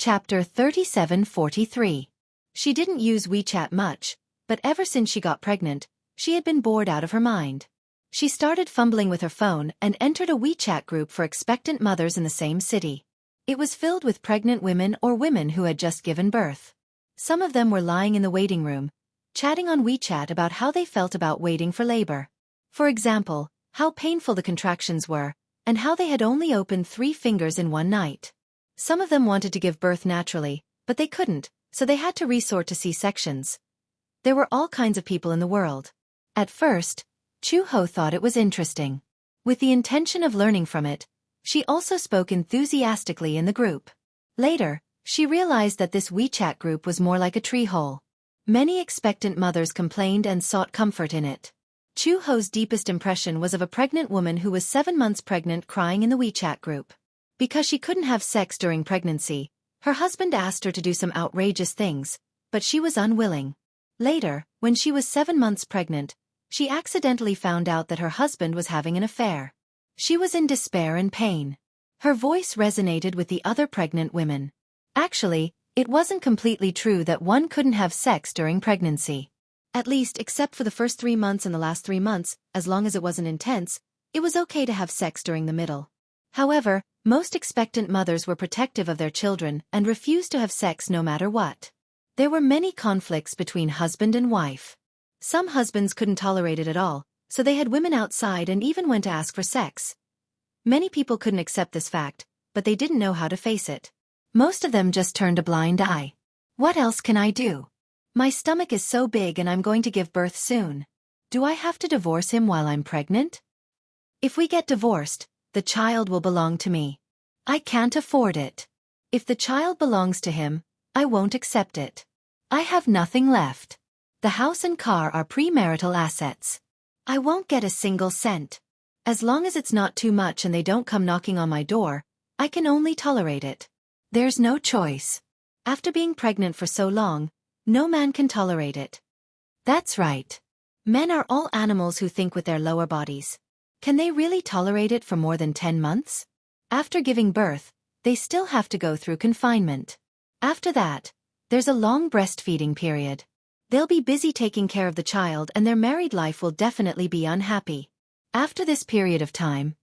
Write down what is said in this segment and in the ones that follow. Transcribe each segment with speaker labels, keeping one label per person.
Speaker 1: Chapter 3743. She didn't use WeChat much, but ever since she got pregnant, she had been bored out of her mind. She started fumbling with her phone and entered a WeChat group for expectant mothers in the same city. It was filled with pregnant women or women who had just given birth. Some of them were lying in the waiting room, chatting on WeChat about how they felt about waiting for labor. For example, how painful the contractions were, and how they had only opened 3 fingers in one night. Some of them wanted to give birth naturally, but they couldn't, so they had to resort to C-sections. There were all kinds of people in the world. At first, Chu-ho thought it was interesting. With the intention of learning from it, she also spoke enthusiastically in the group. Later, she realized that this WeChat group was more like a tree hole. Many expectant mothers complained and sought comfort in it. Chu-ho's deepest impression was of a pregnant woman who was 7 months pregnant crying in the WeChat group. Because she couldn't have sex during pregnancy, her husband asked her to do some outrageous things, but she was unwilling. Later, when she was 7 months pregnant, she accidentally found out that her husband was having an affair. She was in despair and pain. Her voice resonated with the other pregnant women. Actually, it wasn't completely true that one couldn't have sex during pregnancy. At least, except for the first 3 months and the last 3 months, as long as it wasn't intense, it was okay to have sex during the middle. However, most expectant mothers were protective of their children and refused to have sex no matter what. There were many conflicts between husband and wife. Some husbands couldn't tolerate it at all, so they had women outside and even went to ask for sex. Many people couldn't accept this fact, but they didn't know how to face it. Most of them just turned a blind eye. What else can I do? My stomach is so big and I'm going to give birth soon. Do I have to divorce him while I'm pregnant? If we get divorced, the child will belong to me. I can't afford it. If the child belongs to him, I won't accept it. I have nothing left. The house and car are premarital assets. I won't get a single cent. As long as it's not too much and they don't come knocking on my door, I can only tolerate it. There's no choice. After being pregnant for so long, no man can tolerate it. That's right. Men are all animals who think with their lower bodies. Can they really tolerate it for more than 10 months? After giving birth, they still have to go through confinement. After that, there's a long breastfeeding period. They'll be busy taking care of the child and their married life will definitely be unhappy. After this period of time,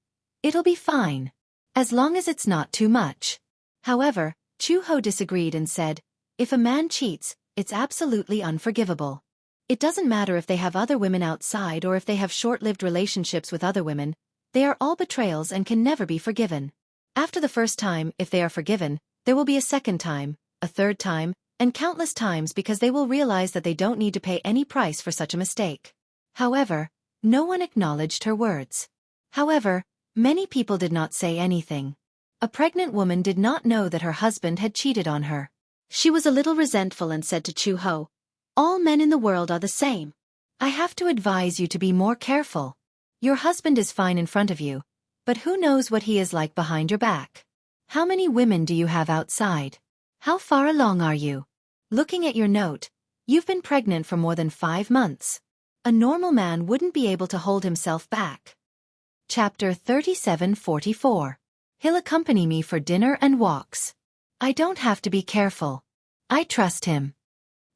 Speaker 1: it'll be fine. As long as it's not too much. However, Chu-ho disagreed and said, if a man cheats, it's absolutely unforgivable. It doesn't matter if they have other women outside or if they have short-lived relationships with other women, they are all betrayals and can never be forgiven. After the first time, if they are forgiven, there will be a second time, a third time, and countless times because they will realize that they don't need to pay any price for such a mistake. However, no one acknowledged her words. However, many people did not say anything. A pregnant woman did not know that her husband had cheated on her. She was a little resentful and said to Chu-ho, all men in the world are the same. I have to advise you to be more careful. Your husband is fine in front of you, but who knows what he is like behind your back? How many women do you have outside? How far along are you? Looking at your note, you've been pregnant for more than 5 months. A normal man wouldn't be able to hold himself back. Chapter 3744. He'll accompany me for dinner and walks. I don't have to be careful. I trust him.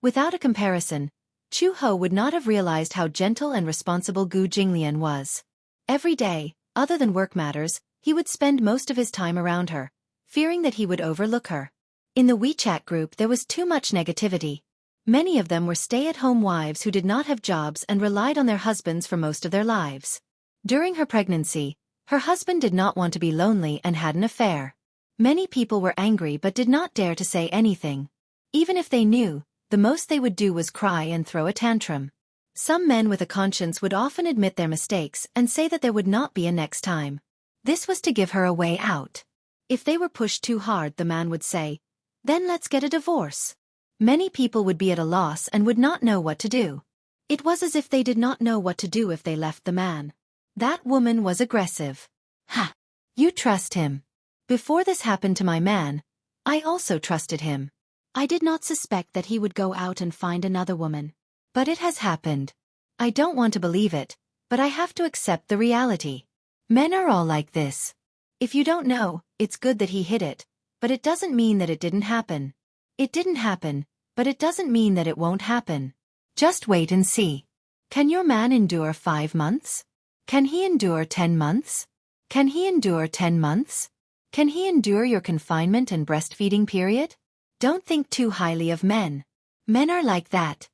Speaker 1: Without a comparison, Chu-ho would not have realized how gentle and responsible Gu Jinglian was. Every day, other than work matters, he would spend most of his time around her, fearing that he would overlook her. In the WeChat group there was too much negativity. Many of them were stay-at-home wives who did not have jobs and relied on their husbands for most of their lives. During her pregnancy, her husband did not want to be lonely and had an affair. Many people were angry but did not dare to say anything. Even if they knew, the most they would do was cry and throw a tantrum. Some men with a conscience would often admit their mistakes and say that there would not be a next time. This was to give her a way out. If they were pushed too hard, the man would say, then let's get a divorce. Many people would be at a loss and would not know what to do. It was as if they did not know what to do if they left the man. That woman was aggressive. Ha! You trust him. Before this happened to my man, I also trusted him. I did not suspect that he would go out and find another woman. But it has happened. I don't want to believe it, but I have to accept the reality. Men are all like this. If you don't know, it's good that he hid it, but it doesn't mean that it didn't happen. It didn't happen, but it doesn't mean that it won't happen. Just wait and see. Can your man endure 5 months? Can he endure 10 months? Can he endure 10 months? Can he endure your confinement and breastfeeding period? Don't think too highly of men. Men are like that.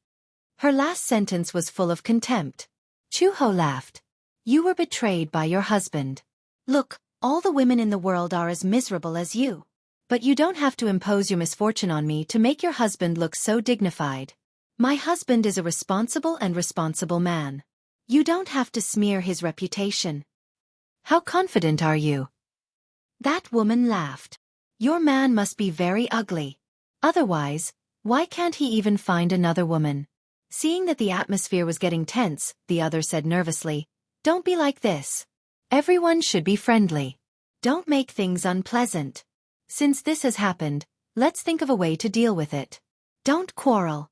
Speaker 1: Her last sentence was full of contempt. Chu-ho laughed. You were betrayed by your husband. Look, all the women in the world are as miserable as you. But you don't have to impose your misfortune on me to make your husband look so dignified. My husband is a responsible man. You don't have to smear his reputation. How confident are you? That woman laughed. Your man must be very ugly. Otherwise, why can't he even find another woman? Seeing that the atmosphere was getting tense, the other said nervously, Don't be like this. Everyone should be friendly. Don't make things unpleasant. Since this has happened, let's think of a way to deal with it. Don't quarrel.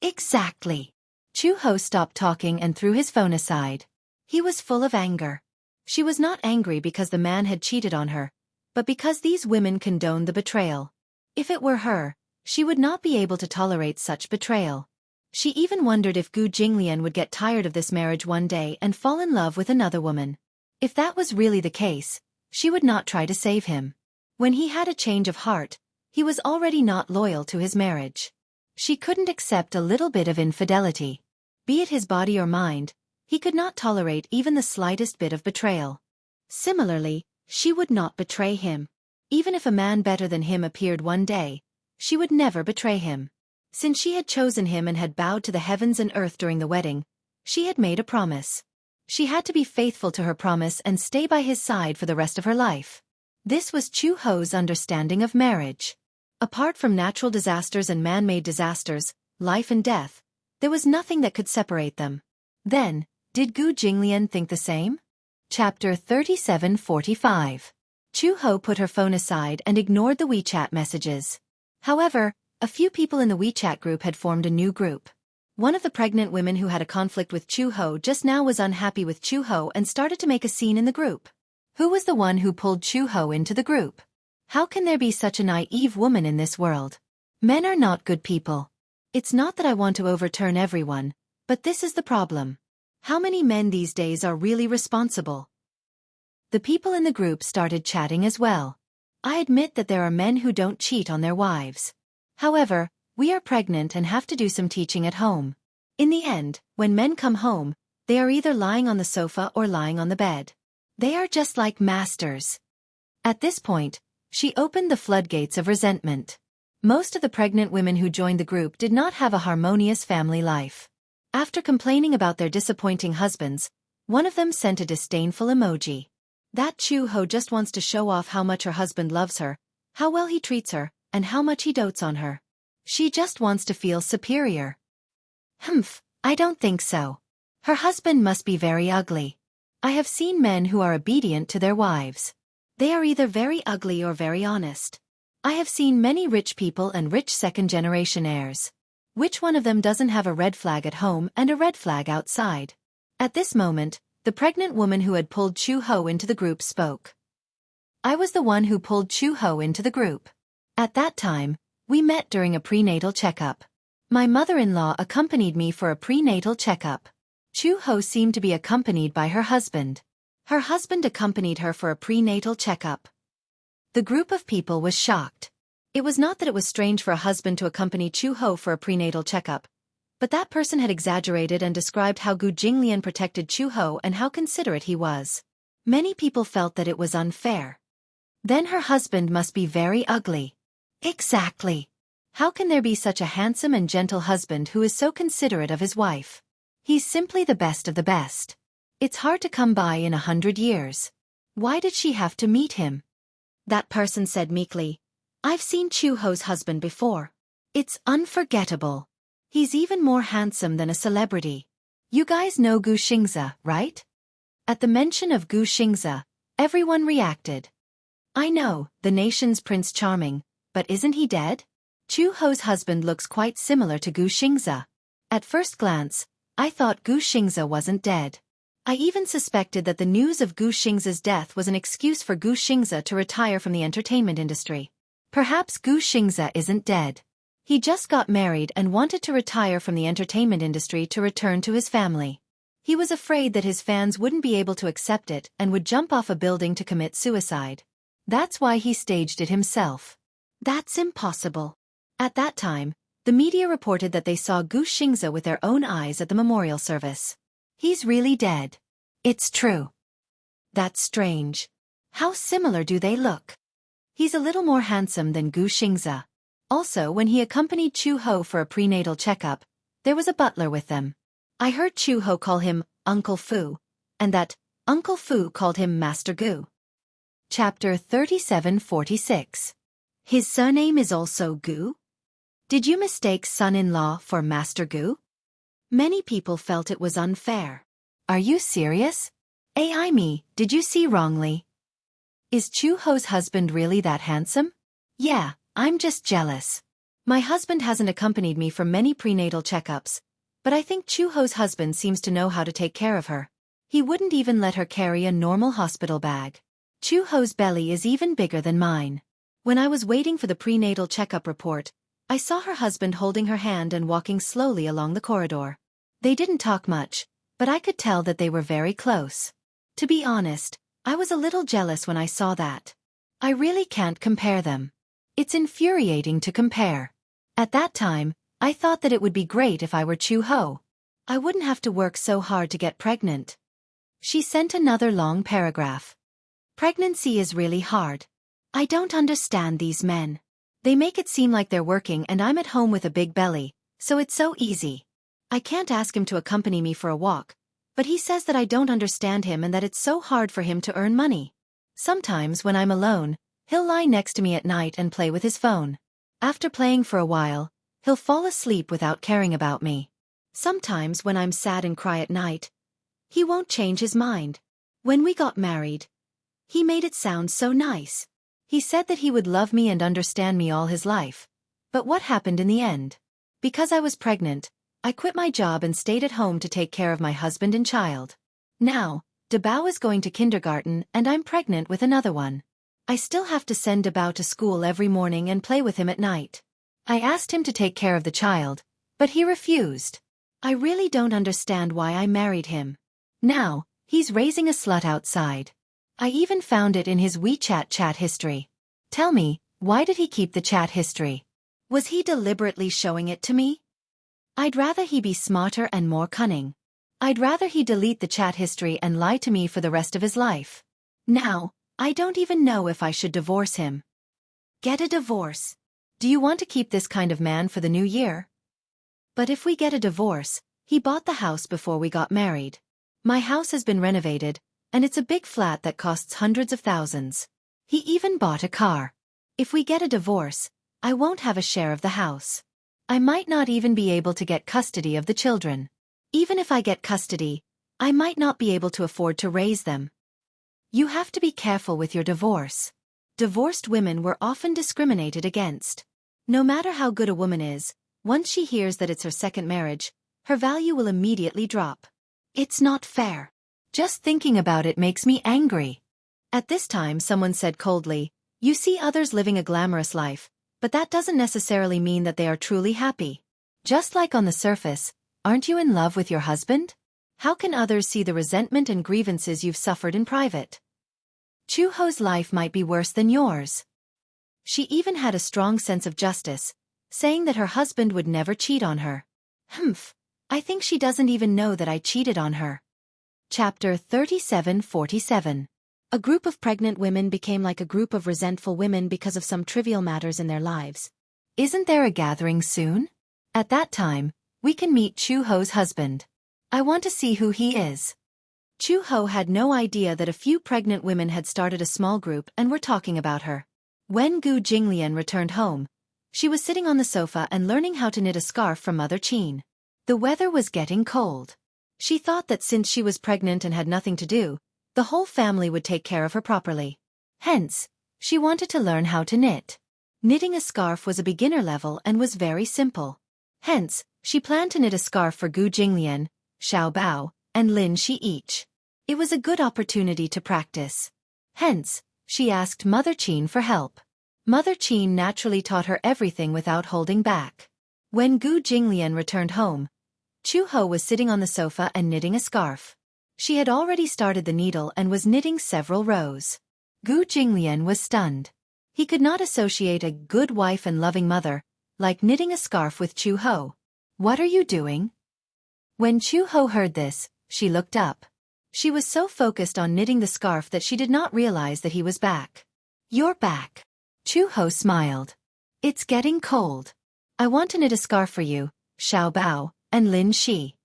Speaker 1: Exactly. Chu-ho stopped talking and threw his phone aside. He was full of anger. She was not angry because the man had cheated on her, but because these women condoned the betrayal. If it were her, she would not be able to tolerate such betrayal. She even wondered if Gu Jinglian would get tired of this marriage one day and fall in love with another woman. If that was really the case, she would not try to save him. When he had a change of heart, he was already not loyal to his marriage. She couldn't accept a little bit of infidelity. Be it his body or mind, he could not tolerate even the slightest bit of betrayal. Similarly, she would not betray him. Even if a man better than him appeared one day, she would never betray him. Since she had chosen him and had bowed to the heavens and earth during the wedding, she had made a promise. She had to be faithful to her promise and stay by his side for the rest of her life. This was Chu-ho's understanding of marriage. Apart from natural disasters and man-made disasters, life and death, there was nothing that could separate them. Then, did Gu Jinglian think the same? Chapter 3745. Chu-ho put her phone aside and ignored the WeChat messages. However, a few people in the WeChat group had formed a new group. One of the pregnant women who had a conflict with Chu-ho just now was unhappy with Chu-ho and started to make a scene in the group. Who was the one who pulled Chu-ho into the group? How can there be such a naive woman in this world? Men are not good people. It's not that I want to overturn everyone, but this is the problem. How many men these days are really responsible? The people in the group started chatting as well. I admit that there are men who don't cheat on their wives. However, we are pregnant and have to do some teaching at home. In the end, when men come home, they are either lying on the sofa or lying on the bed. They are just like masters. At this point, she opened the floodgates of resentment. Most of the pregnant women who joined the group did not have a harmonious family life. After complaining about their disappointing husbands, one of them sent a disdainful emoji. That Chu-ho just wants to show off how much her husband loves her, how well he treats her, and how much he dotes on her. She just wants to feel superior. Humph, I don't think so. Her husband must be very ugly. I have seen men who are obedient to their wives. They are either very ugly or very honest. I have seen many rich people and rich second-generation heirs. Which one of them doesn't have a red flag at home and a red flag outside? At this moment, the pregnant woman who had pulled Chu-ho into the group spoke. I was the one who pulled Chu-ho into the group. At that time, we met during a prenatal checkup. My mother-in-law accompanied me for a prenatal checkup. Chu-ho seemed to be accompanied by her husband. Her husband accompanied her for a prenatal checkup. The group of people was shocked. It was not that it was strange for a husband to accompany Chu-ho for a prenatal checkup, but that person had exaggerated and described how Gu Jinglian protected Chu-ho and how considerate he was. Many people felt that it was unfair. Then her husband must be very ugly. Exactly. How can there be such a handsome and gentle husband who is so considerate of his wife? He's simply the best of the best. It's hard to come by in 100 years. Why did she have to meet him? That person said meekly, I've seen Chu-ho's husband before. It's unforgettable. He's even more handsome than a celebrity. You guys know Gu Xingze, right? At the mention of Gu Xingze, everyone reacted. I know, the nation's Prince Charming, but isn't he dead? Chu-ho's husband looks quite similar to Gu Xingze. At first glance, I thought Gu Xingze wasn't dead. I even suspected that the news of Gu Xingze's death was an excuse for Gu Xingze to retire from the entertainment industry. Perhaps Gu Xingze isn't dead. He just got married and wanted to retire from the entertainment industry to return to his family. He was afraid that his fans wouldn't be able to accept it and would jump off a building to commit suicide. That's why he staged it himself. That's impossible. At that time, the media reported that they saw Gu Xingze with their own eyes at the memorial service. He's really dead. It's true. That's strange. How similar do they look? He's a little more handsome than Gu Xingze. Also, when he accompanied Chu Ho for a prenatal checkup, there was a butler with them. I heard Chu Ho call him Uncle Fu, and that Uncle Fu called him Master Gu. Chapter 3746. His surname is also Gu? Did you mistake son-in-law for Master Gu? Many people felt it was unfair. Are you serious? AI me, did you see wrongly? Is Chu Ho's husband really that handsome? Yeah, I'm just jealous. My husband hasn't accompanied me for many prenatal checkups, but I think Chu Ho's husband seems to know how to take care of her. He wouldn't even let her carry a normal hospital bag. Chu Ho's belly is even bigger than mine. When I was waiting for the prenatal checkup report, I saw her husband holding her hand and walking slowly along the corridor. They didn't talk much, but I could tell that they were very close. To be honest, I was a little jealous when I saw that. I really can't compare them. It's infuriating to compare. At that time, I thought that it would be great if I were Chu Ho. I wouldn't have to work so hard to get pregnant. She sent another long paragraph. Pregnancy is really hard. I don't understand these men. They make it seem like they're working and I'm at home with a big belly, so it's so easy. I can't ask him to accompany me for a walk, but he says that I don't understand him and that it's so hard for him to earn money. Sometimes when I'm alone, he'll lie next to me at night and play with his phone. After playing for a while, he'll fall asleep without caring about me. Sometimes when I'm sad and cry at night, he won't change his mind. When we got married, he made it sound so nice. He said that he would love me and understand me all his life. But what happened in the end? Because I was pregnant, I quit my job and stayed at home to take care of my husband and child. Now, Debao is going to kindergarten and I'm pregnant with another one. I still have to send Debao to school every morning and play with him at night. I asked him to take care of the child, but he refused. I really don't understand why I married him. Now, he's raising a slut outside. I even found it in his WeChat chat history. Tell me, why did he keep the chat history? Was he deliberately showing it to me? I'd rather he be smarter and more cunning. I'd rather he delete the chat history and lie to me for the rest of his life. Now, I don't even know if I should divorce him. Get a divorce. Do you want to keep this kind of man for the new year? But if we get a divorce, he bought the house before we got married. My house has been renovated, and it's a big flat that costs hundreds of thousands. He even bought a car. If we get a divorce, I won't have a share of the house. I might not even be able to get custody of the children. Even if I get custody, I might not be able to afford to raise them. You have to be careful with your divorce. Divorced women were often discriminated against. No matter how good a woman is, once she hears that it's her second marriage, her value will immediately drop. It's not fair. Just thinking about it makes me angry. At this time someone said coldly, "You see others living a glamorous life, but that doesn't necessarily mean that they are truly happy. Just like on the surface, aren't you in love with your husband? How can others see the resentment and grievances you've suffered in private? Chu Ho's life might be worse than yours." She even had a strong sense of justice, saying that her husband would never cheat on her. I think she doesn't even know that I cheated on her. Chapter 3747. A group of pregnant women became like a group of resentful women because of some trivial matters in their lives. Isn't there a gathering soon? At that time, we can meet Chu Ho's husband. I want to see who he is. Chu Ho had no idea that a few pregnant women had started a small group and were talking about her. When Gu Jinglian returned home, she was sitting on the sofa and learning how to knit a scarf from Mother Qin. The weather was getting cold. She thought that since she was pregnant and had nothing to do, the whole family would take care of her properly. Hence, she wanted to learn how to knit. Knitting a scarf was a beginner level and was very simple. Hence, she planned to knit a scarf for Gu Jinglian, Xiao Bao, and Lin Shi each. It was a good opportunity to practice. Hence, she asked Mother Qin for help. Mother Qin naturally taught her everything without holding back. When Gu Jinglian returned home, Chu Ho was sitting on the sofa and knitting a scarf. She had already started the needle and was knitting several rows. Gu Jinglian was stunned. He could not associate a good wife and loving mother like knitting a scarf with Chu Ho. "What are you doing?" When Chu Ho heard this, she looked up. She was so focused on knitting the scarf that she did not realize that he was back. "You're back." Chu Ho smiled. "It's getting cold. I want to knit a scarf for you, Xiao Bao, and Lin Shi."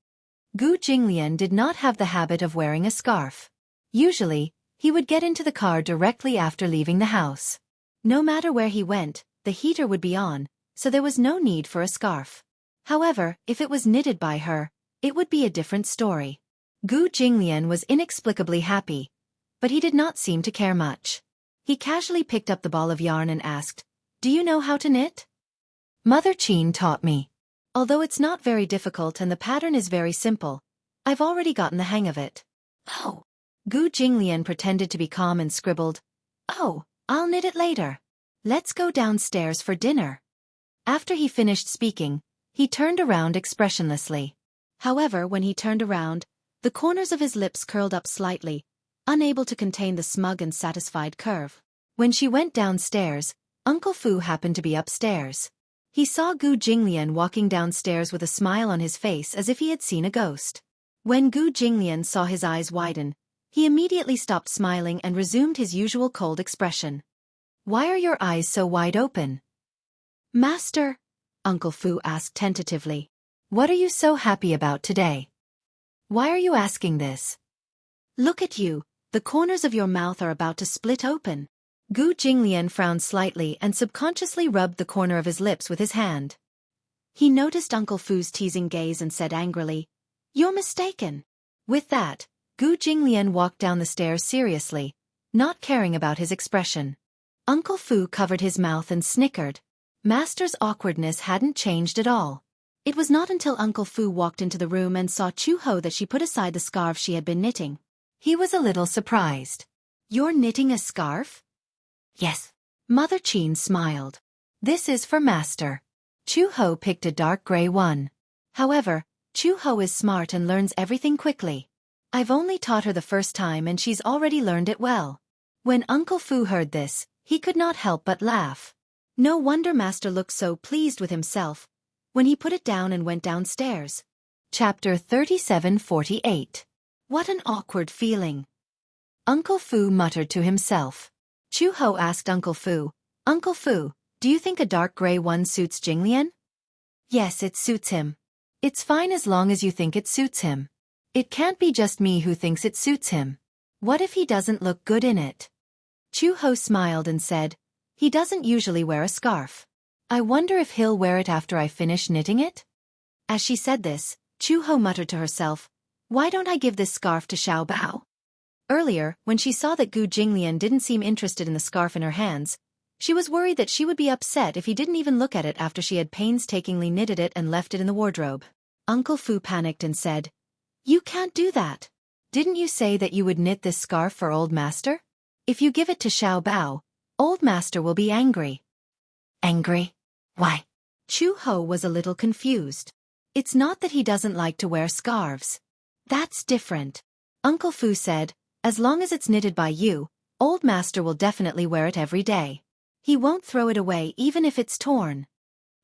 Speaker 1: Gu Jinglian did not have the habit of wearing a scarf. Usually, he would get into the car directly after leaving the house. No matter where he went, the heater would be on, so there was no need for a scarf. However, if it was knitted by her, it would be a different story. Gu Jinglian was inexplicably happy, but he did not seem to care much. He casually picked up the ball of yarn and asked, "Do you know how to knit?" "Mother Qin taught me. Although it's not very difficult and the pattern is very simple, I've already gotten the hang of it." "Oh." Gu Jinglian pretended to be calm and scribbled, "Oh, I'll knit it later. Let's go downstairs for dinner." After he finished speaking, he turned around expressionlessly. However, when he turned around, the corners of his lips curled up slightly, unable to contain the smug and satisfied curve. When she went downstairs, Uncle Fu happened to be upstairs. He saw Gu Jinglian walking downstairs with a smile on his face as if he had seen a ghost. When Gu Jinglian saw his eyes widen, he immediately stopped smiling and resumed his usual cold expression. "Why are your eyes so wide open?" "Master," Uncle Fu asked tentatively, "what are you so happy about today? Why are you asking this? Look at you, the corners of your mouth are about to split open." Gu Jinglian frowned slightly and subconsciously rubbed the corner of his lips with his hand. He noticed Uncle Fu's teasing gaze and said angrily, "You're mistaken." With that, Gu Jinglian walked down the stairs seriously, not caring about his expression. Uncle Fu covered his mouth and snickered. Master's awkwardness hadn't changed at all. It was not until Uncle Fu walked into the room and saw Chu Ho that she put aside the scarf she had been knitting. He was a little surprised. "You're knitting a scarf?" "Yes." Mother Qin smiled. "This is for Master." Chu Ho picked a dark gray one. However, Chu Ho is smart and learns everything quickly. I've only taught her the first time and she's already learned it well. When Uncle Fu heard this, he could not help but laugh. No wonder Master looked so pleased with himself when he put it down and went downstairs. Chapter 3748. What an awkward feeling. Uncle Fu muttered to himself. Chu Ho asked Uncle Fu, "Uncle Fu, do you think a dark gray one suits Jinglian?" "Yes, it suits him." "It's fine as long as you think it suits him. It can't be just me who thinks it suits him. What if he doesn't look good in it?" Chu Ho smiled and said, "He doesn't usually wear a scarf. I wonder if he'll wear it after I finish knitting it?" As she said this, Chu Ho muttered to herself, "Why don't I give this scarf to Xiao Bao?" Earlier, when she saw that Gu Jinglian didn't seem interested in the scarf in her hands, she was worried that she would be upset if he didn't even look at it after she had painstakingly knitted it and left it in the wardrobe. Uncle Fu panicked and said, "You can't do that. Didn't you say that you would knit this scarf for Old Master? If you give it to Xiao Bao, Old Master will be angry." "Angry? Why?" Chu Ho was a little confused. "It's not that he doesn't like to wear scarves. That's different." Uncle Fu said, "As long as it's knitted by you, Old Master will definitely wear it every day. He won't throw it away even if it's torn."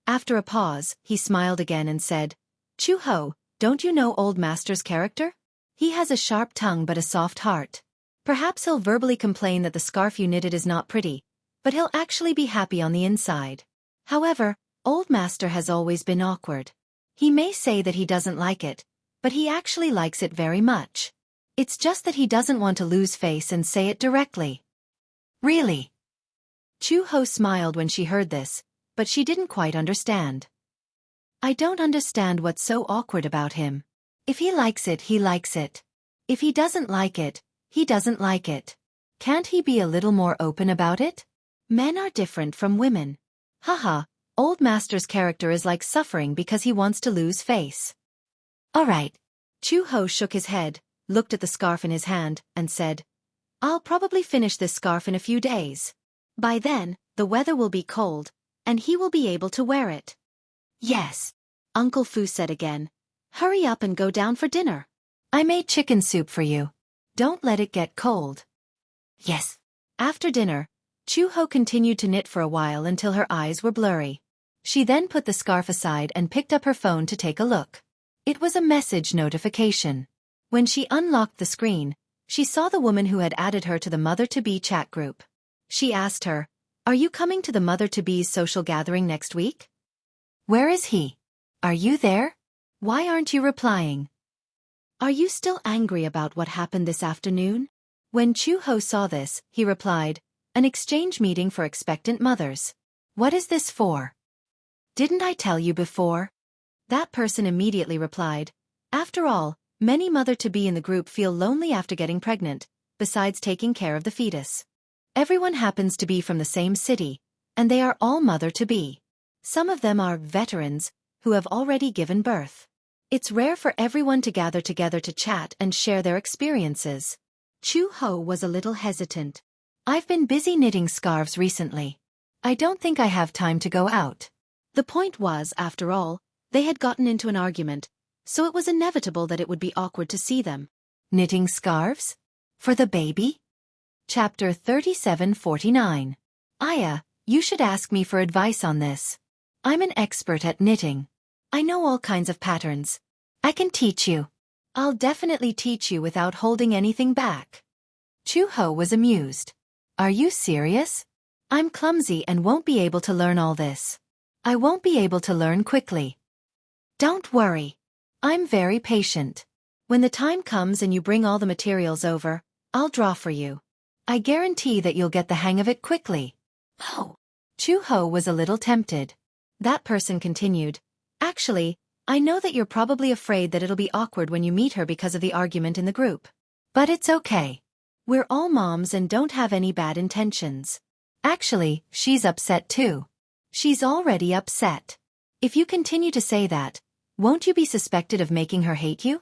Speaker 1: After a pause, he smiled again and said, "Chu Ho, don't you know Old Master's character? He has a sharp tongue but a soft heart. Perhaps he'll verbally complain that the scarf you knitted is not pretty, but he'll actually be happy on the inside. However, Old Master has always been awkward. He may say that he doesn't like it, but he actually likes it very much. It's just that he doesn't want to lose face and say it directly." "Really?" Chu Ho smiled when she heard this, but she didn't quite understand. "I don't understand what's so awkward about him. If he likes it, he likes it. If he doesn't like it, he doesn't like it. Can't he be a little more open about it? Men are different from women. Haha, Old Master's character is like suffering because he wants to lose face." "All right." Chu Ho shook his head, looked at the scarf in his hand, and said, "I'll probably finish this scarf in a few days. By then, the The weather will be cold, and he will be able to wear it. Yes, Uncle Fu said again. Hurry up and go down for dinner. I made chicken soup for you. Don't let it get cold. Yes. After dinner, Chu-ho continued to knit for a while until her eyes were blurry. She then put the scarf aside and picked up her phone to take a look. It was a message notification. When she unlocked the screen, she saw the woman who had added her to the Mother-to-Be chat group. She asked her, "Are you coming to the Mother-to-Be's social gathering next week? Where is he? Are you there? Why aren't you replying? Are you still angry about what happened this afternoon?" When Chu-ho saw this, he replied, "An exchange meeting for expectant mothers. What is this for? Didn't I tell you before?" That person immediately replied, "After all, many mother-to-be in the group feel lonely after getting pregnant, besides taking care of the fetus. Everyone happens to be from the same city, and they are all mother-to-be. Some of them are veterans who have already given birth. It's rare for everyone to gather together to chat and share their experiences." Chu-ho was a little hesitant. "I've been busy knitting scarves recently. I don't think I have time to go out." The point was, after all, they had gotten into an argument, so it was inevitable that it would be awkward to see them. Knitting scarves? For the baby? Chapter 3749. Aya, you should ask me for advice on this. I'm an expert at knitting. I know all kinds of patterns. I can teach you. I'll definitely teach you without holding anything back. Chu-ho was amused. Are you serious? I'm clumsy and won't be able to learn all this. I won't be able to learn quickly. Don't worry. I'm very patient. When the time comes and you bring all the materials over, I'll draw for you. I guarantee that you'll get the hang of it quickly. Oh. Chu-ho was a little tempted. That person continued, "Actually, I know that you're probably afraid that it'll be awkward when you meet her because of the argument in the group. But it's okay. We're all moms and don't have any bad intentions. Actually, she's upset too. She's already upset. If you continue to say that, won't you be suspected of making her hate you?"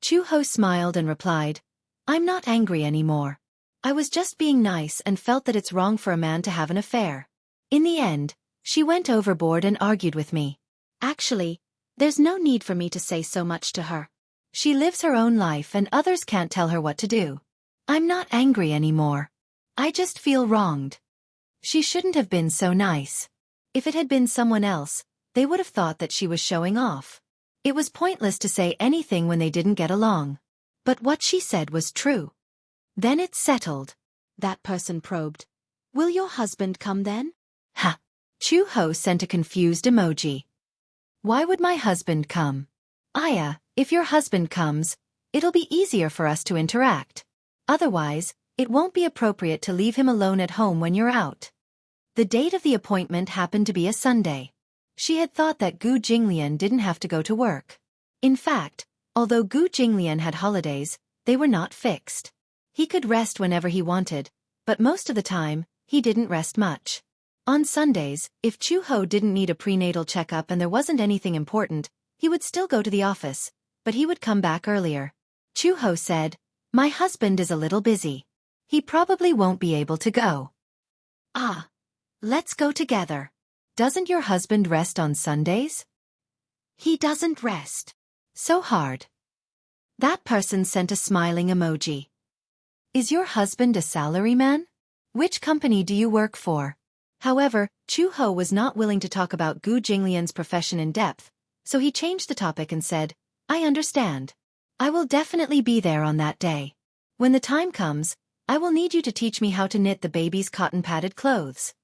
Speaker 1: Chu-ho smiled and replied, "I'm not angry anymore. I was just being nice and felt that it's wrong for a man to have an affair. In the end, she went overboard and argued with me. Actually, there's no need for me to say so much to her. She lives her own life and others can't tell her what to do. I'm not angry anymore. I just feel wronged. She shouldn't have been so nice. If it had been someone else, they would have thought that she was showing off. It was pointless to say anything when they didn't get along. But what she said was true. Then it's settled." That person probed, "Will your husband come then?" Ha! Chu-ho sent a confused emoji. "Why would my husband come? Aya, if your husband comes, it'll be easier for us to interact. Otherwise, it won't be appropriate to leave him alone at home when you're out." The date of the appointment happened to be a Sunday. She had thought that Gu Jinglian didn't have to go to work. In fact, although Gu Jinglian had holidays, they were not fixed. He could rest whenever he wanted, but most of the time, he didn't rest much. On Sundays, if Chu-ho didn't need a prenatal checkup and there wasn't anything important, he would still go to the office, but he would come back earlier. Chu-ho said, "My husband is a little busy. He probably won't be able to go." "Ah. Let's go together. Doesn't your husband rest on Sundays?" "He doesn't rest. So hard." That person sent a smiling emoji. "Is your husband a salaryman? Which company do you work for?" However, Chu-ho was not willing to talk about Gu Jinglian's profession in depth, so he changed the topic and said, "I understand. I will definitely be there on that day. When the time comes, I will need you to teach me how to knit the baby's cotton-padded clothes.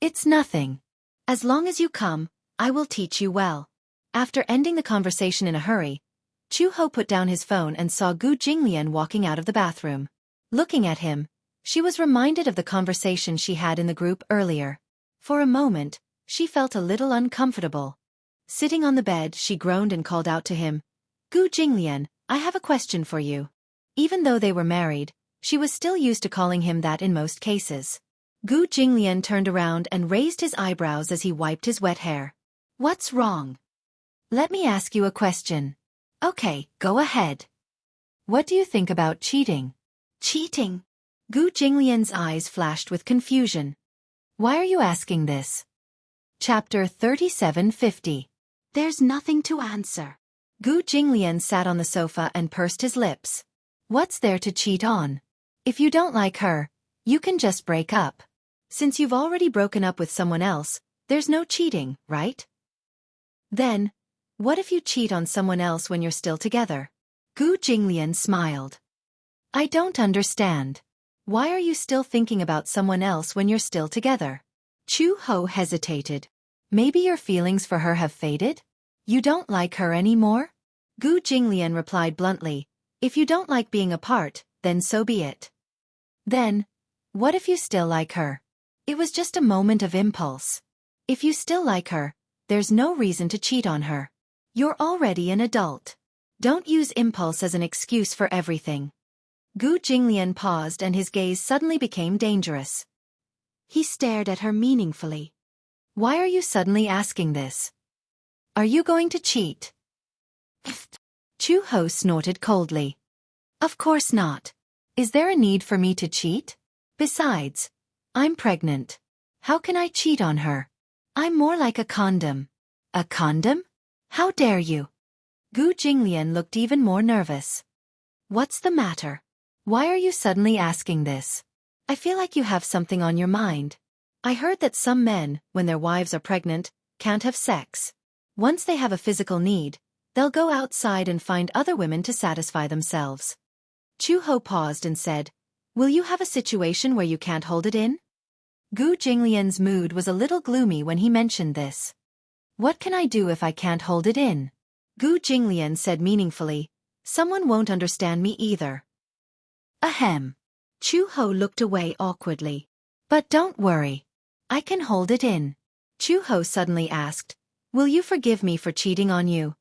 Speaker 1: It's nothing. As long as you come, I will teach you well." After ending the conversation in a hurry, Chu-ho put down his phone and saw Gu Jinglian walking out of the bathroom. Looking at him, she was reminded of the conversation she had in the group earlier. For a moment, she felt a little uncomfortable. Sitting on the bed, she groaned and called out to him, "Gu Jinglian, I have a question for you." Even though they were married, she was still used to calling him that in most cases. Gu Jinglian turned around and raised his eyebrows as he wiped his wet hair. "What's wrong?" "Let me ask you a question." "Okay, go ahead." "What do you think about cheating?" "Cheating?" Gu Jinglian's eyes flashed with confusion. Why are you asking this? Chapter 3750. There's nothing to answer. Gu Jinglian sat on the sofa and pursed his lips. What's there to cheat on? If you don't like her, you can just break up. Since you've already broken up with someone else, there's no cheating, right? Then, what if you cheat on someone else when you're still together? Gu Jinglian smiled. I don't understand. Why are you still thinking about someone else when you're still together? Chu Ho hesitated. Maybe your feelings for her have faded? You don't like her anymore? Gu Jinglian replied bluntly, if you don't like being apart, then so be it. Then, what if you still like her? It was just a moment of impulse. If you still like her, there's no reason to cheat on her. You're already an adult. Don't use impulse as an excuse for everything. Gu Jinglian paused and his gaze suddenly became dangerous. He stared at her meaningfully. Why are you suddenly asking this? Are you going to cheat? Chu Ho snorted coldly. Of course not. Is there a need for me to cheat? Besides, I'm pregnant. How can I cheat on her? I'm more like a condom. A condom? How dare you? Gu Jinglian looked even more nervous. What's the matter? Why are you suddenly asking this? I feel like you have something on your mind. I heard that some men, when their wives are pregnant, can't have sex. Once they have a physical need, they'll go outside and find other women to satisfy themselves. Chu Ho paused and said, will you have a situation where you can't hold it in? Gu Jinglian's mood was a little gloomy when he mentioned this. What can I do if I can't hold it in? Gu Jinglian said meaningfully, someone won't understand me either. Ahem. Chu Ho looked away awkwardly. But don't worry. I can hold it in. Chu Ho suddenly asked, will you forgive me for cheating on you?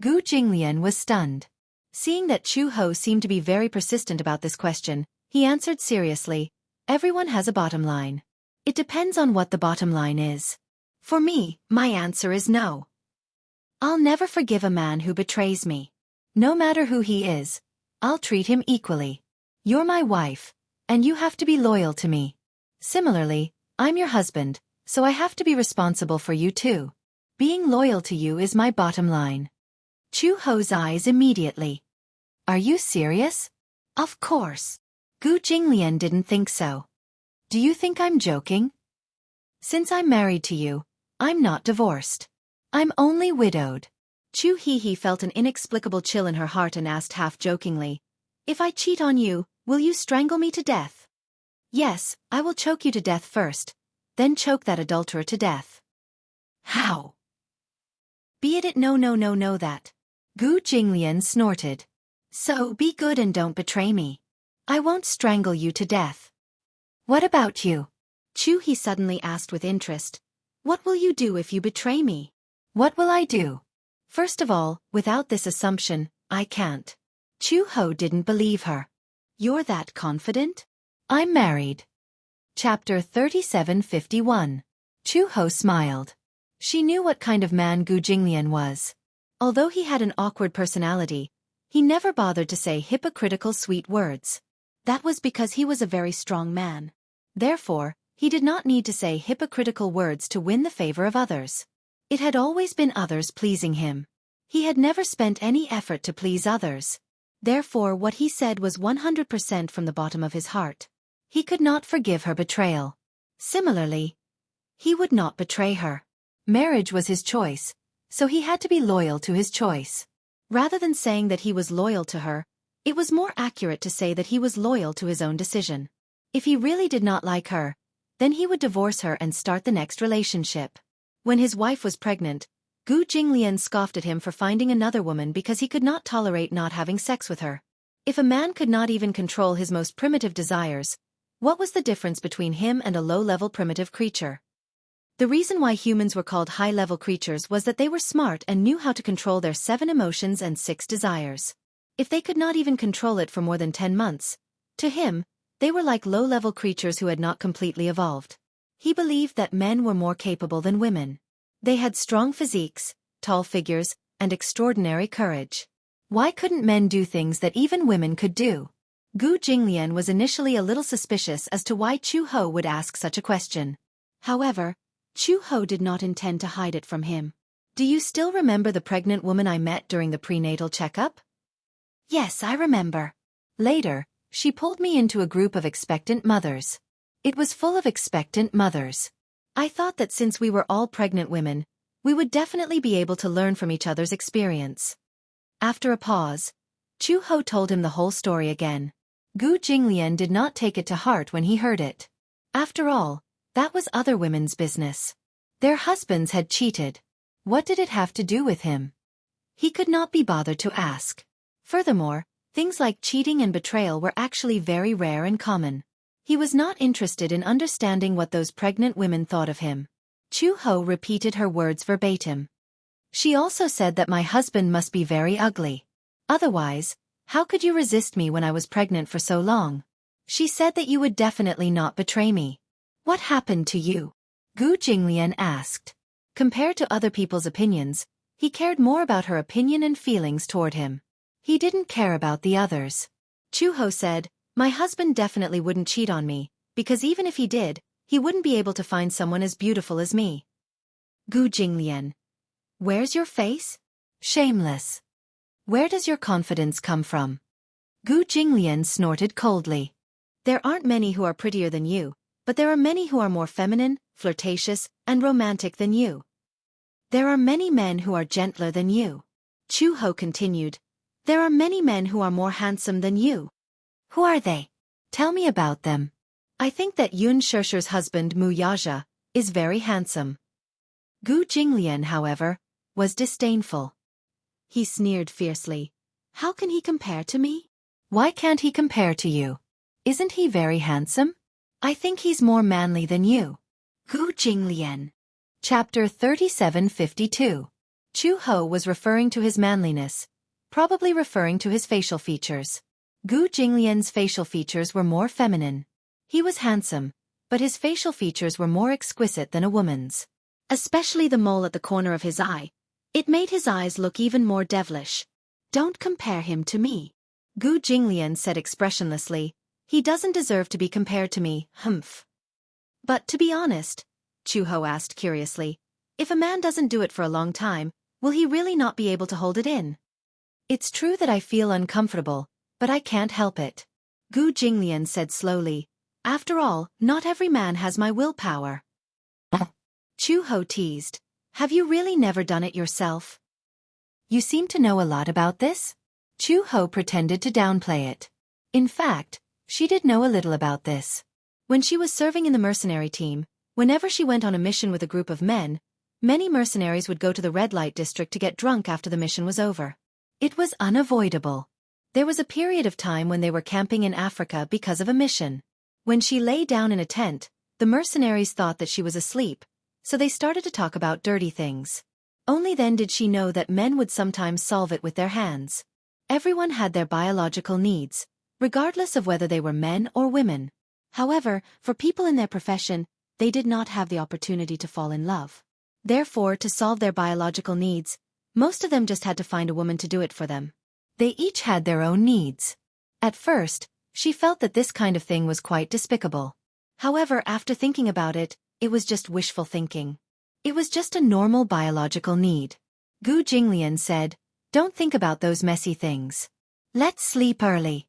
Speaker 1: Gu Jinglian was stunned. Seeing that Chu Ho seemed to be very persistent about this question, he answered seriously, everyone has a bottom line. It depends on what the bottom line is. For me, my answer is no. I'll never forgive a man who betrays me. No matter who he is, I'll treat him equally. You're my wife, and you have to be loyal to me. Similarly, I'm your husband, so I have to be responsible for you too. Being loyal to you is my bottom line. Chu Ho's eyes immediately. Are you serious? Of course. Gu Jinglian didn't think so. Do you think I'm joking? Since I'm married to you, I'm not divorced. I'm only widowed. Chu He felt an inexplicable chill in her heart and asked half-jokingly, if I cheat on you, will you strangle me to death? Yes, I will choke you to death first, then choke that adulterer to death. How? Be it no that. Gu Jinglian snorted. So be good and don't betray me. I won't strangle you to death. What about you? Chu He suddenly asked with interest. What will you do if you betray me? What will I do? First of all, without this assumption, I can't. Chu Ho didn't believe her. You're that confident? I'm married. Chapter 3751. Chu Ho smiled. She knew what kind of man Gu Jinglian was. Although he had an awkward personality, he never bothered to say hypocritical sweet words. That was because he was a very strong man. Therefore, he did not need to say hypocritical words to win the favor of others. It had always been others pleasing him. He had never spent any effort to please others. Therefore, what he said was 100% from the bottom of his heart. He could not forgive her betrayal. Similarly, he would not betray her. Marriage was his choice, so he had to be loyal to his choice. Rather than saying that he was loyal to her, it was more accurate to say that he was loyal to his own decision. If he really did not like her, then he would divorce her and start the next relationship. When his wife was pregnant, Gu Jinglian scoffed at him for finding another woman because he could not tolerate not having sex with her. If a man could not even control his most primitive desires, what was the difference between him and a low-level primitive creature? The reason why humans were called high-level creatures was that they were smart and knew how to control their 7 emotions and 6 desires. If they could not even control it for more than 10 months, to him, they were like low-level creatures who had not completely evolved. He believed that men were more capable than women. They had strong physiques, tall figures, and extraordinary courage. Why couldn't men do things that even women could do? Gu Jinglian was initially a little suspicious as to why Chu Ho would ask such a question. However, Chu-ho did not intend to hide it from him. Do you still remember the pregnant woman I met during the prenatal checkup? Yes, I remember. Later, she pulled me into a group of expectant mothers. It was full of expectant mothers. I thought that since we were all pregnant women, we would definitely be able to learn from each other's experience. After a pause, Chu-ho told him the whole story again. Gu Jinglian did not take it to heart when he heard it. After all, that was other women's business. Their husbands had cheated. What did it have to do with him? He could not be bothered to ask. Furthermore, things like cheating and betrayal were actually very rare and common. He was not interested in understanding what those pregnant women thought of him. Chu-ho repeated her words verbatim. She also said that my husband must be very ugly. Otherwise, how could you resist me when I was pregnant for so long? She said that you would definitely not betray me. What happened to you? Gu Jinglian asked. Compared to other people's opinions, he cared more about her opinion and feelings toward him. He didn't care about the others. Chu-ho said, my husband definitely wouldn't cheat on me, because even if he did, he wouldn't be able to find someone as beautiful as me. Gu Jinglian. Where's your face? Shameless. Where does your confidence come from? Gu Jinglian snorted coldly. There aren't many who are prettier than you, but there are many who are more feminine, flirtatious, and romantic than you. There are many men who are gentler than you. Chu-ho continued. There are many men who are more handsome than you. Who are they? Tell me about them. I think that Yun Shirshir's husband Mu Yaja is very handsome. Gu Jinglian, however, was disdainful. He sneered fiercely. How can he compare to me? Why can't he compare to you? Isn't he very handsome? I think he's more manly than you. Gu Jinglian. Chapter 3752. Chu-ho was referring to his manliness, probably referring to his facial features. Gu Jinglian's facial features were more feminine. He was handsome, but his facial features were more exquisite than a woman's. Especially the mole at the corner of his eye. It made his eyes look even more devilish. Don't compare him to me. Gu Jinglian said expressionlessly. He doesn't deserve to be compared to me, humph. But to be honest, Chu-ho asked curiously, if a man doesn't do it for a long time, will he really not be able to hold it in? It's true that I feel uncomfortable, but I can't help it. Gu Jinglian said slowly. After all, not every man has my willpower. Chu-ho teased. Have you really never done it yourself? You seem to know a lot about this? Chu-ho pretended to downplay it. In fact, she did know a little about this. When she was serving in the mercenary team, whenever she went on a mission with a group of men, many mercenaries would go to the red light district to get drunk after the mission was over. It was unavoidable. There was a period of time when they were camping in Africa because of a mission. When she lay down in a tent, the mercenaries thought that she was asleep, so they started to talk about dirty things. Only then did she know that men would sometimes solve it with their hands. Everyone had their biological needs, regardless of whether they were men or women. However, for people in their profession, they did not have the opportunity to fall in love. Therefore, to solve their biological needs, most of them just had to find a woman to do it for them. They each had their own needs. At first, she felt that this kind of thing was quite despicable. However, after thinking about it, it was just wishful thinking. It was just a normal biological need. Gu Jinglian said, don't think about those messy things. Let's sleep early.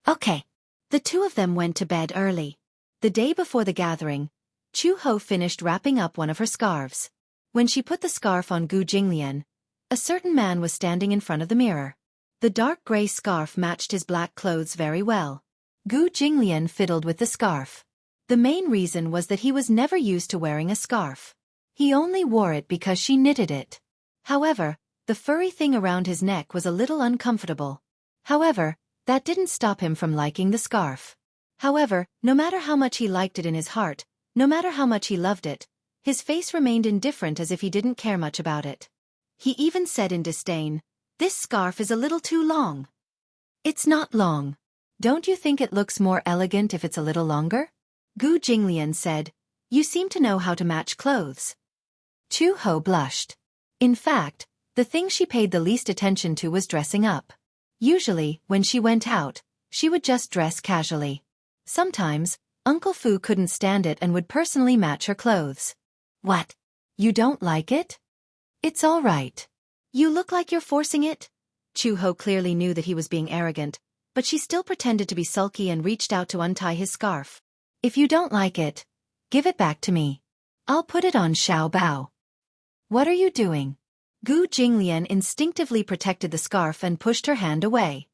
Speaker 1: Okay. The two of them went to bed early. The day before the gathering, Chu-ho finished wrapping up one of her scarves. When she put the scarf on Gu Jinglian, a certain man was standing in front of the mirror. The dark gray scarf matched his black clothes very well. Gu Jinglian fiddled with the scarf. The main reason was that he was never used to wearing a scarf. He only wore it because she knitted it. However, the furry thing around his neck was a little uncomfortable. However, that didn't stop him from liking the scarf. However, no matter how much he liked it in his heart, no matter how much he loved it, his face remained indifferent as if he didn't care much about it. He even said in disdain, this scarf is a little too long. It's not long. Don't you think it looks more elegant if it's a little longer? Gu Jinglian said, you seem to know how to match clothes. Chu-ho blushed. In fact, the thing she paid the least attention to was dressing up. Usually, when she went out, she would just dress casually. Sometimes, Uncle Fu couldn't stand it and would personally match her clothes. What? You don't like it? It's all right. You look like you're forcing it. Chu-ho clearly knew that he was being arrogant, but she still pretended to be sulky and reached out to untie his scarf. If you don't like it, give it back to me. I'll put it on Xiao Bao. What are you doing? Gu Jinglian instinctively protected the scarf and pushed her hand away.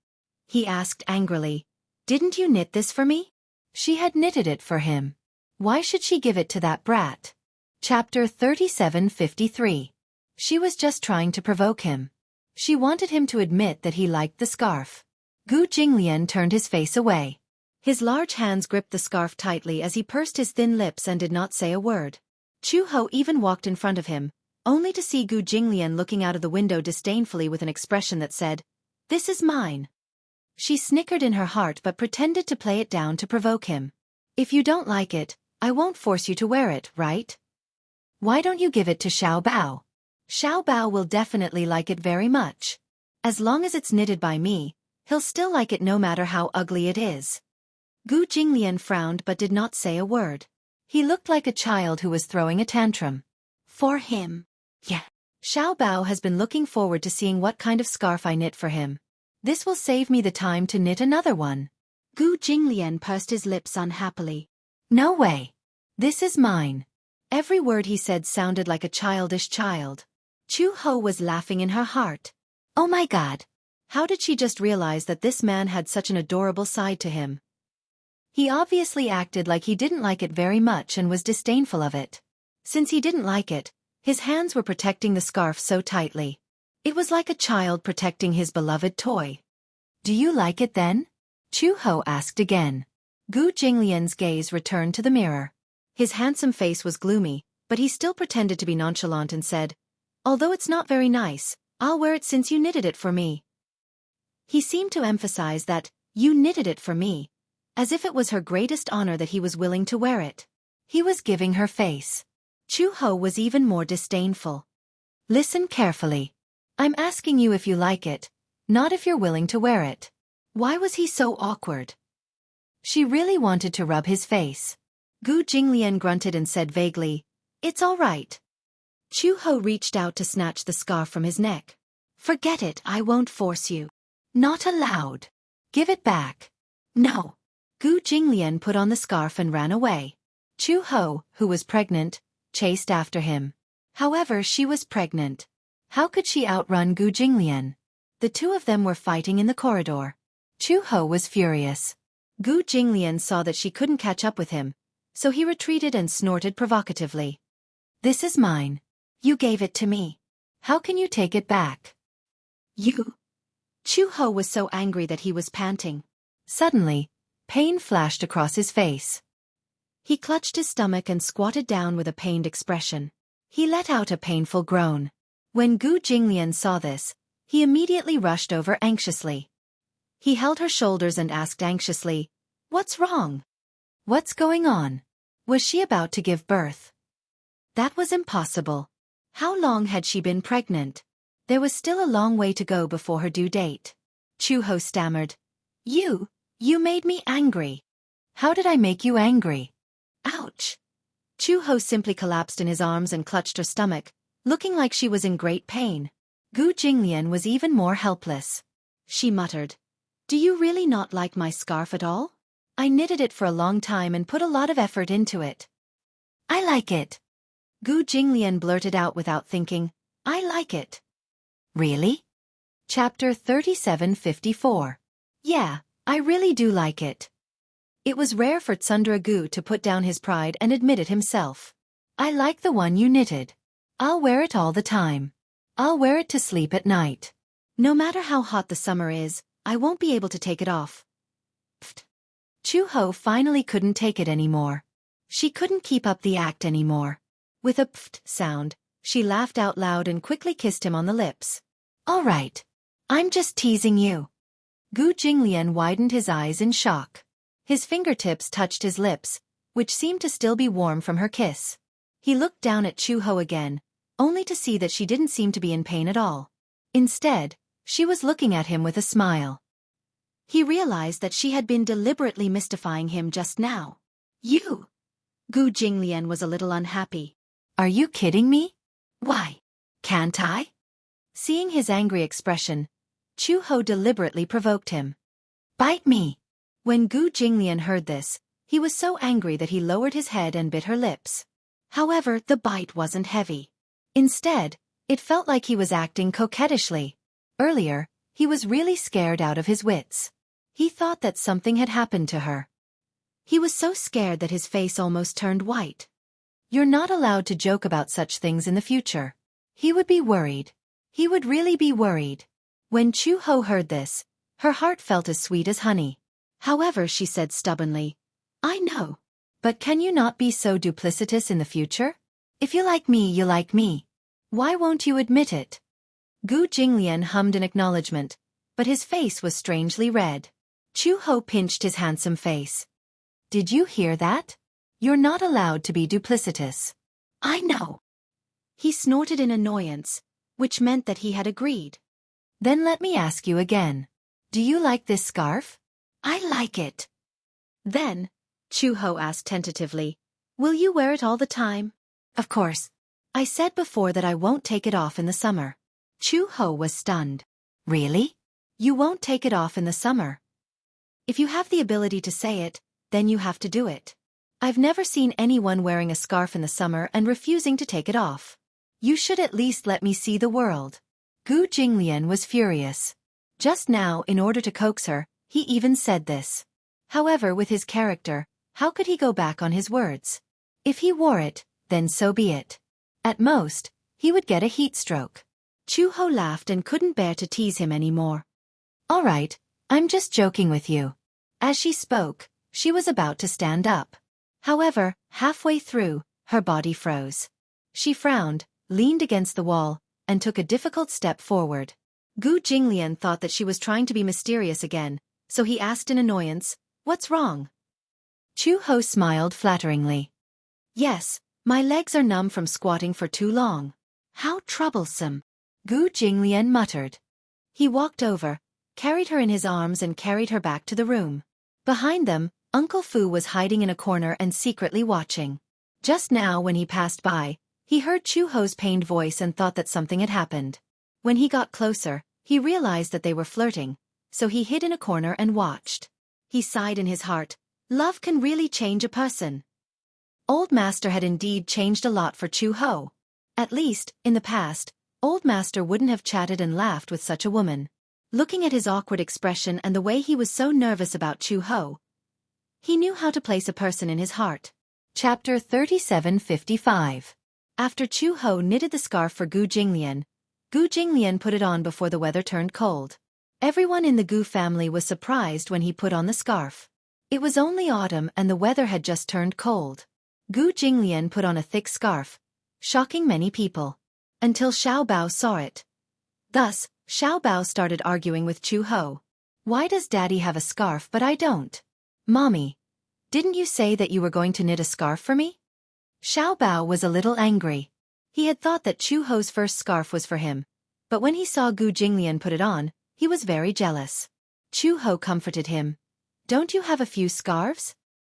Speaker 1: He asked angrily, "Didn't you knit this for me?" She had knitted it for him. Why should she give it to that brat? Chapter 37:53. She was just trying to provoke him. She wanted him to admit that he liked the scarf. Gu Jinglian turned his face away. His large hands gripped the scarf tightly as he pursed his thin lips and did not say a word. Chu-ho even walked in front of him, only to see Gu Jinglian looking out of the window disdainfully with an expression that said, "This is mine." She snickered in her heart but pretended to play it down to provoke him. "If you don't like it, I won't force you to wear it, right? Why don't you give it to Xiao Bao? Xiao Bao will definitely like it very much. As long as it's knitted by me, he'll still like it no matter how ugly it is." Gu Jinglian frowned but did not say a word. He looked like a child who was throwing a tantrum. For him. Yeah. Xiao Bao has been looking forward to seeing what kind of scarf I knit for him. This will save me the time to knit another one. Gu Jinglian pursed his lips unhappily. No way. This is mine. Every word he said sounded like a childish child. Chu-ho was laughing in her heart. Oh my god. How did she just realize that this man had such an adorable side to him? He obviously acted like he didn't like it very much and was disdainful of it. Since he didn't like it, his hands were protecting the scarf so tightly. It was like a child protecting his beloved toy. Do you like it then? Chu-ho asked again. Gu Jinglian's gaze returned to the mirror. His handsome face was gloomy, but he still pretended to be nonchalant and said, "Although it's not very nice, I'll wear it since you knitted it for me." He seemed to emphasize that, "You knitted it for me," as if it was her greatest honor that he was willing to wear it. He was giving her face. Chu-ho was even more disdainful. Listen carefully. I'm asking you if you like it, not if you're willing to wear it. Why was he so awkward? She really wanted to rub his face. Gu Jinglian grunted and said vaguely, "It's all right." Chu-ho reached out to snatch the scarf from his neck. "Forget it, I won't force you." "Not allowed. Give it back." "No." Gu Jinglian put on the scarf and ran away. Chu-ho, who was pregnant, chased after him. However, she was pregnant. How could she outrun Gu Jinglian? The two of them were fighting in the corridor. Chu-ho was furious. Gu Jinglian saw that she couldn't catch up with him, so he retreated and snorted provocatively. "This is mine. You gave it to me. How can you take it back?" "You." Chu-ho was so angry that he was panting. Suddenly, pain flashed across his face. He clutched his stomach and squatted down with a pained expression. He let out a painful groan. When Gu Jinglian saw this, he immediately rushed over anxiously. He held her shoulders and asked anxiously, "What's wrong? What's going on? Was she about to give birth?" That was impossible. How long had she been pregnant? There was still a long way to go before her due date. Chu-ho stammered, You made me angry." "How did I make you angry?" "Ouch." Chu-ho simply collapsed in his arms and clutched her stomach, looking like she was in great pain. Gu Jinglian was even more helpless. She muttered, "Do you really not like my scarf at all? I knitted it for a long time and put a lot of effort into it." "I like it." Gu Jinglian blurted out without thinking, "I like it." "Really?" Chapter 37:54. Yeah, I really do like it. It was rare for Tsundere Gu to put down his pride and admit it himself. "I like the one you knitted. I'll wear it all the time. I'll wear it to sleep at night. No matter how hot the summer is, I won't be able to take it off." Pfft. Chu-ho finally couldn't take it anymore. She couldn't keep up the act anymore. With a pfft sound, she laughed out loud and quickly kissed him on the lips. "All right. I'm just teasing you." Gu Jinglian widened his eyes in shock. His fingertips touched his lips, which seemed to still be warm from her kiss. He looked down at Chu-ho again, only to see that she didn't seem to be in pain at all. Instead, she was looking at him with a smile. He realized that she had been deliberately mystifying him just now. You! Gu Jinglian was a little unhappy. Are you kidding me? Why? Can't I? Seeing his angry expression, Chu Ho deliberately provoked him. Bite me! When Gu Jinglian heard this, he was so angry that he lowered his head and bit her lips. However, the bite wasn't heavy. Instead, it felt like he was acting coquettishly. Earlier, he was really scared out of his wits. He thought that something had happened to her. He was so scared that his face almost turned white. You're not allowed to joke about such things in the future. He would be worried. He would really be worried. When Chu Ho heard this, her heart felt as sweet as honey. However, she said stubbornly, I know. But can you not be so duplicitous in the future? If you like me, you like me. Why won't you admit it? Gu Jinglian hummed in acknowledgement, but his face was strangely red. Chu Ho pinched his handsome face. Did you hear that? You're not allowed to be duplicitous. I know. He snorted in annoyance, which meant that he had agreed. Then let me ask you again. Do you like this scarf? I like it. Then, Chu Ho asked tentatively, will you wear it all the time? Of course. I said before that I won't take it off in the summer. Chu Ho was stunned. Really? You won't take it off in the summer? If you have the ability to say it, then you have to do it. I've never seen anyone wearing a scarf in the summer and refusing to take it off. You should at least let me see the world. Gu Jinglian was furious. Just now, in order to coax her, he even said this. However, with his character, how could he go back on his words? If he wore it, then so be it. At most, he would get a heat stroke. Chu Ho laughed and couldn't bear to tease him anymore. All right, I'm just joking with you. As she spoke, she was about to stand up. However, halfway through, her body froze. She frowned, leaned against the wall, and took a difficult step forward. Gu Jinglian thought that she was trying to be mysterious again, so he asked in annoyance, What's wrong? Chu Ho smiled flatteringly. Yes, my legs are numb from squatting for too long. How troublesome. Gu Jinglian muttered. He walked over, carried her in his arms and carried her back to the room. Behind them, Uncle Fu was hiding in a corner and secretly watching. Just now when he passed by, he heard Chu Ho's pained voice and thought that something had happened. When he got closer, he realized that they were flirting, so he hid in a corner and watched. He sighed in his heart, love can really change a person. Old Master had indeed changed a lot for Chu Ho. At least, in the past, Old Master wouldn't have chatted and laughed with such a woman. Looking at his awkward expression and the way he was so nervous about Chu Ho, he knew how to place a person in his heart. Chapter 3755. After Chu Ho knitted the scarf for Gu Jinglian put it on before the weather turned cold. Everyone in the Gu family was surprised when he put on the scarf. It was only autumn and the weather had just turned cold. Gu Jinglian put on a thick scarf, shocking many people. Until Xiao Bao saw it. Thus, Xiao Bao started arguing with Chu Ho. Why does Daddy have a scarf but I don't? Mommy, didn't you say that you were going to knit a scarf for me? Xiao Bao was a little angry. He had thought that Chu Ho's first scarf was for him, but when he saw Gu Jinglian put it on, he was very jealous. Chu Ho comforted him. Don't you have a few scarves?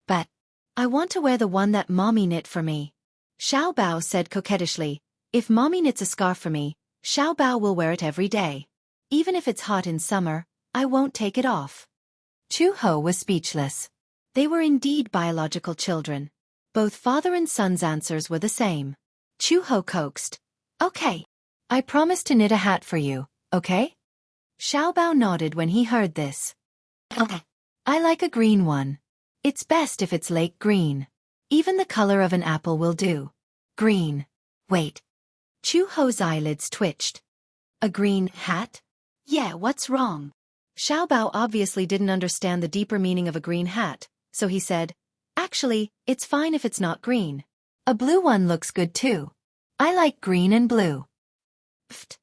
Speaker 1: But I want to wear the one that Mommy knit for me. Xiao Bao said coquettishly, if Mommy knits a scarf for me, Xiao Bao will wear it every day. Even if it's hot in summer, I won't take it off. Chu Ho was speechless. They were indeed biological children. Both father and son's answers were the same. Chu Ho coaxed. Okay. I promise to knit a hat for you, okay? Xiao Bao nodded when he heard this. Okay. I like a green one. It's best if it's lake green. Even the color of an apple will do. Green. Wait. Chu Ho's eyelids twitched. A green hat? Yeah, what's wrong? Xiao Bao obviously didn't understand the deeper meaning of a green hat, so he said, actually, it's fine if it's not green. A blue one looks good too. I like green and blue. Pfft.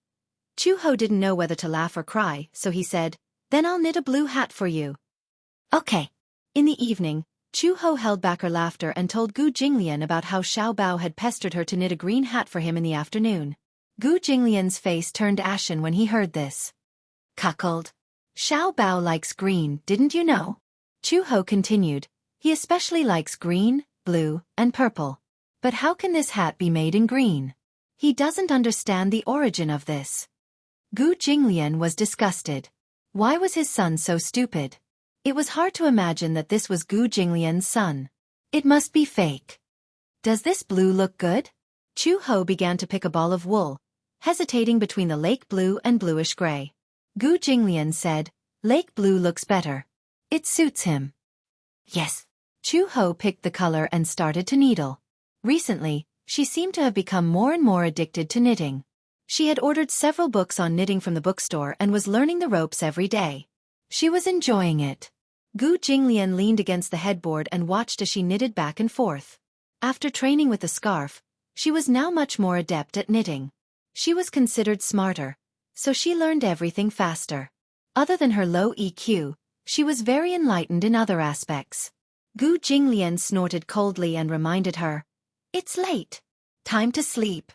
Speaker 1: Chu Ho didn't know whether to laugh or cry, so he said, then I'll knit a blue hat for you. Okay. In the evening, Chu Ho held back her laughter and told Gu Jinglian about how Xiao Bao had pestered her to knit a green hat for him in the afternoon. Gu Jinglian's face turned ashen when he heard this. Cuckold. Xiao Bao likes green, didn't you know? Chu Ho continued. He especially likes green, blue, and purple. But how can this hat be made in green? He doesn't understand the origin of this. Gu Jinglian was disgusted. Why was his son so stupid? It was hard to imagine that this was Gu Jinglian's son. It must be fake. Does this blue look good? Chu Ho began to pick a ball of wool, hesitating between the lake blue and bluish gray. Gu Jinglian said, "Lake blue looks better. It suits him." Yes. Chu Ho picked the color and started to needle. Recently, she seemed to have become more and more addicted to knitting. She had ordered several books on knitting from the bookstore and was learning the ropes every day. She was enjoying it. Gu Jinglian leaned against the headboard and watched as she knitted back and forth. After training with the scarf, she was now much more adept at knitting. She was considered smarter, so she learned everything faster. Other than her low EQ, she was very enlightened in other aspects. Gu Jinglian snorted coldly and reminded her, "It's late. Time to sleep.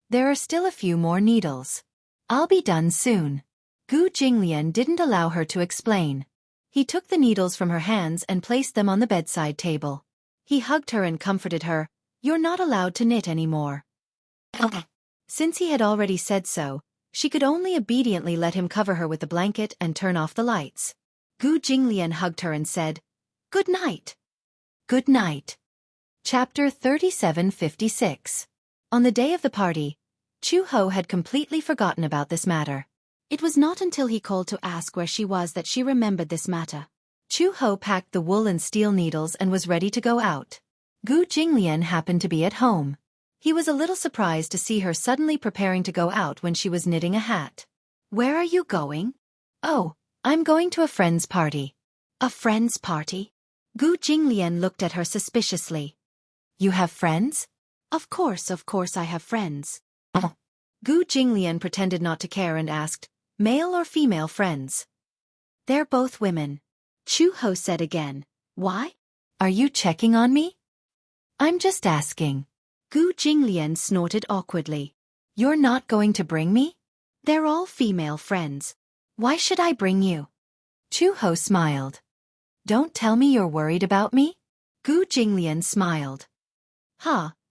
Speaker 1: There are still a few more needles. I'll be done soon." Gu Jinglian didn't allow her to explain. He took the needles from her hands and placed them on the bedside table. He hugged her and comforted her, "You're not allowed to knit anymore." Since he had already said so, she could only obediently let him cover her with the blanket and turn off the lights. Gu Jinglian hugged her and said, "Good night." Good night. Chapter 3756. On the day of the party, Chu Ho had completely forgotten about this matter. It was not until he called to ask where she was that she remembered this matter. Chu Ho packed the wool and steel needles and was ready to go out. Gu Jinglian happened to be at home. He was a little surprised to see her suddenly preparing to go out when she was knitting a hat. "Where are you going?" "Oh, I'm going to a friend's party." "A friend's party?" Gu Jinglian looked at her suspiciously. "You have friends?" Of course I have friends." Gu Jinglian pretended not to care and asked, "Male or female friends?" "They're both women." Chu Ho said again. "Why? Are you checking on me?" "I'm just asking." Gu Jinglian snorted awkwardly. "You're not going to bring me?" "They're all female friends. Why should I bring you?" Chu Ho smiled. "Don't tell me you're worried about me?" Gu Jinglian smiled.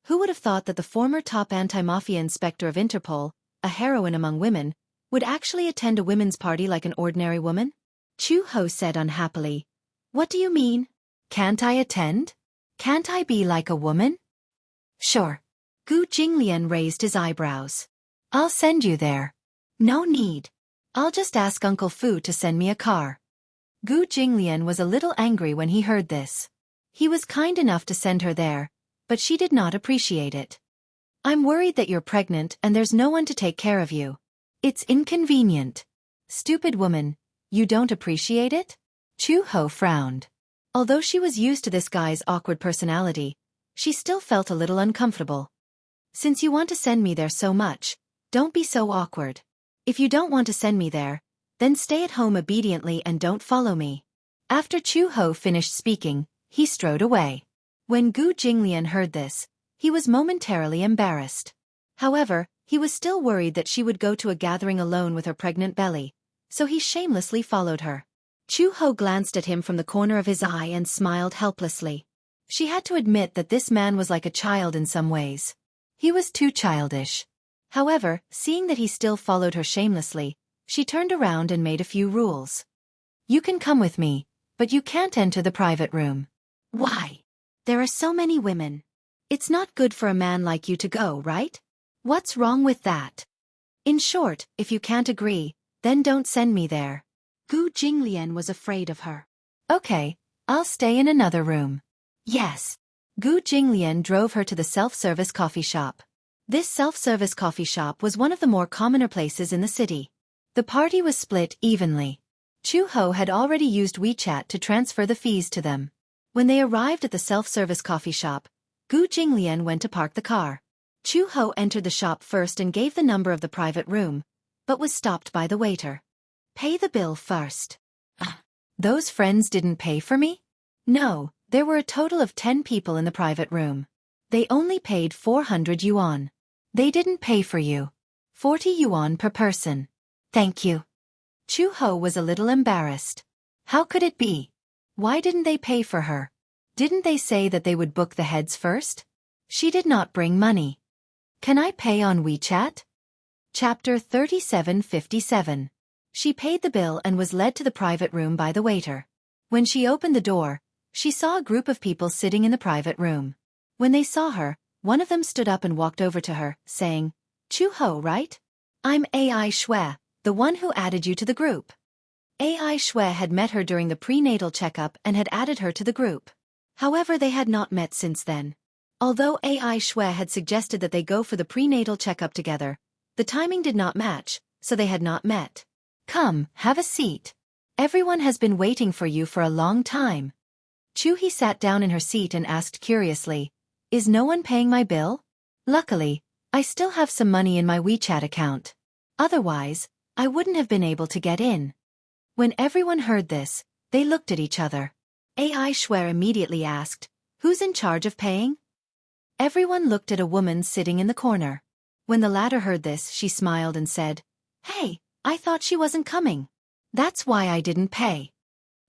Speaker 1: Who would have thought that the former top anti-mafia inspector of Interpol, a heroine among women, would actually attend a women's party like an ordinary woman? Chu Ho said unhappily. "What do you mean? Can't I attend? Can't I be like a woman?" "Sure." Gu Jinglian raised his eyebrows. "I'll send you there." "No need. I'll just ask Uncle Fu to send me a car." Gu Jinglian was a little angry when he heard this. He was kind enough to send her there, but she did not appreciate it. "I'm worried that you're pregnant and there's no one to take care of you. It's inconvenient." "Stupid woman, you don't appreciate it?" Chu Ho frowned. Although she was used to this guy's awkward personality, she still felt a little uncomfortable. "Since you want to send me there so much, don't be so awkward. If you don't want to send me there, then stay at home obediently and don't follow me." After Chu Ho finished speaking, he strode away. When Gu Jinglian heard this, he was momentarily embarrassed. However, he was still worried that she would go to a gathering alone with her pregnant belly, so he shamelessly followed her. Chu Ho glanced at him from the corner of his eye and smiled helplessly. She had to admit that this man was like a child in some ways. He was too childish. However, seeing that he still followed her shamelessly, she turned around and made a few rules. "You can come with me, but you can't enter the private room." "Why? There are so many women. It's not good for a man like you to go, right? What's wrong with that? In short, if you can't agree, then don't send me there." Gu Jinglian was afraid of her. "Okay, I'll stay in another room." "Yes." Gu Jinglian drove her to the self-service coffee shop. This self-service coffee shop was one of the more commoner places in the city. The party was split evenly. Chu Ho had already used WeChat to transfer the fees to them. When they arrived at the self-service coffee shop, Gu Jinglian went to park the car. Chu Ho entered the shop first and gave the number of the private room, but was stopped by the waiter. "Pay the bill first." "Those friends didn't pay for me?" "No, there were a total of 10 people in the private room. They only paid 400 yuan. They didn't pay for you. 40 yuan per person." "Thank you." Chu Ho was a little embarrassed. How could it be? Why didn't they pay for her? Didn't they say that they would book the heads first? She did not bring money. Can I pay on WeChat? Chapter 3757. She paid the bill and was led to the private room by the waiter. When she opened the door, she saw a group of people sitting in the private room. When they saw her, one of them stood up and walked over to her, saying, "Chu-ho, right? I'm AI Shui, the one who added you to the group." AI Shui had met her during the prenatal checkup and had added her to the group. However, they had not met since then. Although AI Shui had suggested that they go for the prenatal checkup together, the timing did not match, so they had not met. "Come, have a seat. Everyone has been waiting for you for a long time." Chu-hee sat down in her seat and asked curiously, "Is no one paying my bill? Luckily, I still have some money in my WeChat account. Otherwise, I wouldn't have been able to get in." When everyone heard this, they looked at each other. AI Shui immediately asked, "Who's in charge of paying?" Everyone looked at a woman sitting in the corner. When the latter heard this, she smiled and said, "Hey, I thought she wasn't coming. That's why I didn't pay."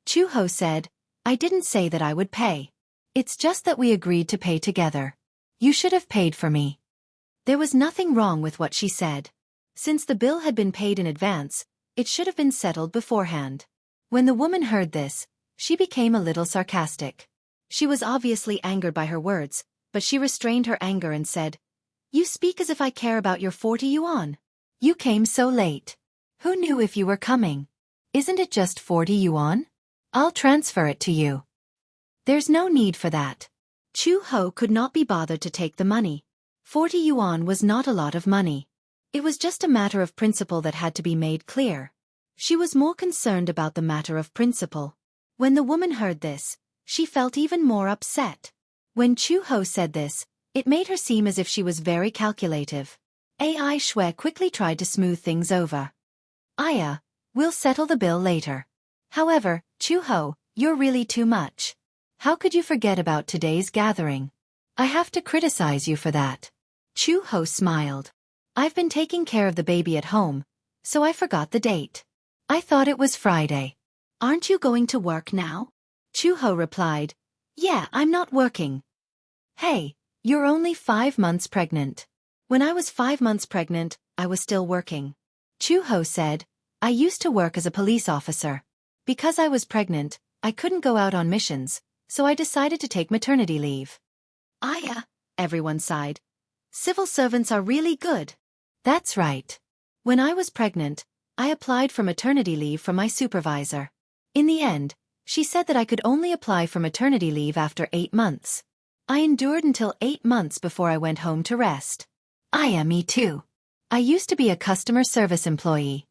Speaker 1: Chu-ho said, "I didn't say that I would pay. It's just that we agreed to pay together. You should have paid for me." There was nothing wrong with what she said. Since the bill had been paid in advance, it should have been settled beforehand. When the woman heard this, she became a little sarcastic. She was obviously angered by her words, but she restrained her anger and said, "You speak as if I care about your 40 yuan. You came so late. Who knew if you were coming? Isn't it just 40 yuan? I'll transfer it to you." "There's no need for that." Chu-ho could not be bothered to take the money. 40 yuan was not a lot of money. It was just a matter of principle that had to be made clear. She was more concerned about the matter of principle. When the woman heard this, she felt even more upset. When Chu-ho said this, it made her seem as if she was very calculative. AI Shui quickly tried to smooth things over. "Aya, we'll settle the bill later. However, Chu-ho, you're really too much. How could you forget about today's gathering? I have to criticize you for that." Chu-ho smiled. "I've been taking care of the baby at home, so I forgot the date. I thought it was Friday." "Aren't you going to work now?" Chu-ho replied, "Yeah, I'm not working." "Hey, you're only 5 months pregnant." "When I was 5 months pregnant, I was still working." Chu-ho said, "I used to work as a police officer. Because I was pregnant, I couldn't go out on missions, so I decided to take maternity leave." "Aya," everyone sighed. "Civil servants are really good." "That's right. When I was pregnant, I applied for maternity leave from my supervisor. In the end, she said that I could only apply for maternity leave after 8 months. I endured until 8 months before I went home to rest." Me too. I used to be a customer service employee.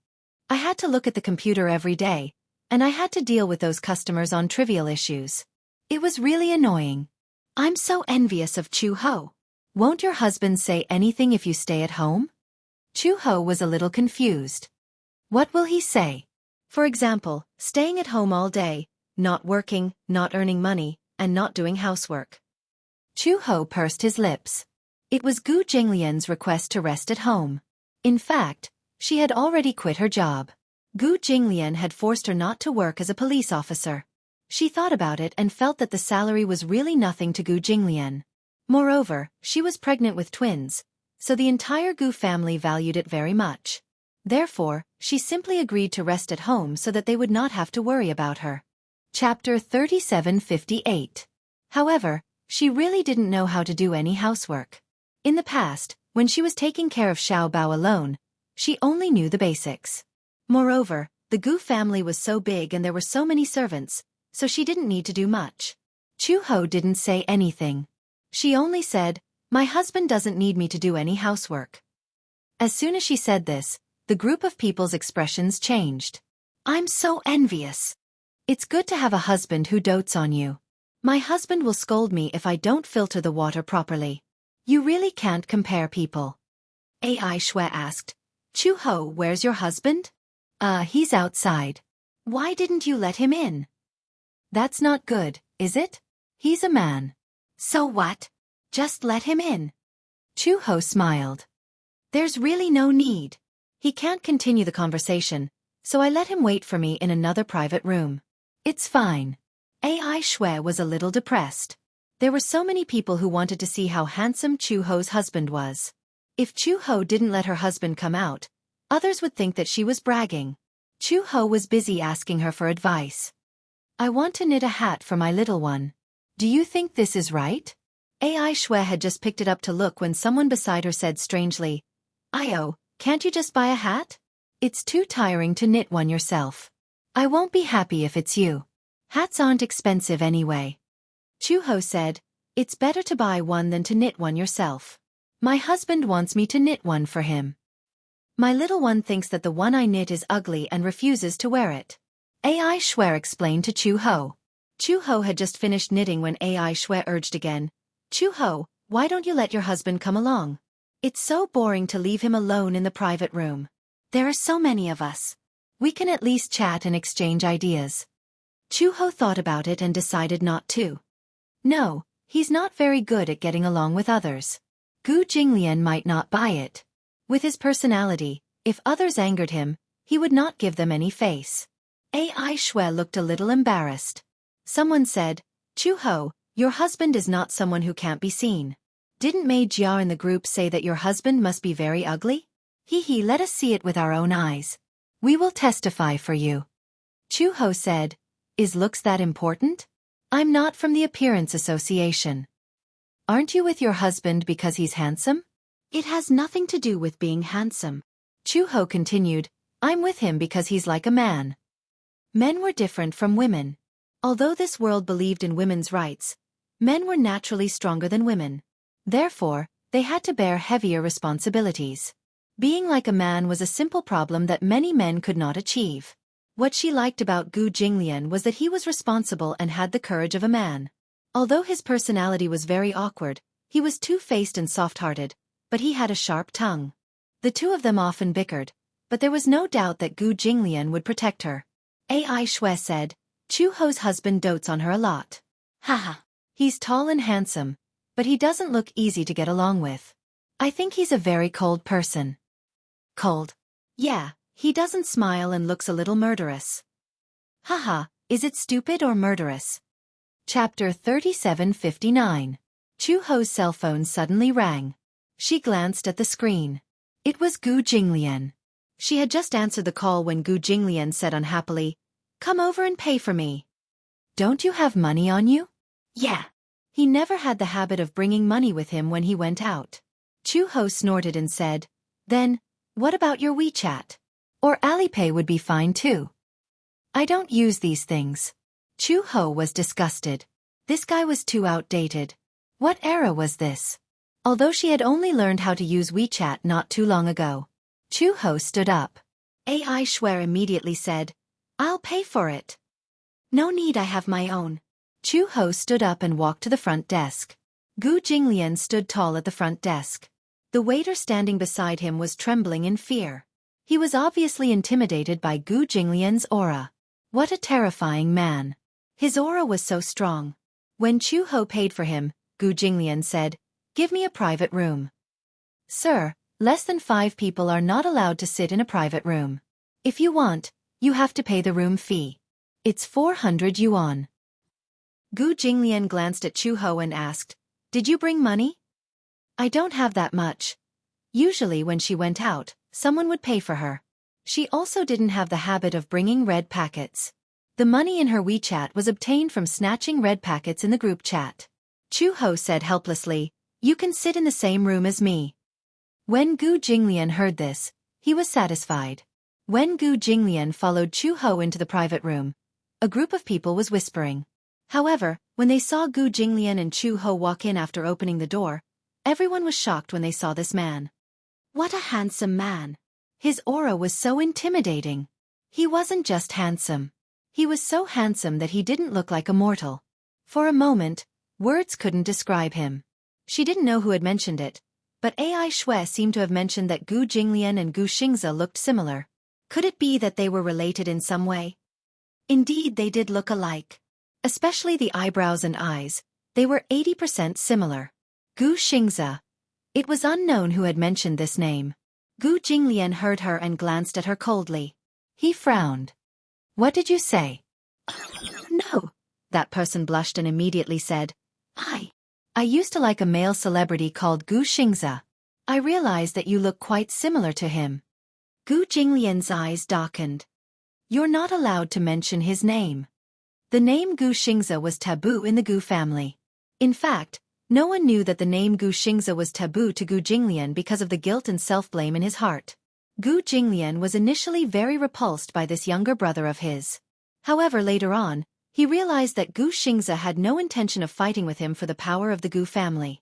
Speaker 1: I had to look at the computer every day, and I had to deal with those customers on trivial issues. It was really annoying. I'm so envious of Chu-ho. Won't your husband say anything if you stay at home? Chu-ho was a little confused. What will he say? For example, staying at home all day, not working, not earning money, and not doing housework. Chu-ho pursed his lips. It was Gu Jinglian's request to rest at home. In fact, she had already quit her job. Gu Jinglian had forced her not to work as a police officer. She thought about it and felt that the salary was really nothing to Gu Jinglian. Moreover, she was pregnant with twins, so the entire Gu family valued it very much. Therefore, she simply agreed to rest at home so that they would not have to worry about her. Chapter 3758. However, she really didn't know how to do any housework. In the past, when she was taking care of Xiao Bao alone, she only knew the basics. Moreover, the Gu family was so big and there were so many servants, so she didn't need to do much. Chu-ho didn't say anything. She only said, "My husband doesn't need me to do any housework." As soon as she said this, the group of people's expressions changed. "I'm so envious. It's good to have a husband who dotes on you. My husband will scold me if I don't filter the water properly. You really can't compare people." AI Shui asked, "Chu-ho, where's your husband?" He's outside." "Why didn't you let him in?" "That's not good, is it? He's a man." "So what? Just let him in." Chu-ho smiled. "There's really no need. He can't continue the conversation, so I let him wait for me in another private room. It's fine." AI Shui was a little depressed. There were so many people who wanted to see how handsome Chu-ho's husband was. If Chu-ho didn't let her husband come out, others would think that she was bragging. Chu-ho was busy asking her for advice. I want to knit a hat for my little one. Do you think this is right? AI Shui had just picked it up to look when someone beside her said strangely, Io, can't you just buy a hat? It's too tiring to knit one yourself. I won't be happy if it's you. Hats aren't expensive anyway. Chu-ho said, it's better to buy one than to knit one yourself. My husband wants me to knit one for him. My little one thinks that the one I knit is ugly and refuses to wear it. AI Shui explained to Chu-ho. Chu-ho had just finished knitting when AI Shui urged again, Chu-ho, why don't you let your husband come along? It's so boring to leave him alone in the private room. There are so many of us. We can at least chat and exchange ideas. Chu-ho thought about it and decided not to. No, he's not very good at getting along with others. Gu Jinglian might not buy it. With his personality, if others angered him, he would not give them any face. AI Shui looked a little embarrassed. Someone said, Chu-ho, your husband is not someone who can't be seen. Didn't Mei Jia in the group say that your husband must be very ugly? Hee, let us see it with our own eyes. We will testify for you. Chu-ho said, is looks that important? I'm not from the Appearance Association. Aren't you with your husband because he's handsome? It has nothing to do with being handsome. Chu-ho continued, I'm with him because he's like a man. Men were different from women. Although this world believed in women's rights, men were naturally stronger than women. Therefore, they had to bear heavier responsibilities. Being like a man was a simple problem that many men could not achieve. What she liked about Gu Jinglian was that he was responsible and had the courage of a man. Although his personality was very awkward, he was two-faced and soft-hearted, but he had a sharp tongue. The two of them often bickered, but there was no doubt that Gu Jinglian would protect her. AI Shui said, Chu-ho's husband dotes on her a lot. Haha. He's tall and handsome, but he doesn't look easy to get along with. I think he's a very cold person. Cold? Yeah, he doesn't smile and looks a little murderous. Haha, is it stupid or murderous? Chapter 3759. Chu-ho's cell phone suddenly rang. She glanced at the screen. It was Gu Jinglian. She had just answered the call when Gu Jinglian said unhappily, Come over and pay for me. Don't you have money on you? Yeah. He never had the habit of bringing money with him when he went out. Chu-ho snorted and said, Then, what about your WeChat? Or Alipay would be fine too. I don't use these things. Chu-ho was disgusted. This guy was too outdated. What era was this? Although she had only learned how to use WeChat not too long ago. Chu-ho stood up. AI Shui immediately said, I'll pay for it. No need, I have my own. Chu-ho stood up and walked to the front desk. Gu Jinglian stood tall at the front desk. The waiter standing beside him was trembling in fear. He was obviously intimidated by Gu Jinglian's aura. What a terrifying man. His aura was so strong. When Chu-ho paid for him, Gu Jinglian said, Give me a private room. Sir, less than 5 people are not allowed to sit in a private room. If you want, you have to pay the room fee. It's 400 yuan. Gu Jinglian glanced at Chu-ho and asked, Did you bring money? I don't have that much. Usually when she went out, someone would pay for her. She also didn't have the habit of bringing red packets. The money in her WeChat was obtained from snatching red packets in the group chat. Chu-ho said helplessly, You can sit in the same room as me. When Gu Jinglian heard this, he was satisfied. When Gu Jinglian followed Chu-ho into the private room, a group of people was whispering. However, when they saw Gu Jinglian and Chu-ho walk in after opening the door, everyone was shocked when they saw this man. What a handsome man. His aura was so intimidating. He wasn't just handsome. He was so handsome that he didn't look like a mortal. For a moment, words couldn't describe him. She didn't know who had mentioned it, but AI Shui seemed to have mentioned that Gu Jinglian and Gu Xingze looked similar. Could it be that they were related in some way? Indeed, they did look alike. Especially the eyebrows and eyes, they were 80% similar. Gu Xingze. It was unknown who had mentioned this name. Gu Jinglian heard her and glanced at her coldly. He frowned. What did you say? No. That person blushed and immediately said, I used to like a male celebrity called Gu Xingze. I realize that you look quite similar to him. Gu Jinglian's eyes darkened. You're not allowed to mention his name. The name Gu Xingze was taboo in the Gu family. In fact, no one knew that the name Gu Xingze was taboo to Gu Jinglian because of the guilt and self-blame in his heart. Gu Jinglian was initially very repulsed by this younger brother of his. However, later on, he realized that Gu Xingze had no intention of fighting with him for the power of the Gu family.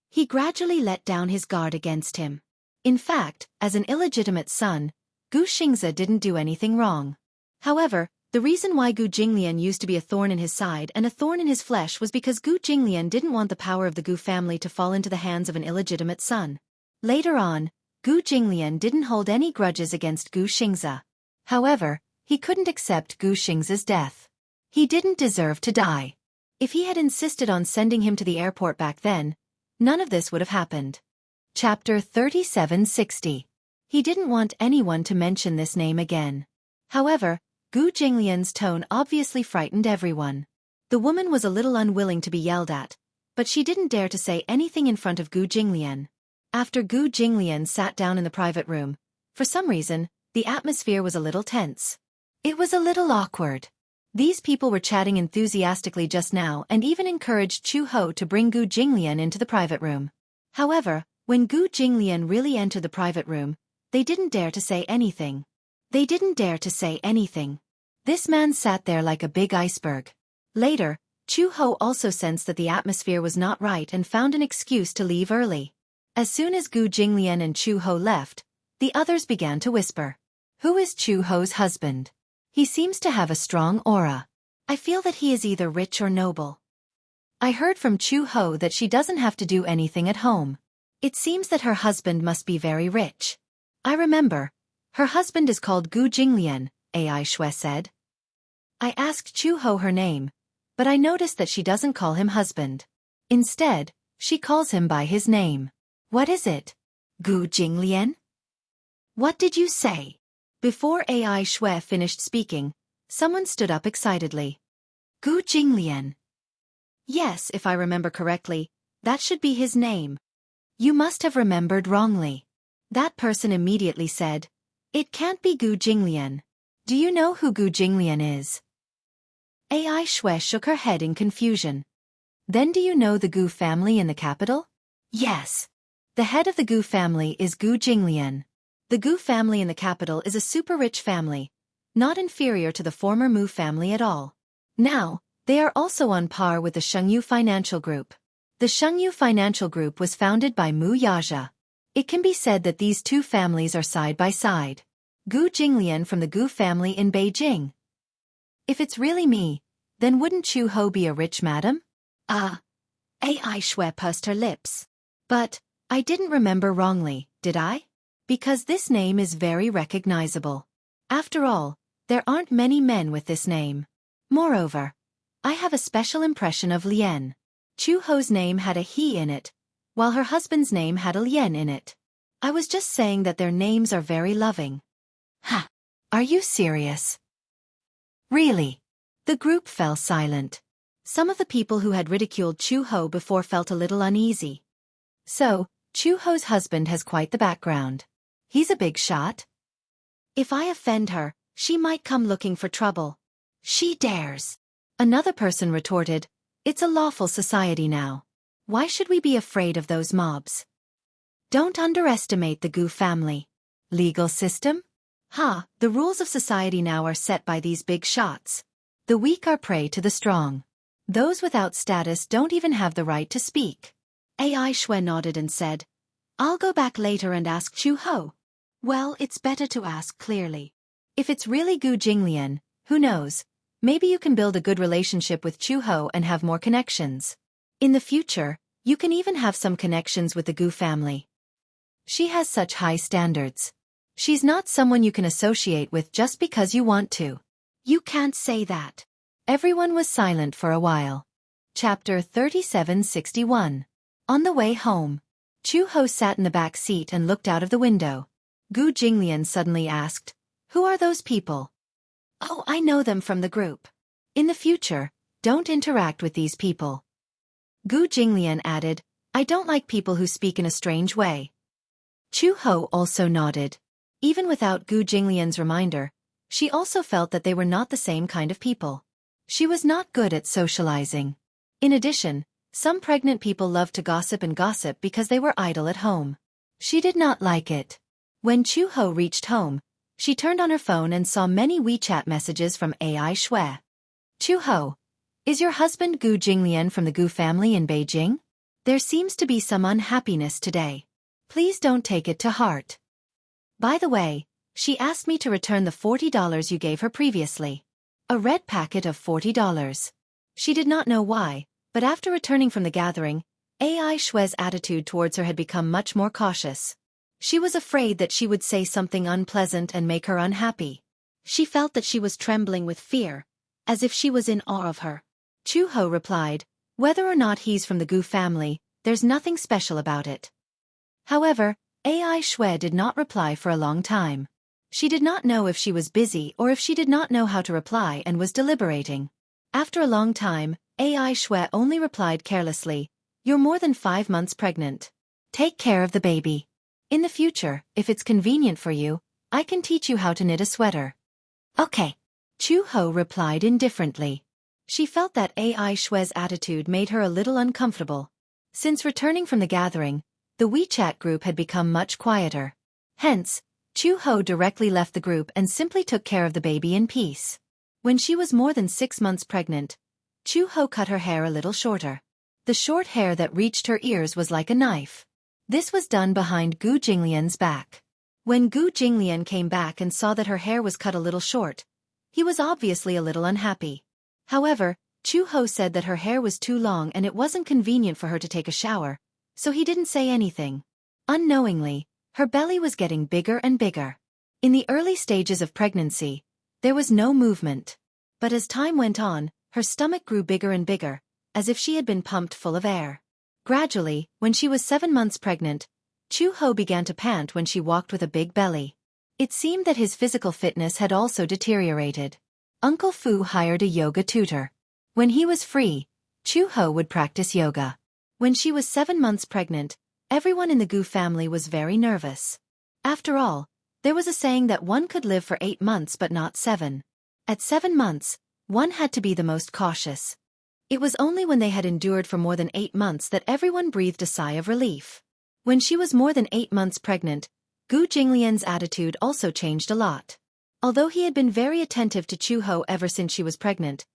Speaker 1: He gradually let down his guard against him. In fact, as an illegitimate son, Gu Xingze didn't do anything wrong. However, the reason why Gu Jinglian used to be a thorn in his side and a thorn in his flesh was because Gu Jinglian didn't want the power of the Gu family to fall into the hands of an illegitimate son. Later on, Gu Jinglian didn't hold any grudges against Gu Xingze. However, he couldn't accept Gu Xingze's death. He didn't deserve to die. If he had insisted on sending him to the airport back then, none of this would have happened. Chapter 3760. He didn't want anyone to mention this name again. However, Gu Jinglian's tone obviously frightened everyone. The woman was a little unwilling to be yelled at, but she didn't dare to say anything in front of Gu Jinglian. After Gu Jinglian sat down in the private room, for some reason, the atmosphere was a little tense. It was a little awkward. These people were chatting enthusiastically just now and even encouraged Chu Ho to bring Gu Jinglian into the private room. However, when Gu Jinglian really entered the private room, they didn't dare to say anything. They didn't dare to say anything. This man sat there like a big iceberg. Later, Chu Ho also sensed that the atmosphere was not right and found an excuse to leave early. As soon as Gu Jinglian and Chu Ho left, the others began to whisper. Who is Chu Ho's husband? He seems to have a strong aura. I feel that he is either rich or noble. I heard from Chu Ho that she doesn't have to do anything at home. It seems that her husband must be very rich. I remember. Her husband is called Gu Jinglian, Ai Shui said. I asked Chu Ho her name, but I noticed that she doesn't call him husband. Instead, she calls him by his name. What is it? Gu Jinglian? What did you say? Before Ai Shui finished speaking, someone stood up excitedly. Gu Jinglian. Yes, if I remember correctly, that should be his name. You must have remembered wrongly. That person immediately said, It can't be Gu Jinglian. Do you know who Gu Jinglian is? Ai Shui shook her head in confusion. Then do you know the Gu family in the capital? Yes. The head of the Gu family is Gu Jinglian. The Gu family in the capital is a super-rich family, not inferior to the former Mu family at all. Now, they are also on par with the Shengyu Financial Group. The Shengyu Financial Group was founded by Mu Yaja. It can be said that these two families are side by side. Gu Jinglian from the Gu family in Beijing. If it's really me, then wouldn't Chu Ho be a rich madam? Ai Shui pursed her lips. But, I didn't remember wrongly, did I? Because this name is very recognizable. After all, there aren't many men with this name. Moreover, I have a special impression of Lien. Chu Ho's name had a he in it, while her husband's name had a Lien in it. I was just saying that their names are very loving. Ha! Are you serious? Really? The group fell silent. Some of the people who had ridiculed Chu Ho before felt a little uneasy. So, Chu Ho's husband has quite the background. He's a big shot. If I offend her, she might come looking for trouble. She dares. Another person retorted, It's a lawful society now. Why should we be afraid of those mobs? Don't underestimate the Gu family. Legal system? The rules of society now are set by these big shots. The weak are prey to the strong. Those without status don't even have the right to speak. Ai Shui nodded and said, I'll go back later and ask Chu Ho. Well, it's better to ask clearly. If it's really Gu Jinglian, who knows, maybe you can build a good relationship with Chu Ho and have more connections. In the future, you can even have some connections with the Gu family. She has such high standards. She's not someone you can associate with just because you want to. You can't say that. Everyone was silent for a while. Chapter 3761. On the way home, Chu Ho sat in the back seat and looked out of the window. Gu Jinglian suddenly asked, Who are those people? Oh, I know them from the group. In the future, Don't interact with these people. Gu Jinglian added, I don't like people who speak in a strange way. Chu Ho also nodded. Even without Gu Jinglian's reminder, she also felt that they were not the same kind of people. She was not good at socializing. In addition, some pregnant people loved to gossip and gossip because they were idle at home. She did not like it. When Chu Ho reached home, she turned on her phone and saw many WeChat messages from AI Shui. Chu Ho, is your husband Gu Jinglian from the Gu family in Beijing? There seems to be some unhappiness today. Please don't take it to heart. By the way, she asked me to return the $40 you gave her previously. A red packet of $40. She did not know why, but after returning from the gathering, AI Shui's attitude towards her had become much more cautious. She was afraid that she would say something unpleasant and make her unhappy. She felt that she was trembling with fear, as if she was in awe of her. Chu Ho replied, whether or not he's from the Gu family, there's nothing special about it. However, AI Shui did not reply for a long time. She did not know if she was busy or if she did not know how to reply and was deliberating. After a long time, AI Shui only replied carelessly, you're more than 5 months pregnant. Take care of the baby. In the future, if it's convenient for you, I can teach you how to knit a sweater. Okay. Chu Ho replied indifferently. She felt that AI Shui's attitude made her a little uncomfortable. Since returning from the gathering, the WeChat group had become much quieter. Hence, Chu Ho directly left the group and simply took care of the baby in peace. When she was more than 6 months pregnant, Chu Ho cut her hair a little shorter. The short hair that reached her ears was like a knife. This was done behind Gu Jinglian's back. When Gu Jinglian came back and saw that her hair was cut a little short, he was obviously a little unhappy. However, Chu Ho said that her hair was too long and it wasn't convenient for her to take a shower, so he didn't say anything. Unknowingly, her belly was getting bigger and bigger. In the early stages of pregnancy, there was no movement. But as time went on, her stomach grew bigger and bigger, as if she had been pumped full of air. Gradually, when she was 7 months pregnant, Chu Ho began to pant when she walked with a big belly. It seemed that his physical fitness had also deteriorated. Uncle Fu hired a yoga tutor. When he was free, Chu Ho would practice yoga. When she was 7 months pregnant, everyone in the Gu family was very nervous. After all, there was a saying that one could live for 8 months but not 7. At 7 months, one had to be the most cautious. It was only when they had endured for more than 8 months that everyone breathed a sigh of relief. When she was more than 8 months pregnant, Gu Jinglian's attitude also changed a lot. Although he had been very attentive to Chu Ho ever since she was pregnant,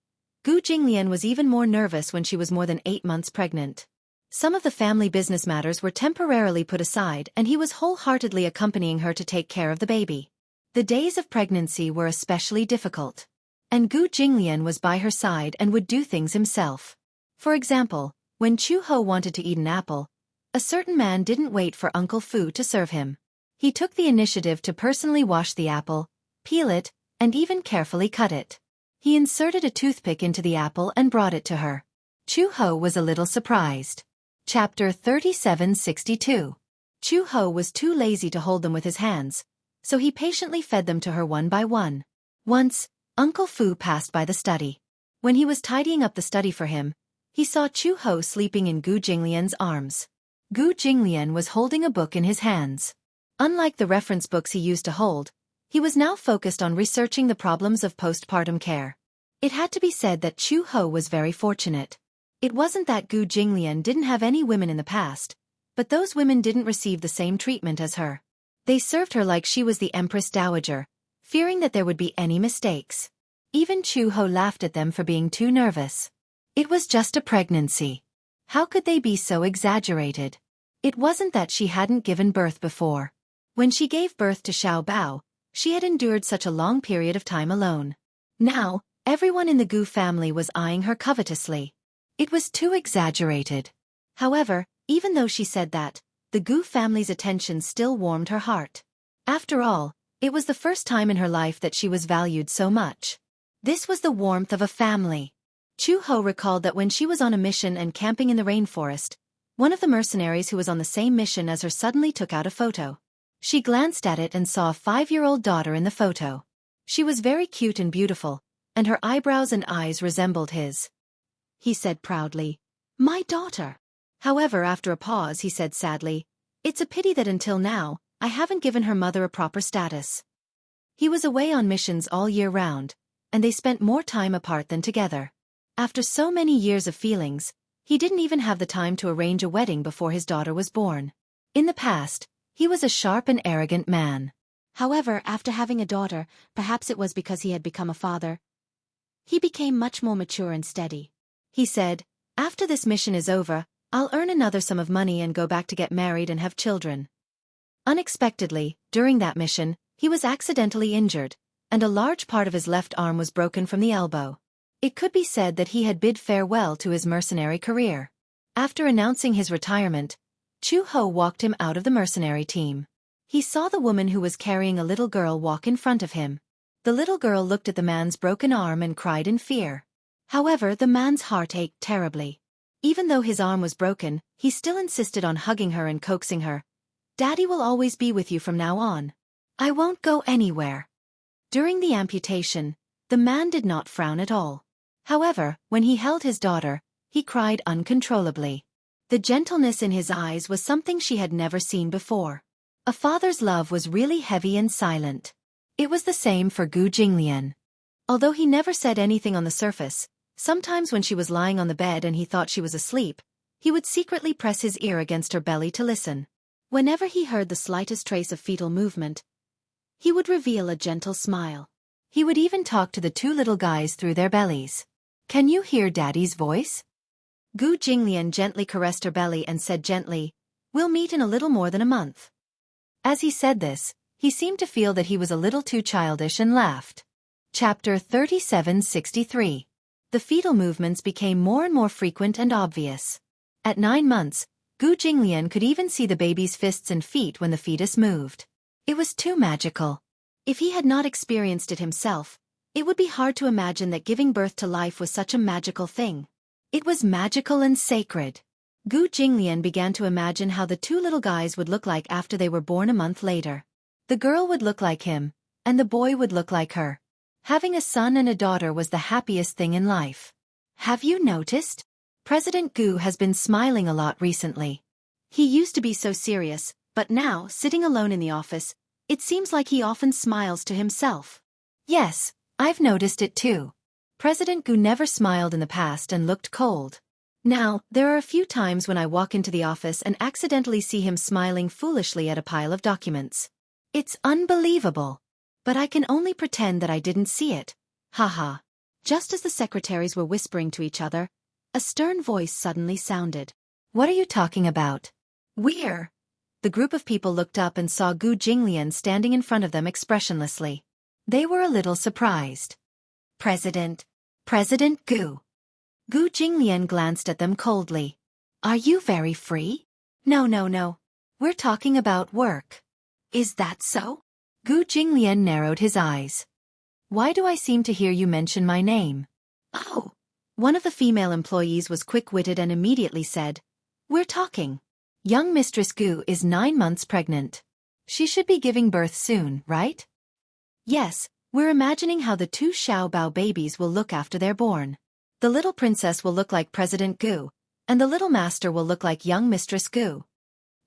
Speaker 1: Gu Jinglian was even more nervous when she was more than 8 months pregnant. Some of the family business matters were temporarily put aside and he was wholeheartedly accompanying her to take care of the baby. The days of pregnancy were especially difficult. And Gu Jinglian was by her side and would do things himself. For example, when Chu Ho wanted to eat an apple, a certain man didn't wait for Uncle Fu to serve him. He took the initiative to personally wash the apple, peel it, and even carefully cut it. He inserted a toothpick into the apple and brought it to her. Chu Ho was a little surprised. Chapter 3762. Chu Ho was too lazy to hold them with his hands, so he patiently fed them to her one by one. Once, Uncle Fu passed by the study. When he was tidying up the study for him, he saw Chu Ho sleeping in Gu Jinglian's arms. Gu Jinglian was holding a book in his hands. Unlike the reference books he used to hold, he was now focused on researching the problems of postpartum care. It had to be said that Chu Ho was very fortunate. It wasn't that Gu Jinglian didn't have any women in the past, but those women didn't receive the same treatment as her. They served her like she was the Empress Dowager, fearing that there would be any mistakes. Even Chu Ho laughed at them for being too nervous. It was just a pregnancy. How could they be so exaggerated? It wasn't that she hadn't given birth before. When she gave birth to Xiao Bao, she had endured such a long period of time alone. Now, everyone in the Gu family was eyeing her covetously. It was too exaggerated. However, even though she said that, the Gu family's attention still warmed her heart. After all, it was the first time in her life that she was valued so much. This was the warmth of a family. Chu Ho recalled that when she was on a mission and camping in the rainforest, one of the mercenaries who was on the same mission as her suddenly took out a photo. She glanced at it and saw a 5-year-old daughter in the photo. She was very cute and beautiful, and her eyebrows and eyes resembled his. he said proudly. My daughter. However, after a pause, he said sadly, it's a pity that until now, I haven't given her mother a proper status. He was away on missions all year round, and they spent more time apart than together. After so many years of feelings, he didn't even have the time to arrange a wedding before his daughter was born. In the past, he was a sharp and arrogant man. However, after having a daughter, perhaps it was because he had become a father, he became much more mature and steady. He said, after this mission is over, I'll earn another sum of money and go back to get married and have children. Unexpectedly, during that mission, he was accidentally injured, and a large part of his left arm was broken from the elbow. It could be said that he had bid farewell to his mercenary career. After announcing his retirement, Chu-ho walked him out of the mercenary team. He saw the woman who was carrying a little girl walk in front of him. The little girl looked at the man's broken arm and cried in fear. However, the man's heart ached terribly. Even though his arm was broken, he still insisted on hugging her and coaxing her. Daddy will always be with you from now on. I won't go anywhere. During the amputation, the man did not frown at all. However, when he held his daughter, he cried uncontrollably. The gentleness in his eyes was something she had never seen before. A father's love was really heavy and silent. It was the same for Gu Jinglian. Although he never said anything on the surface, sometimes when she was lying on the bed and he thought she was asleep, he would secretly press his ear against her belly to listen. Whenever he heard the slightest trace of fetal movement, he would reveal a gentle smile. He would even talk to the two little guys through their bellies. Can you hear Daddy's voice? Gu Jinglian gently caressed her belly and said gently, we'll meet in a little more than a month. As he said this, he seemed to feel that he was a little too childish and laughed. Chapter 3763. The fetal movements became more and more frequent and obvious. At 9 months, Gu Jinglian could even see the baby's fists and feet when the fetus moved. It was too magical. If he had not experienced it himself, it would be hard to imagine that giving birth to life was such a magical thing. It was magical and sacred. Gu Jinglian began to imagine how the two little guys would look like after they were born a month later. The girl would look like him, and the boy would look like her. Having a son and a daughter was the happiest thing in life. Have you noticed? President Gu has been smiling a lot recently. He used to be so serious, but now, sitting alone in the office, it seems like he often smiles to himself. Yes, I've noticed it too. President Gu never smiled in the past and looked cold. Now, there are a few times when I walk into the office and accidentally see him smiling foolishly at a pile of documents. It's unbelievable. But I can only pretend that I didn't see it. Haha. Just as the secretaries were whispering to each other, a stern voice suddenly sounded. What are you talking about? We're. The group of people looked up and saw Gu Jinglian standing in front of them expressionlessly. They were a little surprised. President Gu. Gu Jinglian glanced at them coldly. Are you very free? No. We're talking about work. Is that so? Gu Jinglian narrowed his eyes. Why do I seem to hear you mention my name? Oh. One of the female employees was quick-witted and immediately said, we're talking. Young Mistress Gu is 9 months pregnant. She should be giving birth soon, right? Yes, we're imagining how the 2 Xiaobao babies will look after they're born. The little princess will look like President Gu, and the little master will look like young Mistress Gu.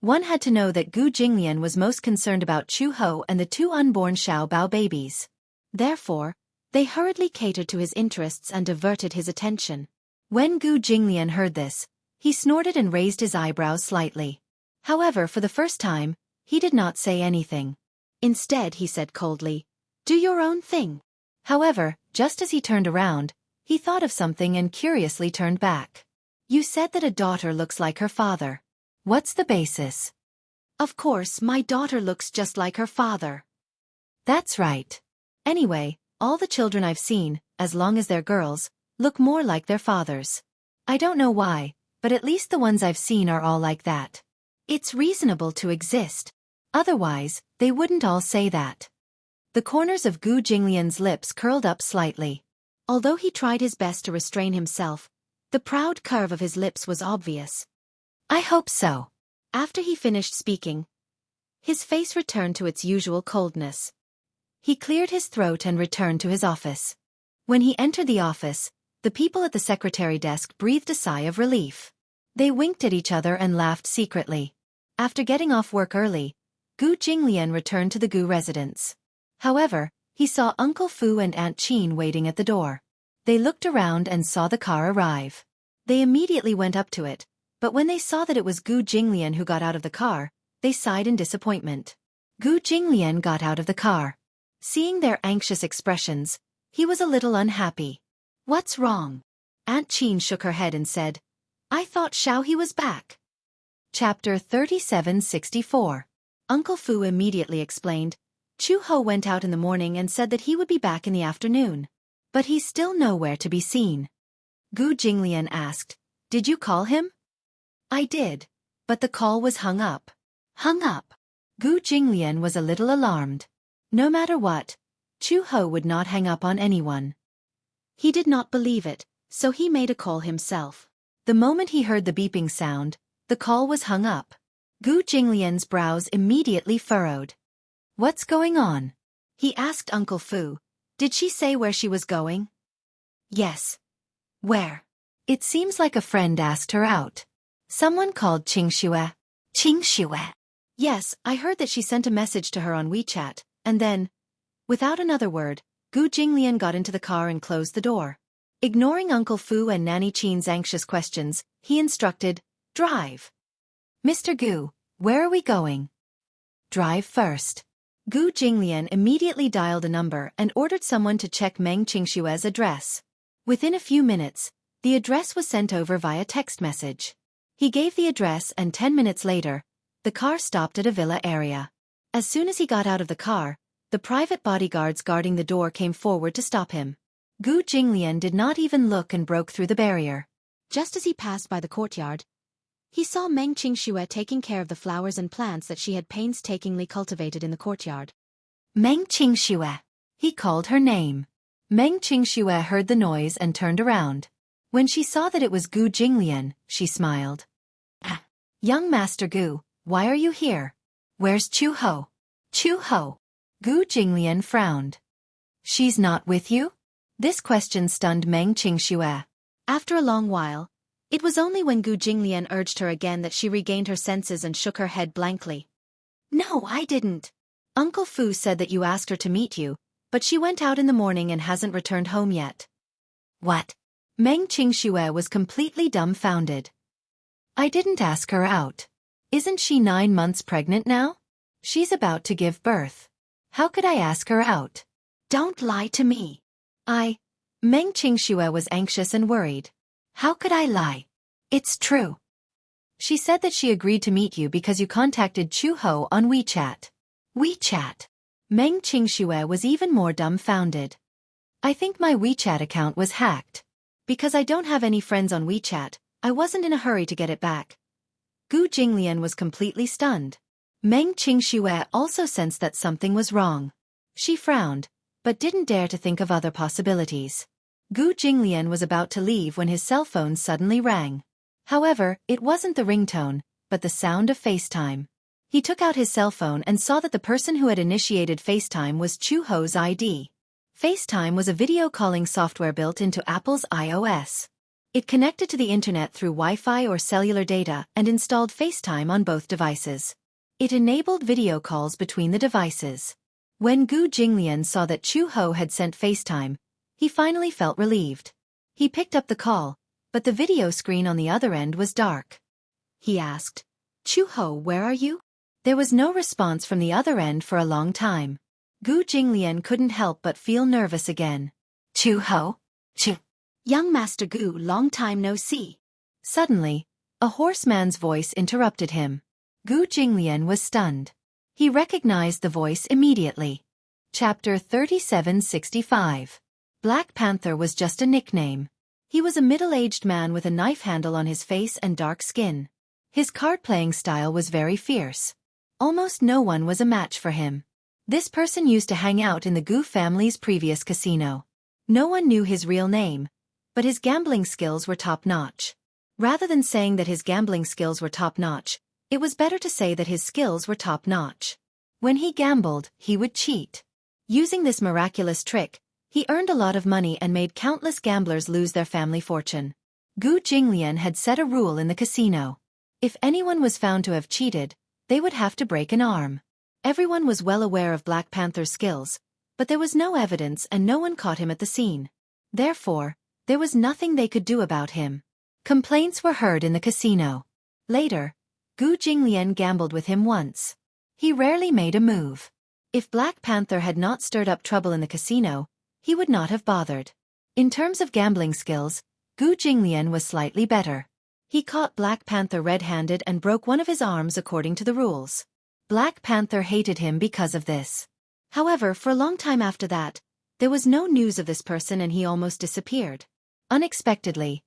Speaker 1: One had to know that Gu Jinglian was most concerned about Chu-ho and the 2 unborn Xiaobao babies. Therefore, they hurriedly catered to his interests and diverted his attention. When Gu Jinglian heard this, he snorted and raised his eyebrows slightly. However, for the first time, he did not say anything. Instead, he said coldly, do your own thing. However, just as he turned around, he thought of something and curiously turned back. You said that a daughter looks like her father. What's the basis? Of course, my daughter looks just like her father. That's right. Anyway, all the children I've seen, as long as they're girls, look more like their fathers. I don't know why, but at least the ones I've seen are all like that. It's reasonable to exist. Otherwise, they wouldn't all say that. The corners of Gu Jinglian's lips curled up slightly. Although he tried his best to restrain himself, the proud curve of his lips was obvious. I hope so. After he finished speaking, his face returned to its usual coldness. He cleared his throat and returned to his office. When he entered the office, The people at the secretary desk breathed a sigh of relief. They winked at each other and laughed secretly. After getting off work early, Gu Jinglian returned to the Gu residence. However, he saw Uncle Fu and Aunt Qin waiting at the door. They looked around and saw the car arrive. They immediately went up to it, but when they saw that it was Gu Jinglian who got out of the car, they sighed in disappointment. Gu Jinglian got out of the car. Seeing their anxious expressions, he was a little unhappy. "What's wrong?" Aunt Qin shook her head and said, "I thought Xiaohe was back." Chapter 3764. Uncle Fu immediately explained, "Chu Ho went out in the morning and said that he would be back in the afternoon. But he's still nowhere to be seen." Gu Jinglian asked, "Did you call him?" "I did, but the call was hung up." Hung up? Gu Jinglian was a little alarmed. No matter what, Chu Ho would not hang up on anyone. He did not believe it, so he made a call himself. The moment he heard the beeping sound, the call was hung up. Gu Jinglian's brows immediately furrowed. "What's going on?" he asked Uncle Fu. "Did she say where she was going?" "Yes." "Where?" "It seems like a friend asked her out. Someone called Qingxue." "Qingxue?" "Yes, I heard that she sent a message to her on WeChat, and then..." Without another word, Gu Jinglian got into the car and closed the door. Ignoring Uncle Fu and Nanny Qin's anxious questions, he instructed, "Drive." "Mr. Gu, where are we going?" "Drive first." Gu Jinglian immediately dialed a number and ordered someone to check Meng Qingshue's address. Within a few minutes, the address was sent over via text message. He gave the address and 10 minutes later, the car stopped at a villa area. As soon as he got out of the car, the private bodyguards guarding the door came forward to stop him. Gu Jinglian did not even look and broke through the barrier. Just as he passed by the courtyard, he saw Meng Qingxue taking care of the flowers and plants that she had painstakingly cultivated in the courtyard. "Meng Qingxue." He called her name. Meng Qingxue heard the noise and turned around. When she saw that it was Gu Jinglian, she smiled. "Ah, young Master Gu, why are you here? Where's Chu Ho?" "Chu Ho?" Gu Jinglian frowned. "She's not with you?" This question stunned Meng Qingxue. After a long while, it was only when Gu Jinglian urged her again that she regained her senses and shook her head blankly. "No, I didn't. Uncle Fu said that you asked her to meet you, but she went out in the morning and hasn't returned home yet." "What?" Meng Qingxue was completely dumbfounded. "I didn't ask her out. Isn't she 9 months pregnant now? She's about to give birth. How could I ask her out?" "Don't lie to me." Meng Qingxue was anxious and worried. "How could I lie? It's true. She said that she agreed to meet you because you contacted Chu Ho on WeChat." "WeChat?" Meng Qingxue was even more dumbfounded. "I think my WeChat account was hacked. Because I don't have any friends on WeChat, I wasn't in a hurry to get it back." Gu Jinglian was completely stunned. Meng Qingxue also sensed that something was wrong. She frowned, but didn't dare to think of other possibilities. Gu Jinglian was about to leave when his cell phone suddenly rang. However, it wasn't the ringtone, but the sound of FaceTime. He took out his cell phone and saw that the person who had initiated FaceTime was Chu Ho's ID. FaceTime was a video calling software built into Apple's iOS. It connected to the internet through Wi-Fi or cellular data and installed FaceTime on both devices. It enabled video calls between the devices. When Gu Jinglian saw that Chu Ho had sent FaceTime, he finally felt relieved. He picked up the call, but the video screen on the other end was dark. He asked, "Chu Ho, where are you?" There was no response from the other end for a long time. Gu Jinglian couldn't help but feel nervous again. "Chu Ho? Young Master Gu, long time no see." Suddenly, a horseman's voice interrupted him. Gu Jinglian was stunned. He recognized the voice immediately. Chapter 3765. Black Panther was just a nickname. He was a middle-aged man with a knife handle on his face and dark skin. His card-playing style was very fierce. Almost no one was a match for him. This person used to hang out in the Gu family's previous casino. No one knew his real name, but his gambling skills were top-notch. Rather than saying that his gambling skills were top-notch, it was better to say that his skills were top-notch. When he gambled, he would cheat. Using this miraculous trick, He earned a lot of money and made countless gamblers lose their family fortune. Gu Jinglian had set a rule in the casino. If anyone was found to have cheated, they would have to break an arm. Everyone was well aware of Black Panther's skills, but there was no evidence and no one caught him at the scene. Therefore, there was nothing they could do about him. Complaints were heard in the casino. Later, Gu Jinglian gambled with him once. He rarely made a move. If Black Panther had not stirred up trouble in the casino, he would not have bothered. In terms of gambling skills, Gu Jinglian was slightly better. He caught Black Panther red-handed and broke one of his arms according to the rules. Black Panther hated him because of this. However, for a long time after that, there was no news of this person and he almost disappeared. Unexpectedly.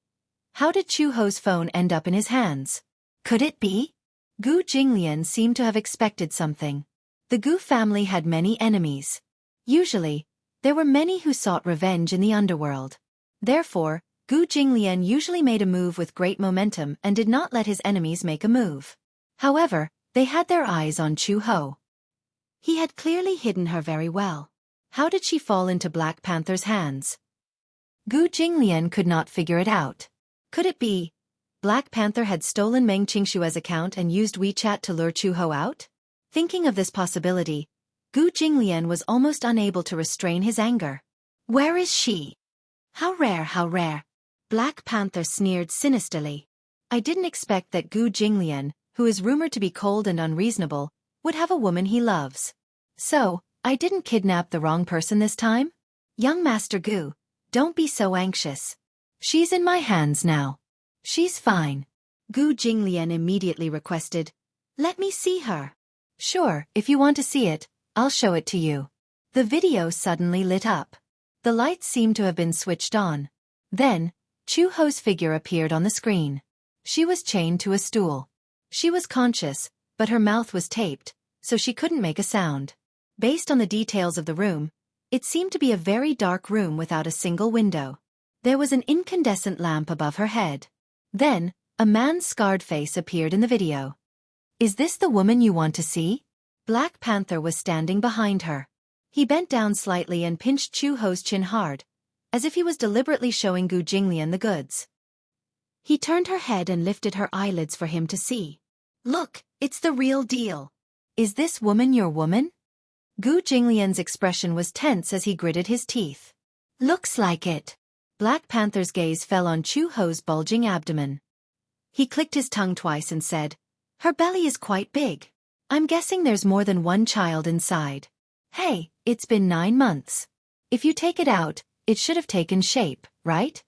Speaker 1: How did Chu Ho's phone end up in his hands? Could it be? Gu Jinglian seemed to have expected something. The Gu family had many enemies. Usually, there were many who sought revenge in the underworld. Therefore, Gu Jinglian usually made a move with great momentum and did not let his enemies make a move. However, they had their eyes on Chu Ho. He had clearly hidden her very well. How did she fall into Black Panther's hands? Gu Jinglian could not figure it out. Could it be Black Panther had stolen Meng Qingshue's account and used WeChat to lure Chu Ho out? Thinking of this possibility, Gu Jinglian was almost unable to restrain his anger. Where is she? How rare, how rare. Black Panther sneered sinisterly. I didn't expect that Gu Jinglian, who is rumored to be cold and unreasonable, would have a woman he loves. So, I didn't kidnap the wrong person this time? Young Master Gu, don't be so anxious. She's in my hands now. She's fine. Gu Jinglian immediately requested, let me see her. Sure, if you want to see it, I'll show it to you. The video suddenly lit up. The lights seemed to have been switched on. Then, Chu Ho's figure appeared on the screen. She was chained to a stool. She was conscious, but her mouth was taped, so she couldn't make a sound. Based on the details of the room, it seemed to be a very dark room without a single window. There was an incandescent lamp above her head. Then, a man's scarred face appeared in the video. Is this the woman you want to see? Black Panther was standing behind her. He bent down slightly and pinched Chu Ho's chin hard, as if he was deliberately showing Gu Jinglian the goods. He turned her head and lifted her eyelids for him to see. Look, it's the real deal. Is this woman your woman? Gu Jinglian's expression was tense as he gritted his teeth. Looks like it. Black Panther's gaze fell on Chu Ho's bulging abdomen. He clicked his tongue twice and said, her belly is quite big. I'm guessing there's more than one child inside. Hey, it's been 9 months. If you take it out, it should have taken shape, right?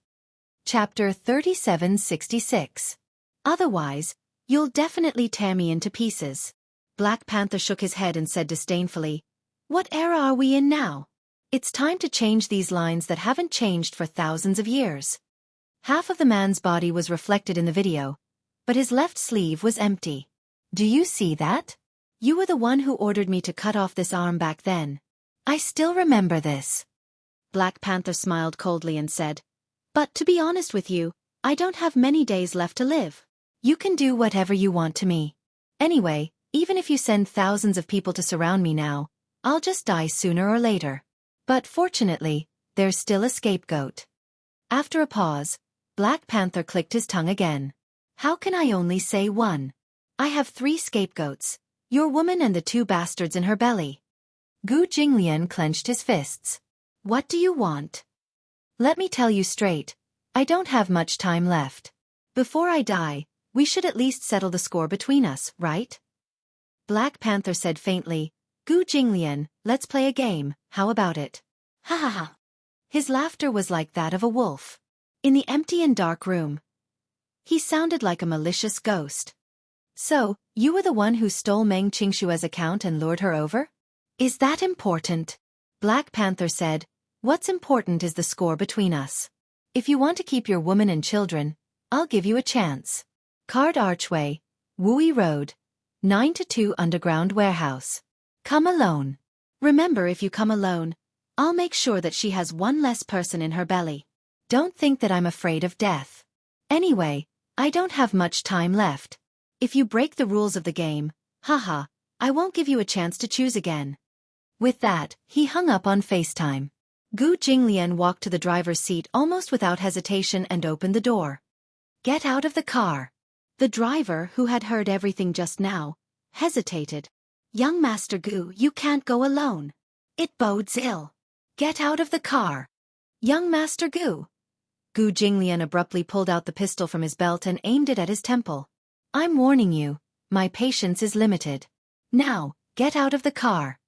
Speaker 1: Chapter 3766. Otherwise, you'll definitely tear me into pieces. Black Panther shook his head and said disdainfully, what era are we in now? It's time to change these lines that haven't changed for thousands of years. Half of the man's body was reflected in the video, but his left sleeve was empty. Do you see that? You were the one who ordered me to cut off this arm back then. I still remember this. Black Panther smiled coldly and said, but to be honest with you, I don't have many days left to live. You can do whatever you want to me. Anyway, even if you send thousands of people to surround me now, I'll just die sooner or later. But fortunately, there's still a scapegoat. After a pause, Black Panther clicked his tongue again. How can I only say one? I have 3 scapegoats, your woman and the 2 bastards in her belly. Gu Jinglian clenched his fists. What do you want? Let me tell you straight, I don't have much time left. Before I die, we should at least settle the score between us, right? Black Panther said faintly, Gu Jinglian, let's play a game, how about it? Ha ha ha. His laughter was like that of a wolf. In the empty and dark room, he sounded like a malicious ghost. So, you were the one who stole Meng Qingshue's account and lured her over? Is that important? Black Panther said, what's important is the score between us. If you want to keep your woman and children, I'll give you a chance. Card Archway, Wui Road, 9-2 Underground Warehouse. Come alone. Remember, if you come alone, I'll make sure that she has one less person in her belly. Don't think that I'm afraid of death. Anyway, I don't have much time left. If you break the rules of the game, haha, I won't give you a chance to choose again. With that, he hung up on FaceTime. Gu Jinglian walked to the driver's seat almost without hesitation and opened the door. Get out of the car. The driver, who had heard everything just now, hesitated. Young Master Gu, you can't go alone. It bodes ill. Get out of the car. Young Master Gu. Gu Jinglian abruptly pulled out the pistol from his belt and aimed it at his temple. I'm warning you, my patience is limited. Now, get out of the car.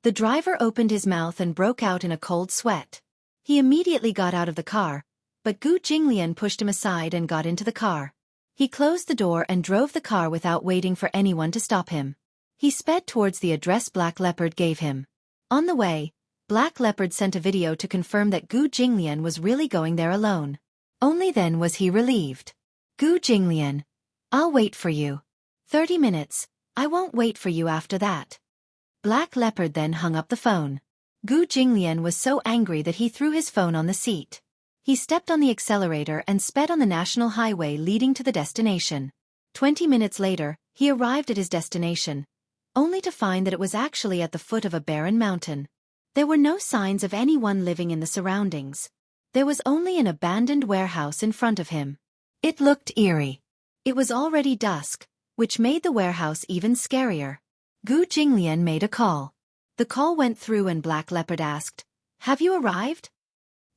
Speaker 1: The driver opened his mouth and broke out in a cold sweat. He immediately got out of the car, but Gu Jinglian pushed him aside and got into the car. He closed the door and drove the car without waiting for anyone to stop him. He sped towards the address Black Leopard gave him. On the way, Black Leopard sent a video to confirm that Gu Jinglian was really going there alone. Only then was he relieved. Gu Jinglian, I'll wait for you. 30 minutes, I won't wait for you after that. Black Leopard then hung up the phone. Gu Jinglian was so angry that he threw his phone on the seat. He stepped on the accelerator and sped on the national highway leading to the destination. 20 minutes later, he arrived at his destination, only to find that it was actually at the foot of a barren mountain. There were no signs of anyone living in the surroundings. There was only an abandoned warehouse in front of him. It looked eerie. It was already dusk, which made the warehouse even scarier. Gu Jinglian made a call. The call went through and Black Leopard asked, Have you arrived?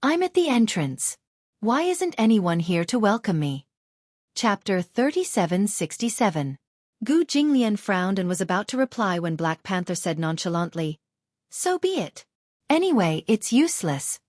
Speaker 1: I'm at the entrance. Why isn't anyone here to welcome me? Chapter 3767. Gu Jinglian frowned and was about to reply when Black Panther said nonchalantly, So be it. Anyway, it's useless.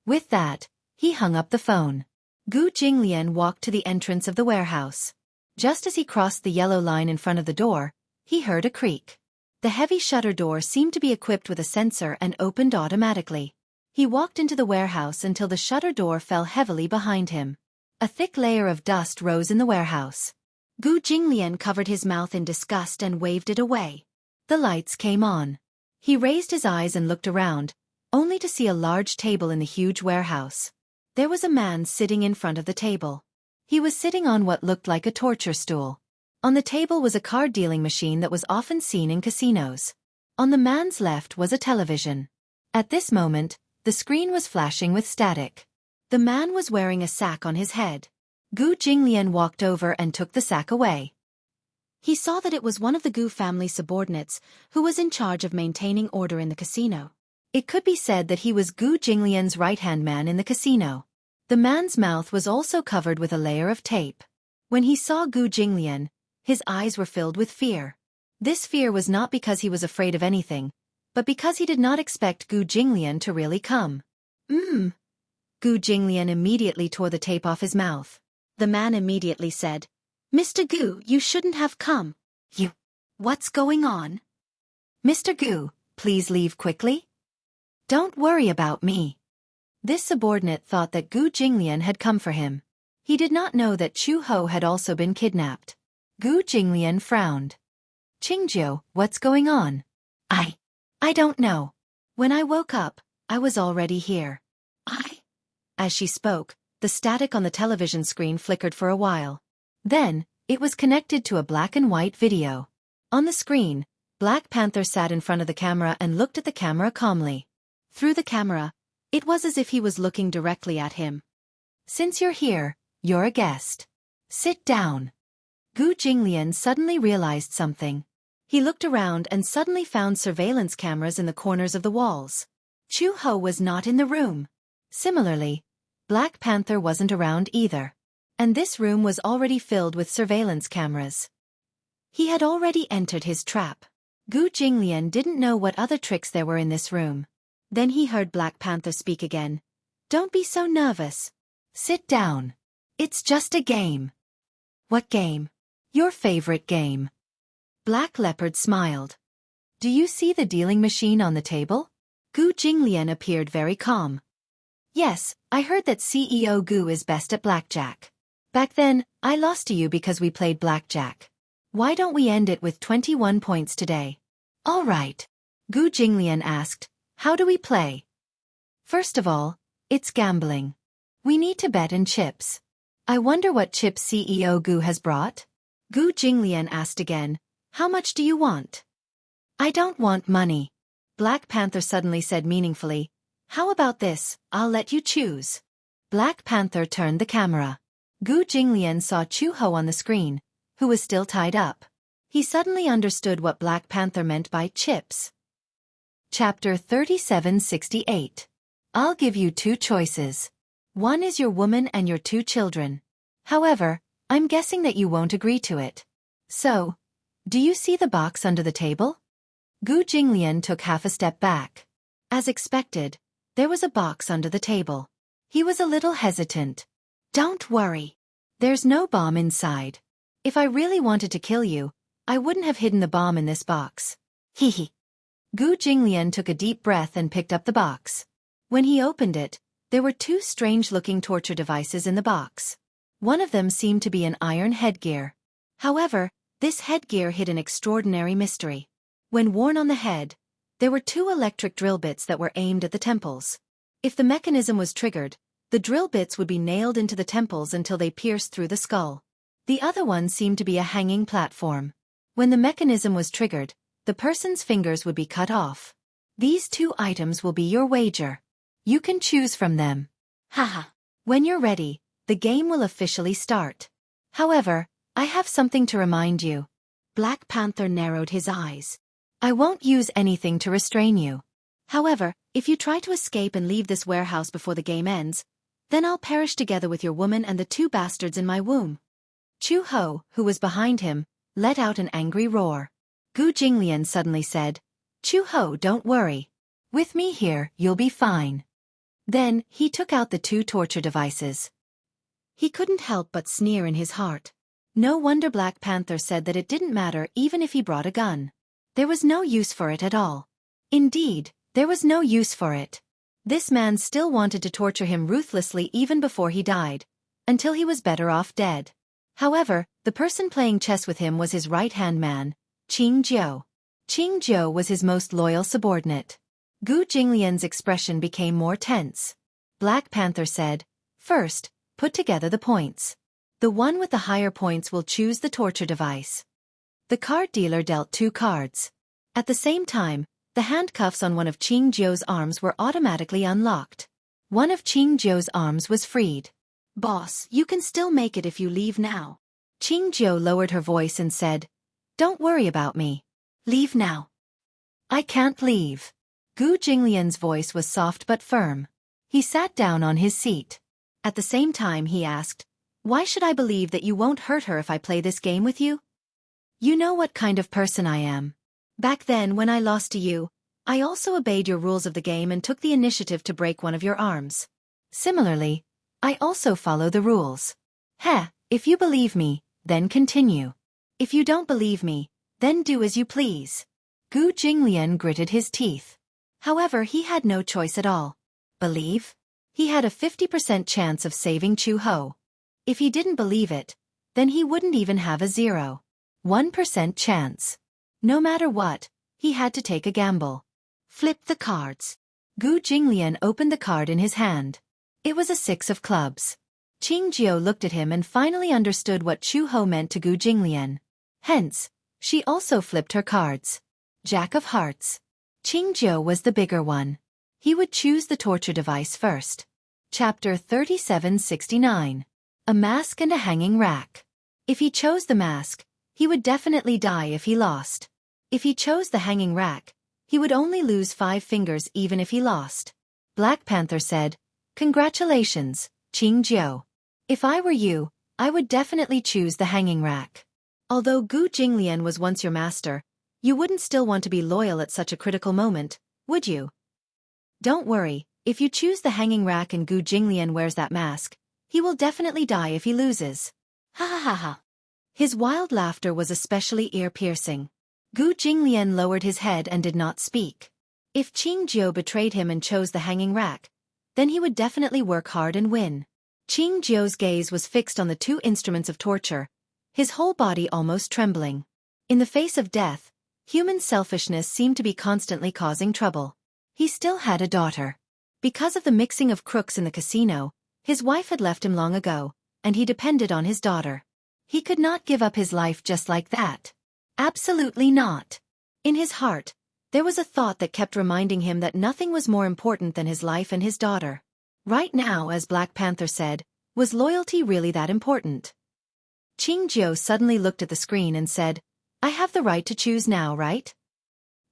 Speaker 1: With that, he hung up the phone. Gu Jinglian walked to the entrance of the warehouse. Just as he crossed the yellow line in front of the door, he heard a creak. The heavy shutter door seemed to be equipped with a sensor and opened automatically. He walked into the warehouse until the shutter door fell heavily behind him. A thick layer of dust rose in the warehouse. Gu Jinglian covered his mouth in disgust and waved it away. The lights came on. He raised his eyes and looked around, only to see a large table in the huge warehouse. There was a man sitting in front of the table. He was sitting on what looked like a torture stool. On the table was a card-dealing machine that was often seen in casinos. On the man's left was a television. At this moment, the screen was flashing with static. The man was wearing a sack on his head. Gu Jinglian walked over and took the sack away. He saw that it was one of the Gu family subordinates who was in charge of maintaining order in the casino. It could be said that he was Gu Jinglian's right-hand man in the casino. The man's mouth was also covered with a layer of tape. When he saw Gu Jinglian, his eyes were filled with fear. This fear was not because he was afraid of anything, but because he did not expect Gu Jinglian to really come. Gu Jinglian immediately tore the tape off his mouth. The man immediately said, Mr. Gu, you shouldn't have come. What's going on? Mr. Gu, please leave quickly. Don't worry about me. This subordinate thought that Gu Jinglian had come for him. He did not know that Chu Ho had also been kidnapped. Gu Jinglian frowned. Qingjiu, what's going on? I don't know. When I woke up, I was already here. As she spoke, the static on the television screen flickered for a while. Then, it was connected to a black and white video. On the screen, Black Panther sat in front of the camera and looked at the camera calmly. Through the camera, it was as if he was looking directly at him. Since you're here, you're a guest. Sit down. Gu Jinglian suddenly realized something. He looked around and suddenly found surveillance cameras in the corners of the walls. Chu Ho was not in the room. Similarly, Black Panther wasn't around either. And this room was already filled with surveillance cameras. He had already entered his trap. Gu Jinglian didn't know what other tricks there were in this room. Then he heard Black Panther speak again. Don't be so nervous. Sit down. It's just a game. What game? Your favorite game. Black Leopard smiled. Do you see the dealing machine on the table? Gu Jinglian appeared very calm. Yes, I heard that CEO Gu is best at blackjack. Back then, I lost to you because we played blackjack. Why don't we end it with 21 points today? All right. Gu Jinglian asked, how do we play? First of all, it's gambling. We need to bet in chips. I wonder what chips CEO Gu has brought? Gu Jinglian asked again, how much do you want? I don't want money. Black Panther suddenly said meaningfully, How about this? I'll let you choose. Black Panther turned the camera. Gu Jinglian saw Chu-Ho on the screen, who was still tied up. He suddenly understood what Black Panther meant by chips. Chapter 3768. I'll give you two choices. One is your woman and your two children. However, I'm guessing that you won't agree to it. So, do you see the box under the table? Gu Jinglian took half a step back. As expected, there was a box under the table. He was a little hesitant. Don't worry. There's no bomb inside. If I really wanted to kill you, I wouldn't have hidden the bomb in this box. Hee. Gu Jinglian took a deep breath and picked up the box. When he opened it, there were two strange-looking torture devices in the box. One of them seemed to be an iron headgear. However, this headgear hid an extraordinary mystery. When worn on the head, there were two electric drill bits that were aimed at the temples. If the mechanism was triggered, the drill bits would be nailed into the temples until they pierced through the skull. The other one seemed to be a hanging platform. When the mechanism was triggered, the person's fingers would be cut off. These two items will be your wager. You can choose from them. Haha. When you're ready, the game will officially start. However, I have something to remind you. Black Panther narrowed his eyes. I won't use anything to restrain you. However, if you try to escape and leave this warehouse before the game ends, then I'll perish together with your woman and the two bastards in my womb. Chu-Ho, who was behind him, let out an angry roar. Gu Jinglian suddenly said, Chu-Ho, don't worry. With me here, you'll be fine. Then, he took out the two torture devices. He couldn't help but sneer in his heart. No wonder Black Panther said that it didn't matter even if he brought a gun. There was no use for it at all. Indeed, there was no use for it. This man still wanted to torture him ruthlessly even before he died, until he was better off dead. However, the person playing chess with him was his right-hand man, Qing Jiu. Qing Jiu was his most loyal subordinate. Gu Jinglian's expression became more tense. Black Panther said, First, put together the points. The one with the higher points will choose the torture device. The card dealer dealt two cards. At the same time, the handcuffs on one of Qing Jiu's arms were automatically unlocked. One of Qing Jiu's arms was freed. Boss, you can still make it if you leave now. Qing Jiu lowered her voice and said, Don't worry about me. Leave now. I can't leave. Gu Jinglian's voice was soft but firm. He sat down on his seat. At the same time he asked, Why should I believe that you won't hurt her if I play this game with you? You know what kind of person I am. Back then when I lost to you, I also obeyed your rules of the game and took the initiative to break one of your arms. Similarly, I also follow the rules. Heh, if you believe me, then continue. If you don't believe me, then do as you please. Gu Jinglian gritted his teeth. However, he had no choice at all. Believe? He had a 50% chance of saving Chu-Ho. If he didn't believe it, then he wouldn't even have a 0.1% chance. No matter what, he had to take a gamble. Flip the cards. Gu Jinglian opened the card in his hand. It was a 6 of clubs. Qing Jiu looked at him and finally understood what Chu-Ho meant to Gu Jinglian. Hence, she also flipped her cards. Jack of Hearts. Qing Jiu was the bigger one. He would choose the torture device first. Chapter 3769. A mask and a hanging rack. If he chose the mask, he would definitely die if he lost. If he chose the hanging rack, he would only lose 5 fingers even if he lost. Black Panther said, Congratulations, Qing Jiu. If I were you, I would definitely choose the hanging rack. Although Gu Jinglian was once your master, you wouldn't still want to be loyal at such a critical moment, would you? Don't worry, if you choose the hanging rack and Gu Jinglian wears that mask, he will definitely die if he loses. Ha ha ha ha. His wild laughter was especially ear-piercing. Gu Jinglian lowered his head and did not speak. If Qing Jiu betrayed him and chose the hanging rack, then he would definitely work hard and win. Qing Jiu's gaze was fixed on the two instruments of torture, his whole body almost trembling. In the face of death, human selfishness seemed to be constantly causing trouble. He still had a daughter. Because of the mixing of crooks in the casino, his wife had left him long ago, and he depended on his daughter. He could not give up his life just like that. Absolutely not. In his heart, There was a thought that kept reminding him that nothing was more important than his life and his daughter. Right now, as Black Panther said, was loyalty really that important? Qingjiu suddenly looked at the screen and said, I have the right to choose now, right?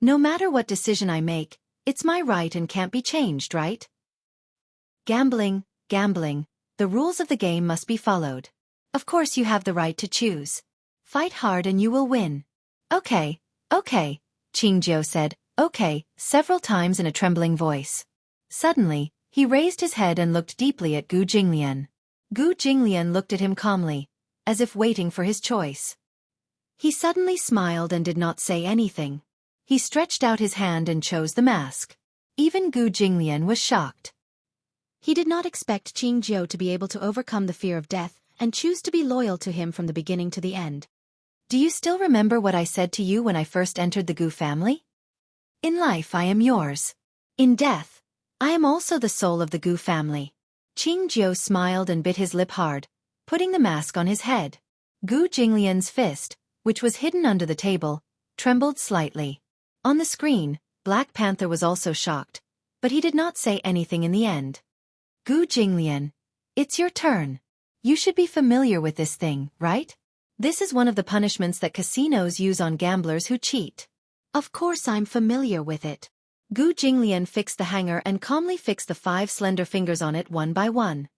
Speaker 1: No matter what decision I make, it's my right and can't be changed, right? Gambling, gambling, the rules of the game must be followed. Of course you have the right to choose. Fight hard and you will win. Okay, Qingjiu said, okay, several times in a trembling voice. Suddenly, he raised his head and looked deeply at Gu Jinglian. Gu Jinglian looked at him calmly, as if waiting for his choice. He suddenly smiled and did not say anything. He stretched out his hand and chose the mask. Even Gu Jinglian was shocked. He did not expect Qingjiu to be able to overcome the fear of death and choose to be loyal to him from the beginning to the end. Do you still remember what I said to you when I first entered the Gu family? In life I am yours. In death, I am also the soul of the Gu family. Qingjiu smiled and bit his lip hard, putting the mask on his head. Gu Jinglian's fist, which was hidden under the table, trembled slightly. On the screen, Black Panther was also shocked, but he did not say anything in the end. Gu Jinglian, it's your turn. You should be familiar with this thing, right? This is one of the punishments that casinos use on gamblers who cheat. Of course I'm familiar with it. Gu Jinglian fixed the hanger and calmly fixed the 5 slender fingers on it one by one.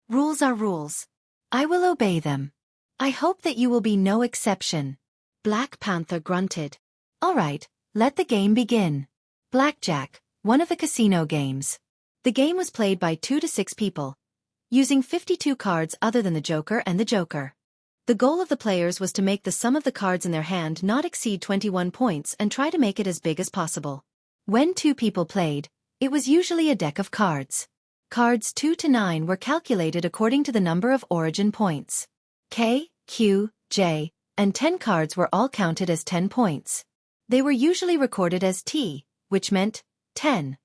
Speaker 1: Rules are rules. I will obey them. I hope that you will be no exception. Black Panther grunted. All right, let the game begin. Blackjack, one of the casino games. The game was played by 2 to 6 people, using 52 cards other than the Joker and the Joker. The goal of the players was to make the sum of the cards in their hand not exceed 21 points and try to make it as big as possible. When 2 people played, it was usually a deck of cards. Cards 2 to 9 were calculated according to the number of origin points. K, Q, J, and 10 cards were all counted as 10 points. They were usually recorded as T, which meant 10.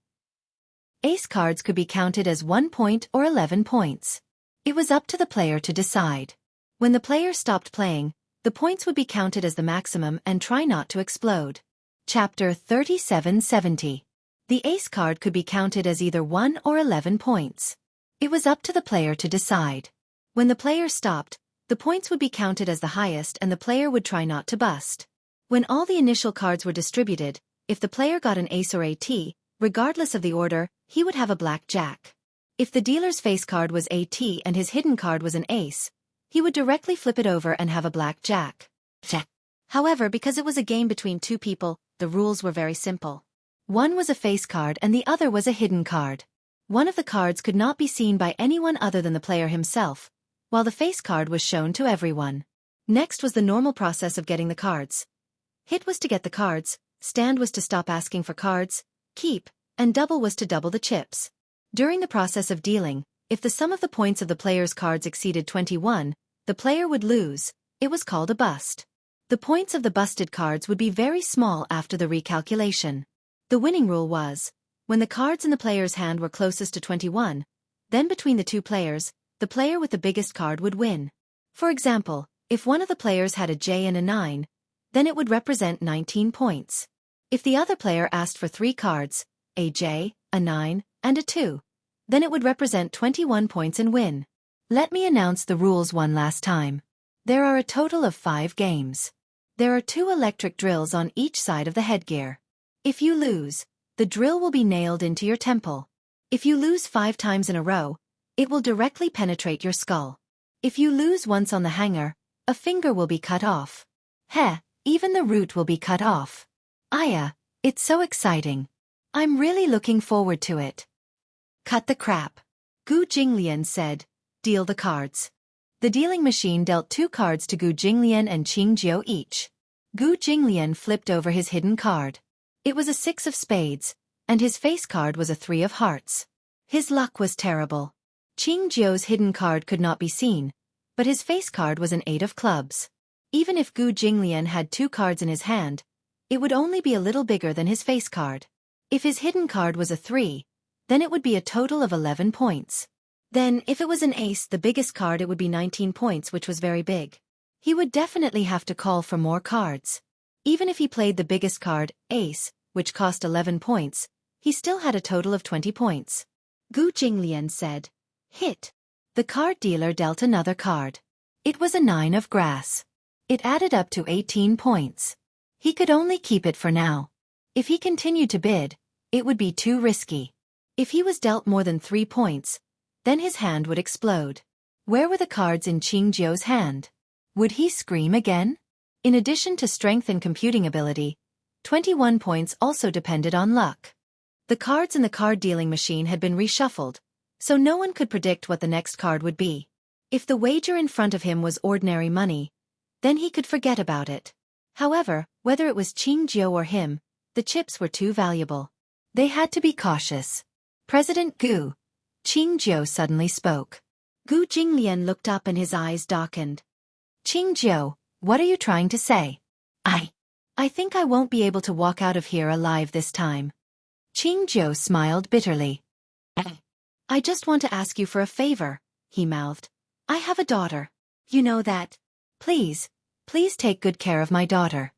Speaker 1: Ace cards could be counted as 1 point or 11 points. It was up to the player to decide. When the player stopped playing, the points would be counted as the maximum and try not to explode. Chapter 3770. The ace card could be counted as either 1 or 11 points. It was up to the player to decide. When the player stopped, the points would be counted as the highest and the player would try not to bust. When all the initial cards were distributed, if the player got an ace or a T, regardless of the order, he would have a black jack. If the dealer's face card was a T and his hidden card was an ace, he would directly flip it over and have a black jack. However, because it was a game between 2 people, the rules were very simple. One was a face card and the other was a hidden card. One of the cards could not be seen by anyone other than the player himself, while the face card was shown to everyone. Next was the normal process of getting the cards. Hit was to get the cards, stand was to stop asking for cards, keep, and double was to double the chips. During the process of dealing, if the sum of the points of the player's cards exceeded 21, the player would lose. It was called a bust. The points of the busted cards would be very small after the recalculation. The winning rule was, when the cards in the player's hand were closest to 21, then between the 2 players, the player with the biggest card would win. For example, if one of the players had a J and a 9, then it would represent 19 points. If the other player asked for 3 cards, a J, a 9, and a 2, then it would represent 21 points and win. Let me announce the rules one last time. There are a total of 5 games. There are 2 electric drills on each side of the headgear. If you lose, the drill will be nailed into your temple. If you lose 5 times in a row, it will directly penetrate your skull. If you lose once on the hanger, a finger will be cut off. Even the root will be cut off. Aya, it's so exciting. I'm really looking forward to it. Cut the crap. Gu Jinglian said, deal the cards. The dealing machine dealt 2 cards to Gu Jinglian and Qingjiu each. Gu Jinglian flipped over his hidden card. It was a 6 of spades, and his face card was a 3 of hearts. His luck was terrible. Qingjiu's hidden card could not be seen, but his face card was an 8 of clubs. Even if Gu Jinglian had 2 cards in his hand, it would only be a little bigger than his face card. If his hidden card was a 3, then it would be a total of 11 points. Then, if it was an ace, the biggest card, it would be 19 points, which was very big. He would definitely have to call for more cards. Even if he played the biggest card, ace, which cost 11 points, he still had a total of 20 points. Gu Jinglian said, "Hit." The card dealer dealt another card. It was a 9 of grass. It added up to 18 points. He could only keep it for now. If he continued to bid, it would be too risky. If he was dealt more than 3 points, then his hand would explode. Where were the cards in Qingjiu's hand? Would he scream again? In addition to strength and computing ability, 21 points also depended on luck. The cards in the card-dealing machine had been reshuffled, so no one could predict what the next card would be. If the wager in front of him was ordinary money, then he could forget about it. However, whether it was Qingjiu or him, the chips were too valuable. They had to be cautious. "President Gu," Qingjiu suddenly spoke. Gu Jinglian looked up and his eyes darkened. "Qingjiu, what are you trying to say?" I think I won't be able to walk out of here alive this time." Qingjiu smiled bitterly. "I just want to ask you for a favor," he mouthed. "I have a daughter. You know that. Please take good care of my daughter."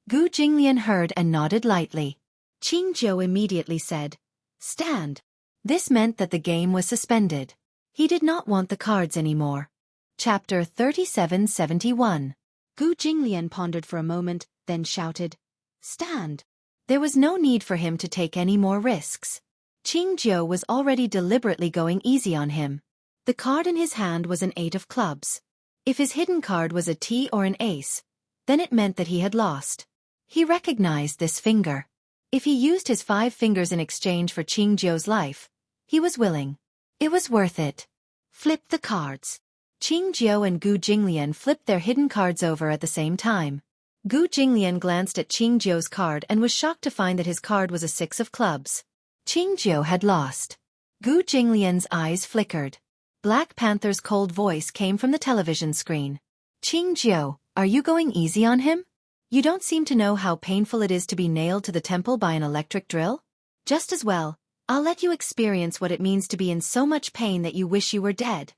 Speaker 1: Gu Jinglian heard and nodded lightly. Qingjiu immediately said, "Stand." This meant that the game was suspended. He did not want the cards anymore. Chapter 3771. Gu Jinglian pondered for a moment, then shouted, "Stand." There was no need for him to take any more risks. Qingjiu was already deliberately going easy on him. The card in his hand was an 8 of clubs. If his hidden card was a T or an ace, then it meant that he had lost. He recognized this finger. If he used his 5 fingers in exchange for Qingjiu's life, he was willing. It was worth it. Flip the cards. Qingjiu and Gu Jinglian flipped their hidden cards over at the same time. Gu Jinglian glanced at Qingjiu's card and was shocked to find that his card was a 6 of clubs. Qingjiu had lost. Gu Jinglian's eyes flickered. Black Panther's cold voice came from the television screen. "Qingjiu, are you going easy on him? You don't seem to know how painful it is to be nailed to the temple by an electric drill? Just as well, I'll let you experience what it means to be in so much pain that you wish you were dead."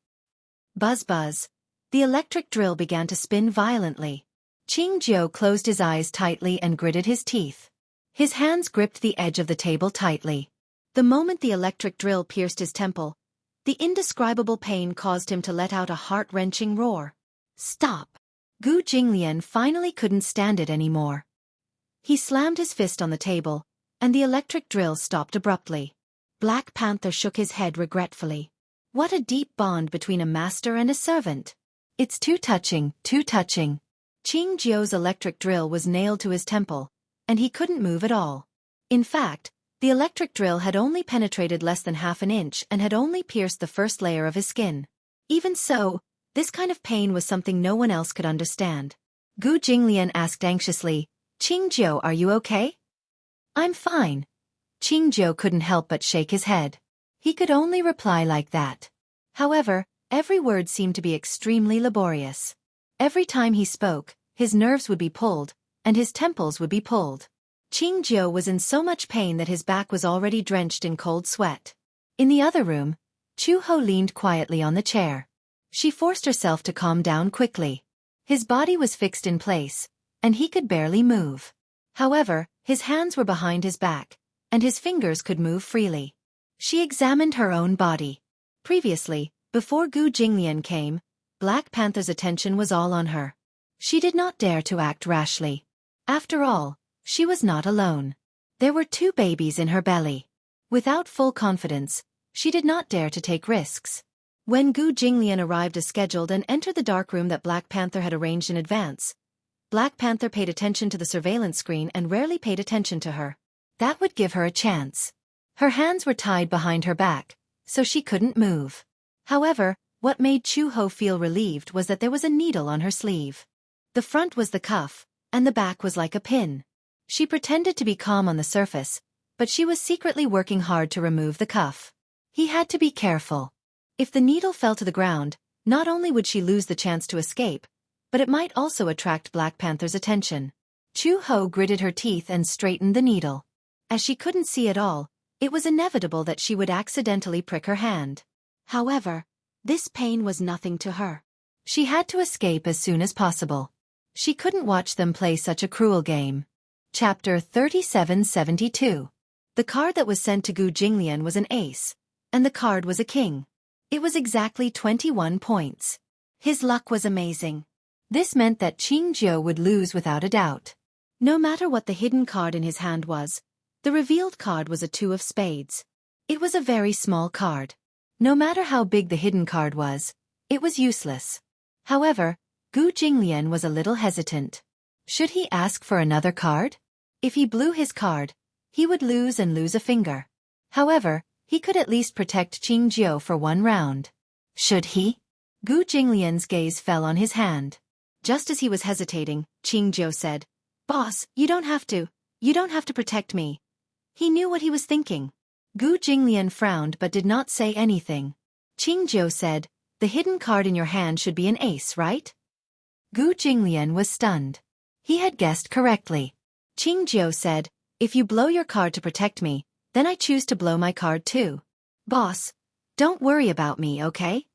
Speaker 1: Buzz buzz. The electric drill began to spin violently. Qingjiu closed his eyes tightly and gritted his teeth. His hands gripped the edge of the table tightly. The moment the electric drill pierced his temple, the indescribable pain caused him to let out a heart-wrenching roar. "Stop!" Gu Jinglian finally couldn't stand it anymore. He slammed his fist on the table, and the electric drill stopped abruptly. Black Panther shook his head regretfully. What a deep bond between a master and a servant. It's too touching, too touching. Qingjiu's electric drill was nailed to his temple, and he couldn't move at all. In fact, the electric drill had only penetrated less than half an inch and had only pierced the first layer of his skin. Even so, this kind of pain was something no one else could understand. Gu Jinglian asked anxiously, "Qingjiu, are you okay?" "I'm fine." Qingjiu couldn't help but shake his head. He could only reply like that. However, every word seemed to be extremely laborious. Every time he spoke, his nerves would be pulled, and his temples would be pulled. Qingjiu was in so much pain that his back was already drenched in cold sweat. In the other room, Chu-Ho leaned quietly on the chair. She forced herself to calm down quickly. His body was fixed in place, and he could barely move. However, his hands were behind his back, and his fingers could move freely. She examined her own body. Previously, before Gu Jinglian came, Black Panther's attention was all on her. She did not dare to act rashly. After all, she was not alone. There were 2 babies in her belly. Without full confidence, she did not dare to take risks. When Gu Jinglian arrived as scheduled and entered the dark room that Black Panther had arranged in advance, Black Panther paid attention to the surveillance screen and rarely paid attention to her. That would give her a chance. Her hands were tied behind her back, so she couldn't move. However, what made Chu-Ho feel relieved was that there was a needle on her sleeve. The front was the cuff, and the back was like a pin. She pretended to be calm on the surface, but she was secretly working hard to remove the cuff. He had to be careful. If the needle fell to the ground, not only would she lose the chance to escape, but it might also attract Black Panther's attention. Chu-Ho gritted her teeth and straightened the needle. As she couldn't see at all, it was inevitable that she would accidentally prick her hand. However, this pain was nothing to her. She had to escape as soon as possible. She couldn't watch them play such a cruel game. Chapter 3772. The card that was sent to Gu Jinglian was an ace, and the card was a king. It was exactly 21 points. His luck was amazing. This meant that Qingjiu would lose without a doubt. No matter what the hidden card in his hand was, the revealed card was a 2 of spades. It was a very small card. No matter how big the hidden card was, it was useless. However, Gu Jinglian was a little hesitant. Should he ask for another card? If he blew his card, he would lose and lose a finger. However, he could at least protect Qingjiu for one round. Should he? Gu Jinglian's gaze fell on his hand. Just as he was hesitating, Qingjiu said, "Boss, you don't have to protect me." He knew what he was thinking. Gu Jinglian frowned but did not say anything. Qingjiu said, "The hidden card in your hand should be an ace, right?" Gu Jinglian was stunned. He had guessed correctly. Qingjiu said, "If you blow your card to protect me, then I choose to blow my card too. Boss, don't worry about me, okay?"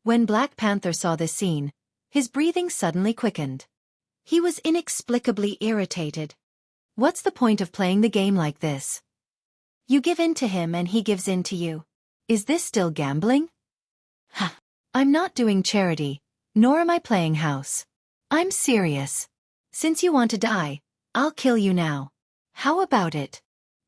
Speaker 1: When Black Panther saw this scene, his breathing suddenly quickened. He was inexplicably irritated. What's the point of playing the game like this? You give in to him and he gives in to you. Is this still gambling? Huh. I'm not doing charity, nor am I playing house. I'm serious. Since you want to die, I'll kill you now. How about it?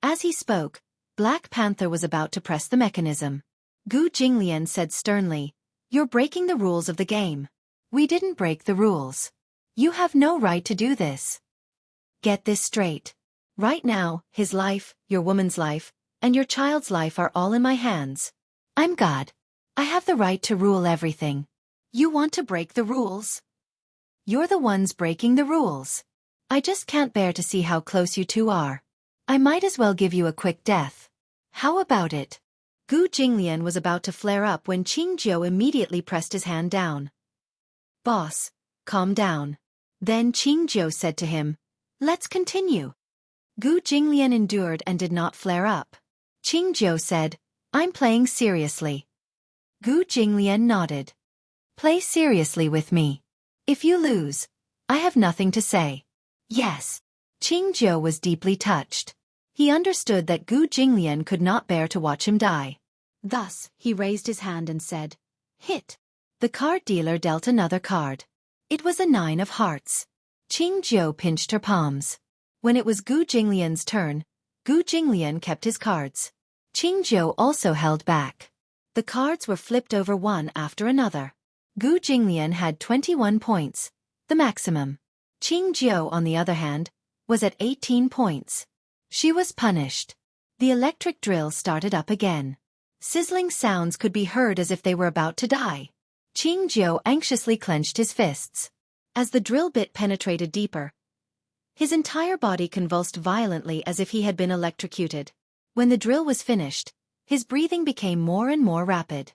Speaker 1: As he spoke, Black Panther was about to press the mechanism. Gu Jinglian said sternly, "You're breaking the rules of the game." "We didn't break the rules. You have no right to do this." Get this straight. Right now, his life, your woman's life, and your child's life are all in my hands. I'm God. I have the right to rule everything. You want to break the rules? You're the ones breaking the rules. I just can't bear to see how close you two are. I might as well give you a quick death. How about it? Gu Jinglian was about to flare up when Qingjiu immediately pressed his hand down. "Boss, calm down." Then Qingjiu said to him, "Let's continue." Gu Jinglian endured and did not flare up. Qingjiu said, "I'm playing seriously." Gu Jinglian nodded. "Play seriously with me. If you lose, I have nothing to say." Yes. Qingjiu was deeply touched. He understood that Gu Jinglian could not bear to watch him die. Thus, he raised his hand and said, "Hit." The card dealer dealt another card. It was a 9 of hearts. Qingjiu pinched her palms. When it was Gu Jinglian's turn, Gu Jinglian kept his cards. Qingjiu also held back. The cards were flipped over one after another. Gu Jinglian had 21 points, the maximum. Qingjiu, on the other hand, was at 18 points. She was punished. The electric drill started up again. Sizzling sounds could be heard as if they were about to die. Qingjiu anxiously clenched his fists. As the drill bit penetrated deeper, his entire body convulsed violently as if he had been electrocuted. When the drill was finished, his breathing became more and more rapid.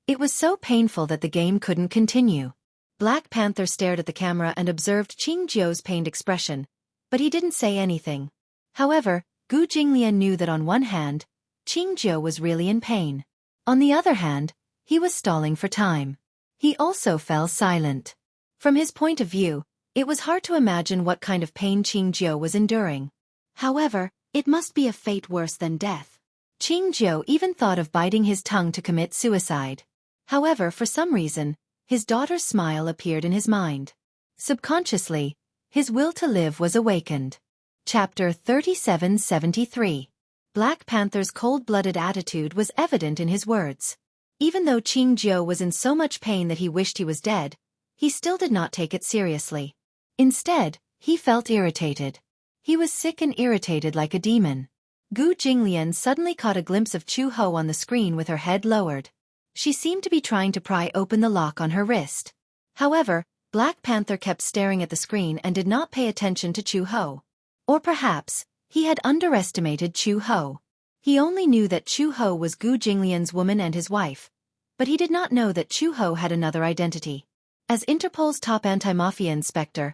Speaker 1: It was so painful that the game couldn't continue. Black Panther stared at the camera and observed Qingjiu's pained expression, but he didn't say anything. However, Gu Jinglian knew that on one hand, Qingjiu was really in pain. On the other hand, he was stalling for time. He also fell silent. From his point of view, it was hard to imagine what kind of pain Qingjiu was enduring. However, it must be a fate worse than death. Qingjiu even thought of biting his tongue to commit suicide. However, for some reason, his daughter's smile appeared in his mind. Subconsciously, his will to live was awakened. Chapter 3773. Black Panther's cold-blooded attitude was evident in his words. Even though Qingjiu was in so much pain that he wished he was dead, he still did not take it seriously. Instead, he felt irritated. He was sick and irritated like a demon. Gu Jinglian suddenly caught a glimpse of Chu Ho on the screen with her head lowered. She seemed to be trying to pry open the lock on her wrist. However, Black Panther kept staring at the screen and did not pay attention to Chu Ho. Or perhaps, he had underestimated Chu Ho. He only knew that Chu Ho was Gu Jinglian's woman and his wife, but he did not know that Chu Ho had another identity. As Interpol's top anti-mafia inspector,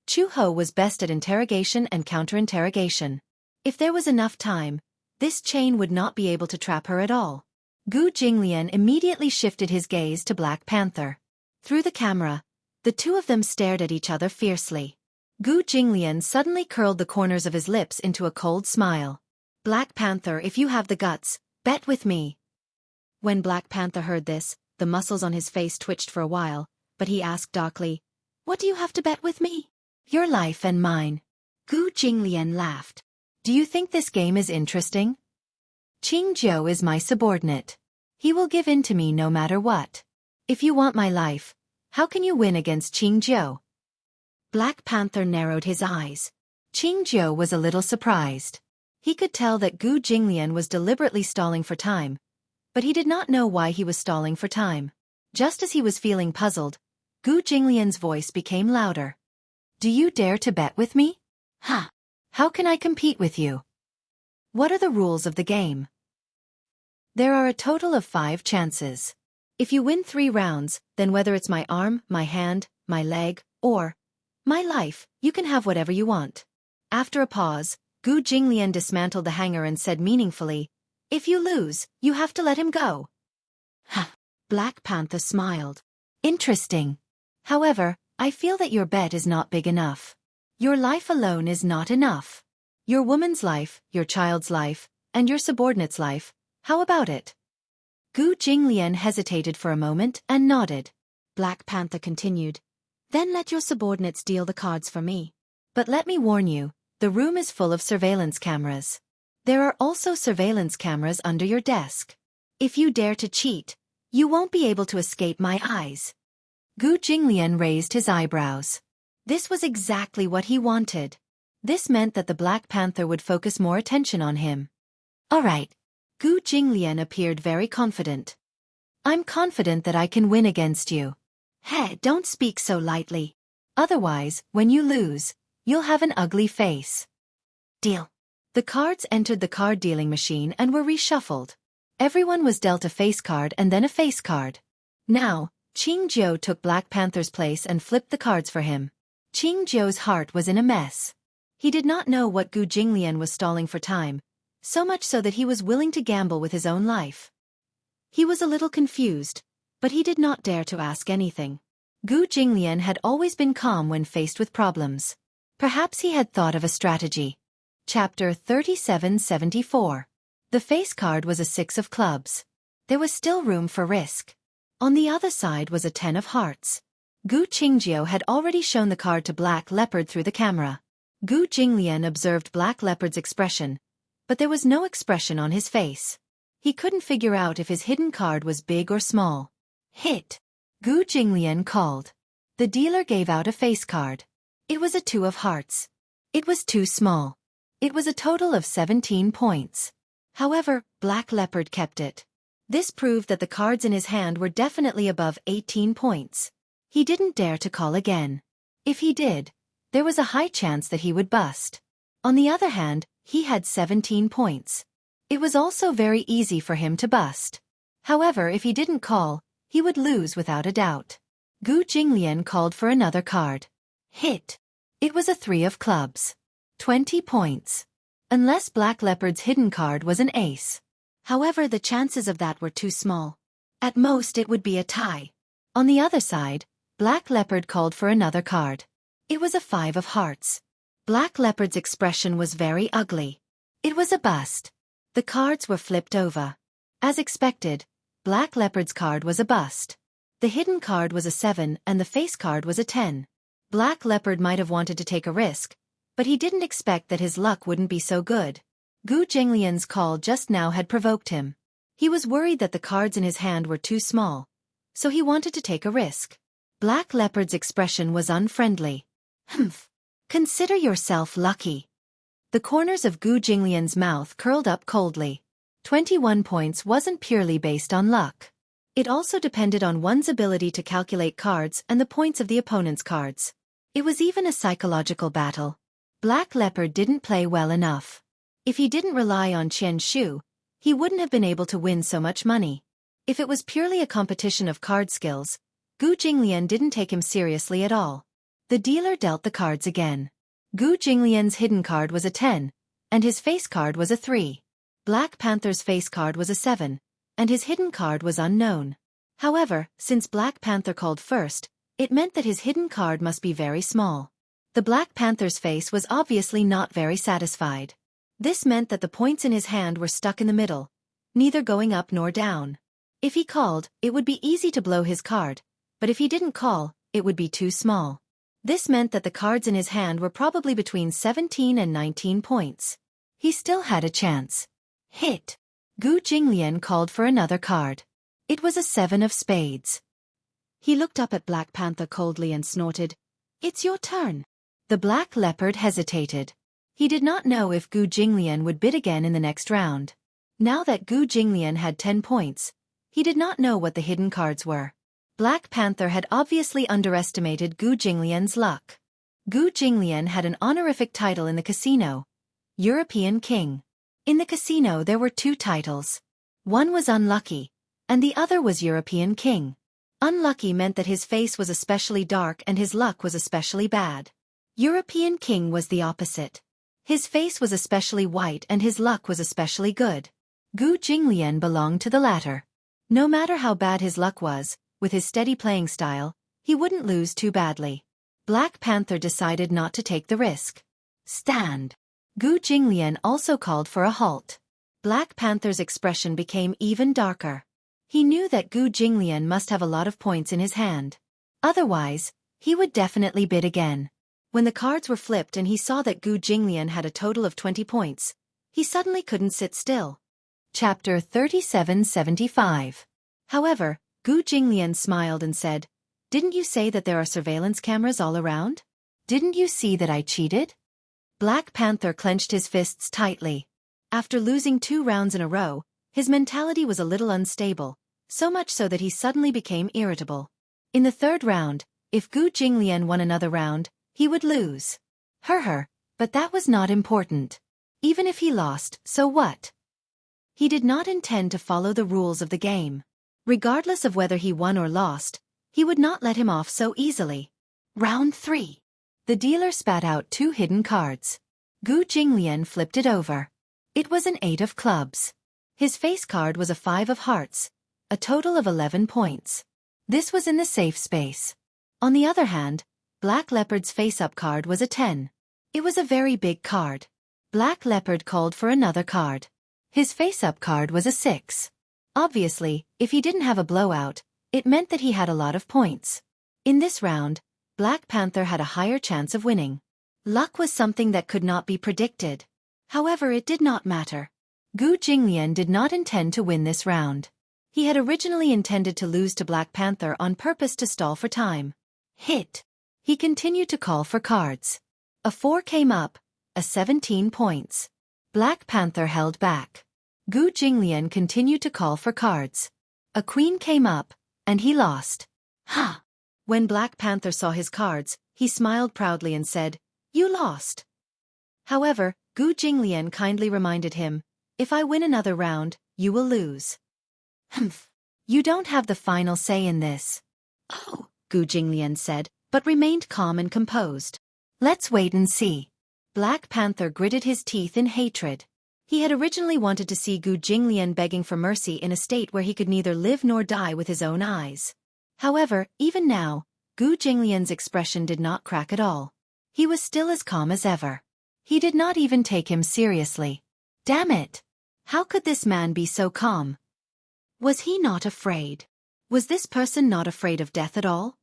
Speaker 1: Chu Ho was best at interrogation and counter-interrogation. If there was enough time, this chain would not be able to trap her at all. Gu Jinglian immediately shifted his gaze to Black Panther. Through the camera, the two of them stared at each other fiercely. Gu Jinglian suddenly curled the corners of his lips into a cold smile. Black Panther, if you have the guts, bet with me. When Black Panther heard this, the muscles on his face twitched for a while, but he asked darkly, "What do you have to bet with me?" "Your life and mine." Gu Jinglian laughed. "Do you think this game is interesting? Qing Zhou is my subordinate. He will give in to me no matter what. If you want my life, how can you win against Qing Zhou?" Black Panther narrowed his eyes. Qing Zhou was a little surprised. He could tell that Gu Jinglian was deliberately stalling for time, but he did not know why he was stalling for time. Just as he was feeling puzzled, Gu Jinglian's voice became louder. "Do you dare to bet with me? Ha! How can I compete with you? What are the rules of the game? There are a total of 5 chances. If you win 3 rounds, then whether it's my arm, my hand, my leg, or my life, you can have whatever you want." After a pause, Gu Jinglian dismantled the hanger and said meaningfully, "If you lose, you have to let him go." Ha! Black Panther smiled. "Interesting. However, I feel that your bet is not big enough. Your life alone is not enough. Your woman's life, your child's life, and your subordinate's life, how about it?" Gu Jinglian hesitated for a moment and nodded. Black Panther continued, "Then let your subordinates deal the cards for me. But let me warn you, the room is full of surveillance cameras. There are also surveillance cameras under your desk. If you dare to cheat, you won't be able to escape my eyes." Gu Jinglian raised his eyebrows. This was exactly what he wanted. This meant that the Black Panther would focus more attention on him. "All right." Gu Jinglian appeared very confident. "I'm confident that I can win against you." "Hey, don't speak so lightly. Otherwise, when you lose, you'll have an ugly face." "Deal." The cards entered the card dealing machine and were reshuffled. Everyone was dealt a face card and then a face card. Now, Qing Zhou took Black Panther's place and flipped the cards for him. Qing Zhou's heart was in a mess. He did not know what Gu Jinglian was stalling for time, so much so that he was willing to gamble with his own life. He was a little confused, but he did not dare to ask anything. Gu Jinglian had always been calm when faced with problems. Perhaps he had thought of a strategy. Chapter 3774. The face card was a 6 of clubs. There was still room for risk. On the other side was a 10 of hearts. Gu Qingjiu had already shown the card to Black Leopard through the camera. Gu Jinglian observed Black Leopard's expression, but there was no expression on his face. He couldn't figure out if his hidden card was big or small. "Hit." Gu Jinglian called. The dealer gave out a face card. It was a 2 of hearts. It was too small. It was a total of 17 points. However, Black Leopard kept it. This proved that the cards in his hand were definitely above 18 points. He didn't dare to call again. If he did, there was a high chance that he would bust. On the other hand, he had 17 points. It was also very easy for him to bust. However, if he didn't call, he would lose without a doubt. Gu Jinglian called for another card. Hit. It was a 3 of clubs. 20 points. Unless Black Leopard's hidden card was an ace. However, the chances of that were too small. At most it would be a tie. On the other side, Black Leopard called for another card. It was a 5 of hearts. Black Leopard's expression was very ugly. It was a bust. The cards were flipped over. As expected, Black Leopard's card was a bust. The hidden card was a 7 and the face card was a 10. Black Leopard might have wanted to take a risk, but he didn't expect that his luck wouldn't be so good. Gu Jinglian's call just now had provoked him. He was worried that the cards in his hand were too small, so he wanted to take a risk. Black Leopard's expression was unfriendly. "Humph. Consider yourself lucky." The corners of Gu Jinglian's mouth curled up coldly. 21 points wasn't purely based on luck. It also depended on one's ability to calculate cards and the points of the opponent's cards. It was even a psychological battle. Black Leopard didn't play well enough. If he didn't rely on Qian Shu, he wouldn't have been able to win so much money. If it was purely a competition of card skills, Gu Jinglian didn't take him seriously at all. The dealer dealt the cards again. Gu Jinglian's hidden card was a 10, and his face card was a 3. Black Panther's face card was a 7, and his hidden card was unknown. However, since Black Panther called first, it meant that his hidden card must be very small. The Black Panther's face was obviously not very satisfied. This meant that the points in his hand were stuck in the middle, neither going up nor down. If he called, it would be easy to blow his card, but if he didn't call, it would be too small. This meant that the cards in his hand were probably between 17 and 19 points. He still had a chance. Hit. Gu Jinglian called for another card. It was a 7 of spades. He looked up at Black Panther coldly and snorted, "It's your turn." The Black Leopard hesitated. He did not know if Gu Jinglian would bid again in the next round. Now that Gu Jinglian had 10 points, he did not know what the hidden cards were. Black Panther had obviously underestimated Gu Jinglian's luck. Gu Jinglian had an honorific title in the casino, European King. In the casino there were 2 titles. One was Unlucky, and the other was European King. Unlucky meant that his face was especially dark and his luck was especially bad. European King was the opposite. His face was especially white and his luck was especially good. Gu Jinglian belonged to the latter. No matter how bad his luck was, with his steady playing style, he wouldn't lose too badly. Black Panther decided not to take the risk. Stand. Gu Jinglian also called for a halt. Black Panther's expression became even darker. He knew that Gu Jinglian must have a lot of points in his hand. Otherwise, he would definitely bid again. When the cards were flipped and he saw that Gu Jinglian had a total of 20 points, he suddenly couldn't sit still. Chapter 3775. However, Gu Jinglian smiled and said, "Didn't you say that there are surveillance cameras all around? Didn't you see that I cheated?" Black Panther clenched his fists tightly. After losing 2 rounds in a row, his mentality was a little unstable, so much so that he suddenly became irritable. In the 3rd round, if Gu Jinglian won another round, he would lose. But that was not important. Even if he lost, so what? He did not intend to follow the rules of the game. Regardless of whether he won or lost, he would not let him off so easily. Round 3. The dealer spat out 2 hidden cards. Gu Jinglian flipped it over. It was an 8 of clubs. His face card was a 5 of hearts, a total of 11 points. This was in the safe space. On the other hand, Black Leopard's face-up card was a 10. It was a very big card. Black Leopard called for another card. His face-up card was a 6. Obviously, if he didn't have a blowout, it meant that he had a lot of points. In this round, Black Panther had a higher chance of winning. Luck was something that could not be predicted. However, it did not matter. Gu Jinglian did not intend to win this round. He had originally intended to lose to Black Panther on purpose to stall for time. Hit. He continued to call for cards. A 4 came up, a 17 points. Black Panther held back. Gu Jinglian continued to call for cards. A queen came up, and he lost. Ha! When Black Panther saw his cards, he smiled proudly and said, "You lost." However, Gu Jinglian kindly reminded him, "If I win another round, you will lose." "Humph. You don't have the final say in this." "Oh," Gu Jinglian said, but remained calm and composed. "Let's wait and see." Black Panther gritted his teeth in hatred. He had originally wanted to see Gu Jinglian begging for mercy in a state where he could neither live nor die with his own eyes. However, even now, Gu Jinglian's expression did not crack at all. He was still as calm as ever. He did not even take him seriously. Damn it! How could this man be so calm? Was he not afraid? Was this person not afraid of death at all?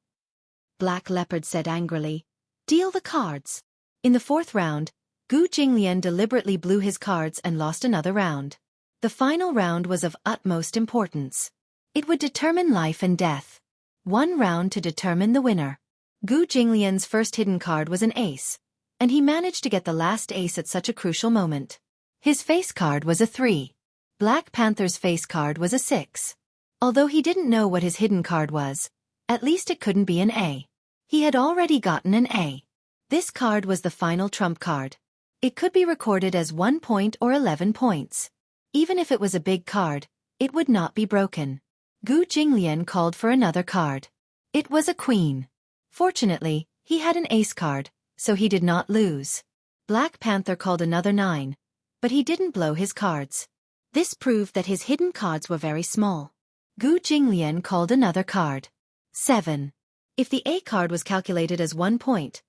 Speaker 1: Black Leopard said angrily, "Deal the cards." In the 4th round, Gu Jinglian deliberately blew his cards and lost another round. The final round was of utmost importance. It would determine life and death. 1 round to determine the winner. Gu Jinglian's first hidden card was an ace, and he managed to get the last ace at such a crucial moment. His face card was a 3. Black Panther's face card was a 6. Although he didn't know what his hidden card was, at least it couldn't be an A. He had already gotten an A. This card was the final trump card. It could be recorded as 1 point or 11 points. Even if it was a big card, it would not be broken. Gu Jinglian called for another card. It was a queen. Fortunately, he had an ace card, so he did not lose. Black Panther called another 9, but he didn't blow his cards. This proved that his hidden cards were very small. Gu Jinglian called another card. 7. If the A card was calculated as 1 point,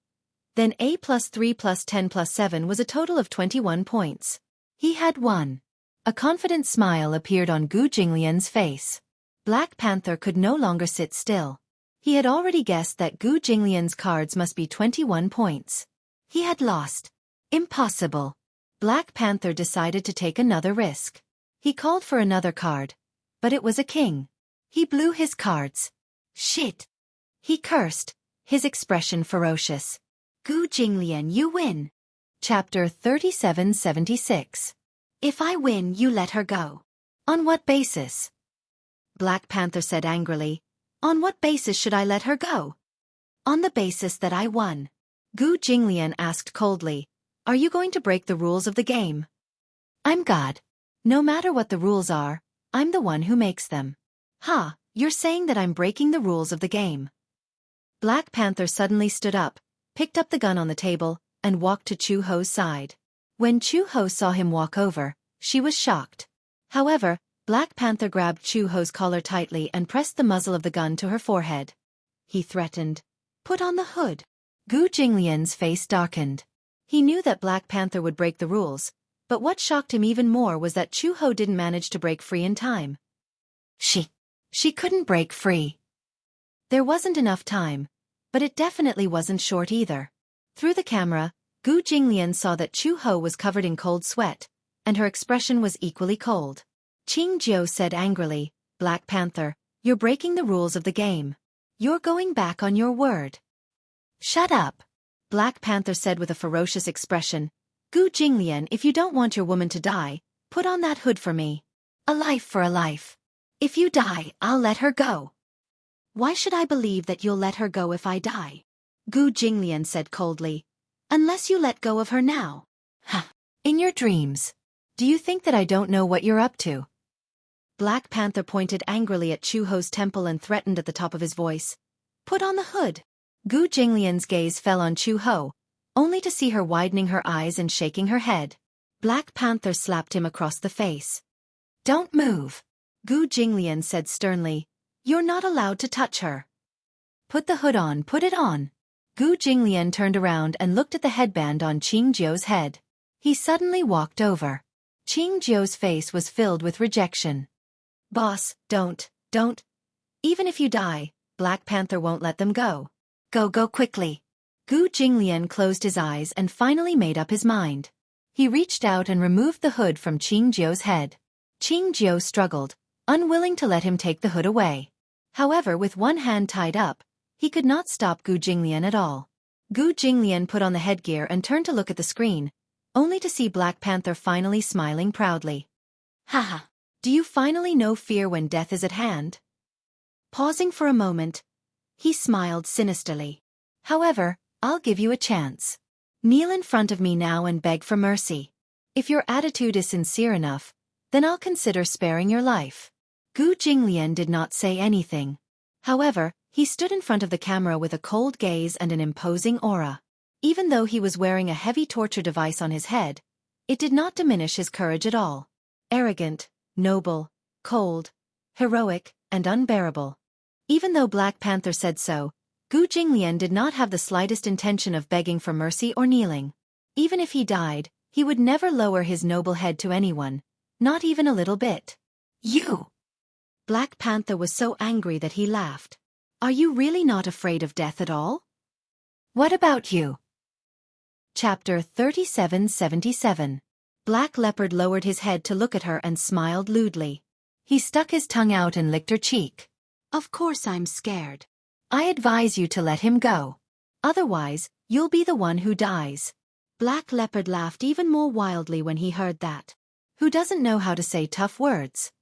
Speaker 1: Then A plus 3 plus 10 plus 7 was a total of 21 points. He had won. A confident smile appeared on Gu Jinglian's face. Black Panther could no longer sit still. He had already guessed that Gu Jinglian's cards must be 21 points. He had lost. Impossible. Black Panther decided to take another risk. He called for another card, but it was a king. He blew his cards. Shit. He cursed, his expression ferocious. Gu Jinglian, you win. Chapter 3776. If I win, you let her go. On what basis? Black Panther said angrily. On what basis should I let her go? On the basis that I won. Gu Jinglian asked coldly. Are you going to break the rules of the game? I'm God. No matter what the rules are, I'm the one who makes them. Ha, you're saying that I'm breaking the rules of the game. Black Panther suddenly stood up, picked up the gun on the table, and walked to Chu Ho's side. When Chu Ho saw him walk over, she was shocked. However, Black Panther grabbed Chu Ho's collar tightly and pressed the muzzle of the gun to her forehead. He threatened. Put on the hood. Gu Jinglian's face darkened. He knew that Black Panther would break the rules, but what shocked him even more was that Chu Ho didn't manage to break free in time. She couldn't break free. There wasn't enough time, but it definitely wasn't short either. Through the camera, Gu Jinglian saw that Chu Ho was covered in cold sweat, and her expression was equally cold. Qing Jiu said angrily, Black Panther, you're breaking the rules of the game. You're going back on your word. Shut up. Black Panther said with a ferocious expression. Gu Jinglian, if you don't want your woman to die, put on that hood for me. A life for a life. If you die, I'll let her go. Why should I believe that you'll let her go if I die? Gu Jinglian said coldly. Unless you let go of her now. Huh. In your dreams. Do you think that I don't know what you're up to? Black Panther pointed angrily at Chu Ho's temple and threatened at the top of his voice. Put on the hood. Gu Jinglian's gaze fell on Chu Ho, only to see her widening her eyes and shaking her head. Black Panther slapped him across the face. Don't move. Gu Jinglian said sternly. You're not allowed to touch her. Put the hood on, put it on. Gu Jinglian turned around and looked at the headband on Qing Jiu's head. He suddenly walked over. Qing Jiu's face was filled with rejection. Boss, don't. Even if you die, Black Panther won't let them go. Go quickly. Gu Jinglian closed his eyes and finally made up his mind. He reached out and removed the hood from Qing Jiu's head. Qing Jiu struggled, unwilling to let him take the hood away. However, with one hand tied up, he could not stop Gu Jinglian at all. Gu Jinglian put on the headgear and turned to look at the screen, only to see Black Panther finally smiling proudly. Haha, do you finally know fear when death is at hand? Pausing for a moment, he smiled sinisterly. However, I'll give you a chance. Kneel in front of me now and beg for mercy. If your attitude is sincere enough, then I'll consider sparing your life. Gu Jinglian did not say anything. However, he stood in front of the camera with a cold gaze and an imposing aura. Even though he was wearing a heavy torture device on his head, it did not diminish his courage at all. Arrogant, noble, cold, heroic, and unbearable. Even though Black Panther said so, Gu Jinglian did not have the slightest intention of begging for mercy or kneeling. Even if he died, he would never lower his noble head to anyone, not even a little bit. You! Black Panther was so angry that he laughed. Are you really not afraid of death at all? What about you? Chapter 3777. Black Leopard lowered his head to look at her and smiled lewdly. He stuck his tongue out and licked her cheek. Of course I'm scared. I advise you to let him go. Otherwise, you'll be the one who dies. Black Leopard laughed even more wildly when he heard that. Who doesn't know how to say tough words?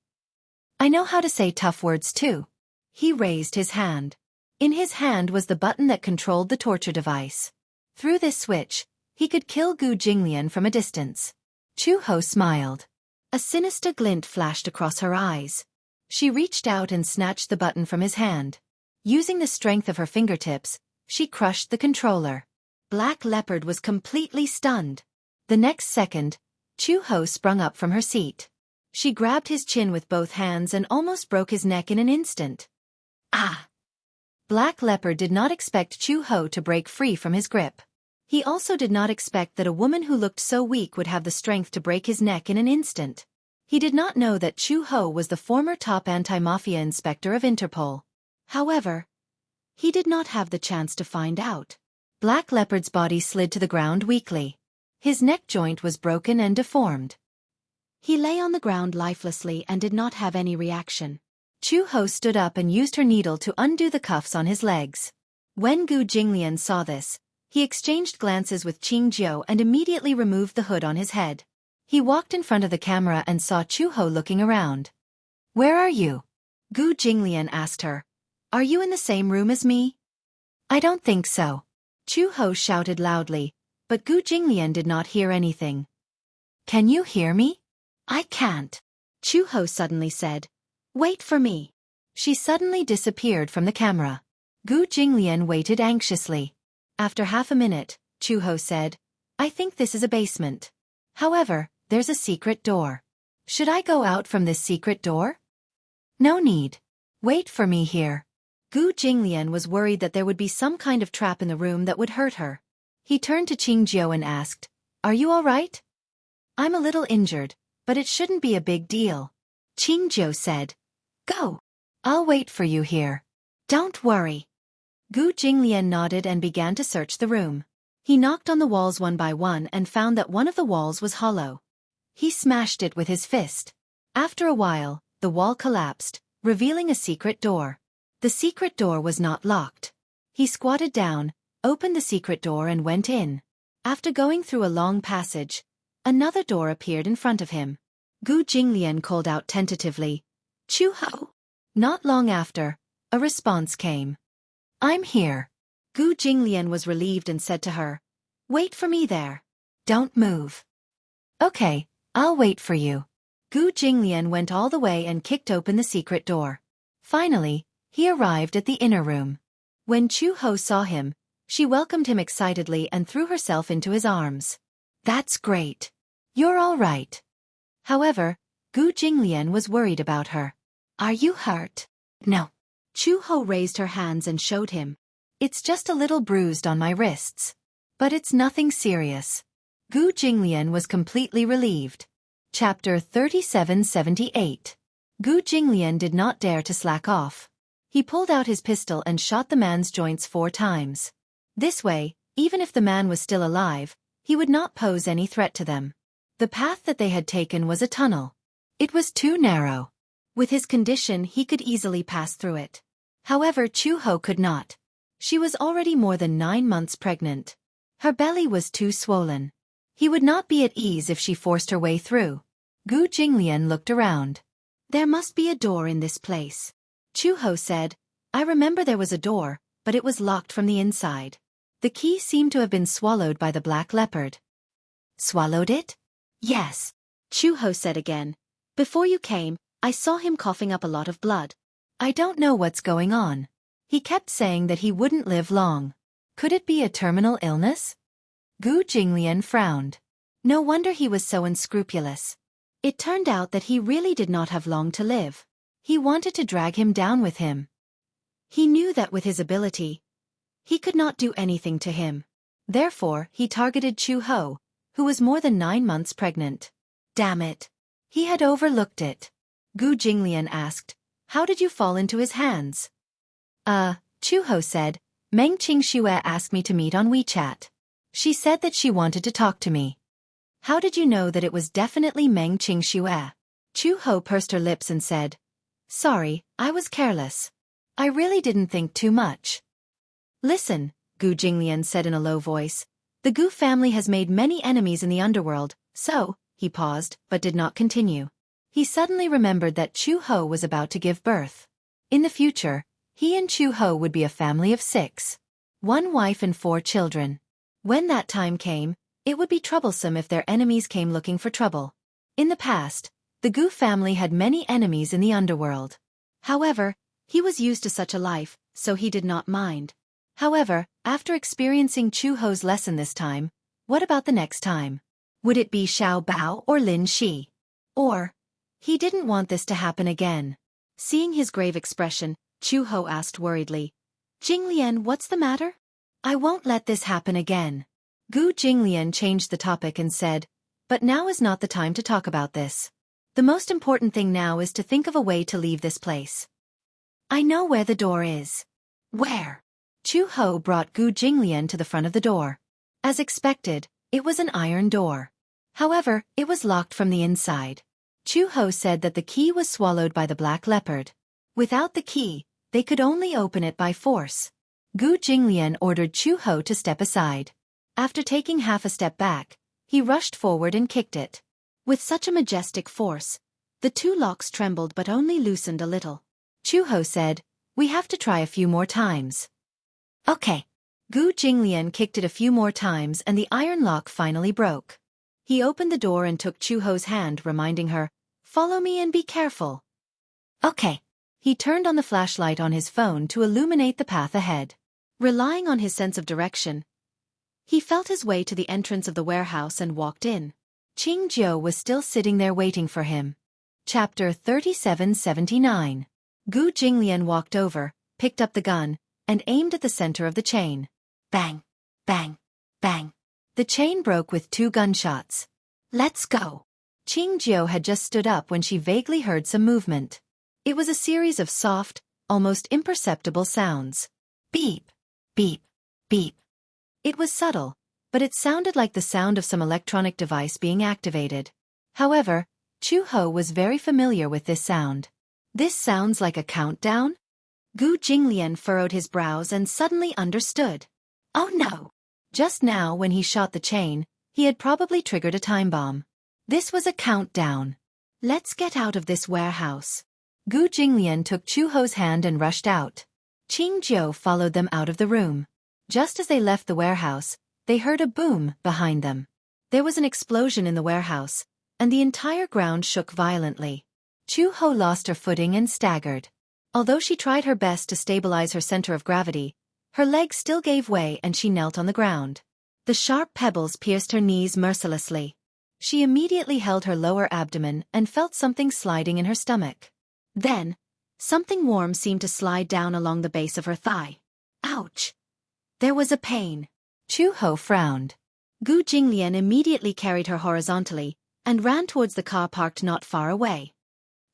Speaker 1: I know how to say tough words too. He raised his hand. In his hand was the button that controlled the torture device. Through this switch, he could kill Gu Jinglian from a distance. Chu Ho smiled. A sinister glint flashed across her eyes. She reached out and snatched the button from his hand. Using the strength of her fingertips, she crushed the controller. Black Leopard was completely stunned. The next second, Chu Ho sprung up from her seat. She grabbed his chin with both hands and almost broke his neck in an instant. Ah! Black Leopard did not expect Chu Ho to break free from his grip. He also did not expect that a woman who looked so weak would have the strength to break his neck in an instant. He did not know that Chu Ho was the former top anti-mafia inspector of Interpol. However, he did not have the chance to find out. Black Leopard's body slid to the ground weakly. His neck joint was broken and deformed. He lay on the ground lifelessly and did not have any reaction. Chu Ho stood up and used her needle to undo the cuffs on his legs. When Gu Jinglian saw this, he exchanged glances with Qing Jiu and immediately removed the hood on his head. He walked in front of the camera and saw Chu Ho looking around. "Where are you?" Gu Jinglian asked her. "Are you in the same room as me?" "I don't think so." Chu Ho shouted loudly, but Gu Jinglian did not hear anything. "Can you hear me?" "I can't," Chu Ho suddenly said. "Wait for me." She suddenly disappeared from the camera. Gu Jinglian waited anxiously. After half a minute, Chu Ho said, "I think this is a basement. However, there's a secret door. Should I go out from this secret door?" "No need. Wait for me here." Gu Jinglian was worried that there would be some kind of trap in the room that would hurt her. He turned to Qing Jiu and asked, "Are you all right?" "I'm a little injured, but it shouldn't be a big deal." Qing Jiu said, "Go. I'll wait for you here." "Don't worry." Gu Jinglian nodded and began to search the room. He knocked on the walls one by one and found that one of the walls was hollow. He smashed it with his fist. After a while, the wall collapsed, revealing a secret door. The secret door was not locked. He squatted down, opened the secret door and went in. After going through a long passage, another door appeared in front of him. Gu Jinglian called out tentatively, "Chu Ho." Not long after, a response came. "I'm here." Gu Jinglian was relieved and said to her, "Wait for me there. Don't move." "Okay, I'll wait for you." Gu Jinglian went all the way and kicked open the secret door. Finally, he arrived at the inner room. When Chu Ho saw him, she welcomed him excitedly and threw herself into his arms. "That's great. You're all right." However, Gu Jinglian was worried about her. "Are you hurt?" "No." Chu Ho raised her hands and showed him. "It's just a little bruised on my wrists. But it's nothing serious." Gu Jinglian was completely relieved. Chapter 3778. Gu Jinglian did not dare to slack off. He pulled out his pistol and shot the man's joints 4 times. This way, even if the man was still alive, he would not pose any threat to them. The path that they had taken was a tunnel. It was too narrow. With his condition, he could easily pass through it. However, Chu Ho could not. She was already more than 9 months pregnant. Her belly was too swollen. He would not be at ease if she forced her way through. Gu Jinglian looked around. "There must be a door in this place." Chu Ho said, "I remember there was a door, but it was locked from the inside. The key seemed to have been swallowed by the black leopard." "Swallowed it?" "Yes," Chu Ho said again. "Before you came, I saw him coughing up a lot of blood. I don't know what's going on. He kept saying that he wouldn't live long. Could it be a terminal illness?" Gu Jinglian frowned. No wonder he was so unscrupulous. It turned out that he really did not have long to live. He wanted to drag him down with him. He knew that with his ability, he could not do anything to him. Therefore, he targeted Chu Ho, who was more than 9 months pregnant. Damn it. He had overlooked it. Gu Jinglian asked, "How did you fall into his hands?" Chu Ho said, "Meng Qingxue asked me to meet on WeChat. She said that she wanted to talk to me." "How did you know that it was definitely Meng Qingxue?" Chu Ho pursed her lips and said, "Sorry, I was careless. I really didn't think too much." "Listen," Gu Jinglian said in a low voice, "the Gu family has made many enemies in the underworld, so," he paused, but did not continue. He suddenly remembered that Chu Ho was about to give birth. In the future, he and Chu Ho would be a family of 6. 1 wife and 4 children. When that time came, it would be troublesome if their enemies came looking for trouble. In the past, the Gu family had many enemies in the underworld. However, he was used to such a life, so he did not mind. However, after experiencing Chu Ho's lesson this time, what about the next time? Would it be Xiao Bao or Lin Shi? Or, he didn't want this to happen again. Seeing his grave expression, Chu Ho asked worriedly, "Jinglian, what's the matter?" "I won't let this happen again." Gu Jinglian changed the topic and said, "But now is not the time to talk about this. The most important thing now is to think of a way to leave this place. I know where the door is." "Where?" Chu Ho brought Gu Jinglian to the front of the door. As expected, it was an iron door. However, it was locked from the inside. Chu Ho said that the key was swallowed by the black leopard. Without the key, they could only open it by force. Gu Jinglian ordered Chu Ho to step aside. After taking half a step back, he rushed forward and kicked it. With such a majestic force, the two locks trembled but only loosened a little. Chu Ho said, "We have to try a few more times." "Okay." Gu Jinglian kicked it a few more times and the iron lock finally broke. He opened the door and took Chu Ho's hand, reminding her, "Follow me and be careful." "Okay." He turned on the flashlight on his phone to illuminate the path ahead. Relying on his sense of direction, he felt his way to the entrance of the warehouse and walked in. Qing Jiu was still sitting there waiting for him. Chapter 3779. Gu Jinglian walked over, picked up the gun, and aimed at the center of the chain. Bang! Bang! Bang! The chain broke with 2 gunshots. "Let's go." Qing Jiu had just stood up when she vaguely heard some movement. It was a series of soft, almost imperceptible sounds. Beep! Beep! Beep! It was subtle, but it sounded like the sound of some electronic device being activated. However, Chu Ho was very familiar with this sound. "This sounds like a countdown?" Gu Jinglian furrowed his brows and suddenly understood. Oh no! Just now when he shot the chain, he had probably triggered a time bomb. This was a countdown. "Let's get out of this warehouse." Gu Jinglian took Chu Ho's hand and rushed out. Qing Jiu followed them out of the room. Just as they left the warehouse, they heard a boom behind them. There was an explosion in the warehouse, and the entire ground shook violently. Chu Ho lost her footing and staggered. Although she tried her best to stabilize her center of gravity, her legs still gave way and she knelt on the ground. The sharp pebbles pierced her knees mercilessly. She immediately held her lower abdomen and felt something sliding in her stomach. Then, something warm seemed to slide down along the base of her thigh. Ouch! There was a pain. Chu Ho frowned. Gu Jinglian immediately carried her horizontally and ran towards the car parked not far away.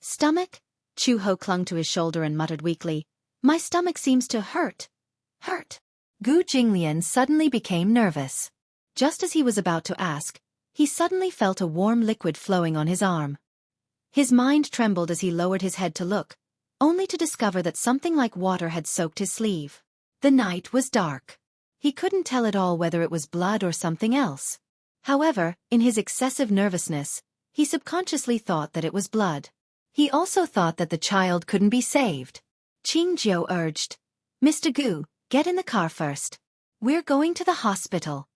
Speaker 1: "Stomach?" Chu Ho clung to his shoulder and muttered weakly, "My stomach seems to hurt. Hurt." Gu Jinglian suddenly became nervous. Just as he was about to ask, he suddenly felt a warm liquid flowing on his arm. His mind trembled as he lowered his head to look, only to discover that something like water had soaked his sleeve. The night was dark. He couldn't tell at all whether it was blood or something else. However, in his excessive nervousness, he subconsciously thought that it was blood. He also thought that the child couldn't be saved. Qing Jiu urged, "Mr. Gu, get in the car first. We're going to the hospital."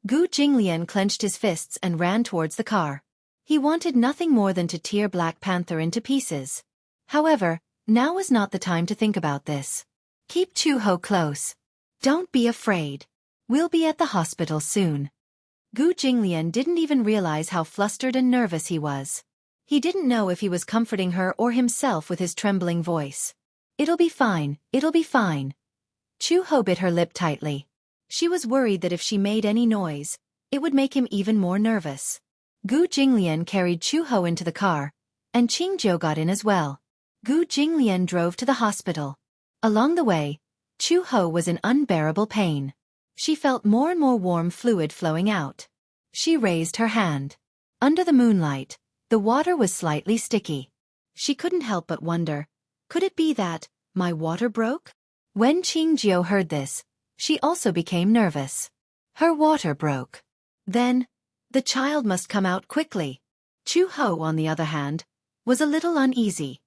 Speaker 1: Gu Jinglian clenched his fists and ran towards the car. He wanted nothing more than to tear Black Panther into pieces. However, now was not the time to think about this. "Keep Chu Ho close. Don't be afraid. We'll be at the hospital soon." Gu Jinglian didn't even realize how flustered and nervous he was. He didn't know if he was comforting her or himself with his trembling voice. "It'll be fine, it'll be fine." Chu Ho bit her lip tightly. She was worried that if she made any noise, it would make him even more nervous. Gu Jinglian carried Chu Ho into the car, and Qing Jiu got in as well. Gu Jinglian drove to the hospital. Along the way, Chu Ho was in unbearable pain. She felt more and more warm fluid flowing out. She raised her hand. Under the moonlight, the water was slightly sticky. She couldn't help but wonder, could it be that my water broke? When Qing Jiu heard this, she also became nervous. Her water broke. Then, the child must come out quickly. Chu Ho, on the other hand, was a little uneasy.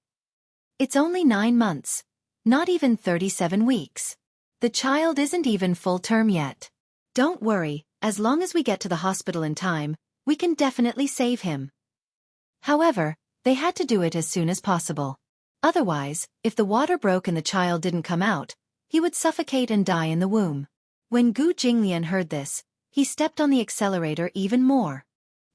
Speaker 1: It's only 9 months, not even 37 weeks. The child isn't even full term yet. Don't worry, as long as we get to the hospital in time, we can definitely save him. However, they had to do it as soon as possible. Otherwise, if the water broke and the child didn't come out, he would suffocate and die in the womb. When Gu Jinglian heard this, he stepped on the accelerator even more.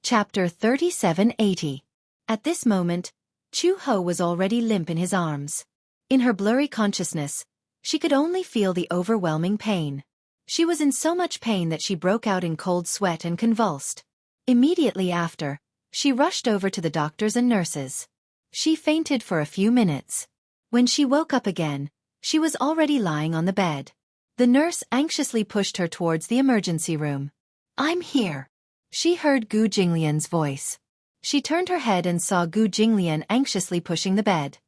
Speaker 1: Chapter 3780. At this moment, Chu Ho was already limp in his arms. In her blurry consciousness, she could only feel the overwhelming pain. She was in so much pain that she broke out in cold sweat and convulsed. Immediately after, she rushed over to the doctors and nurses. She fainted for a few minutes. When she woke up again, she was already lying on the bed. The nurse anxiously pushed her towards the emergency room. "I'm here." She heard Gu Jinglian's voice. She turned her head and saw Gu Jinglian anxiously pushing the bed.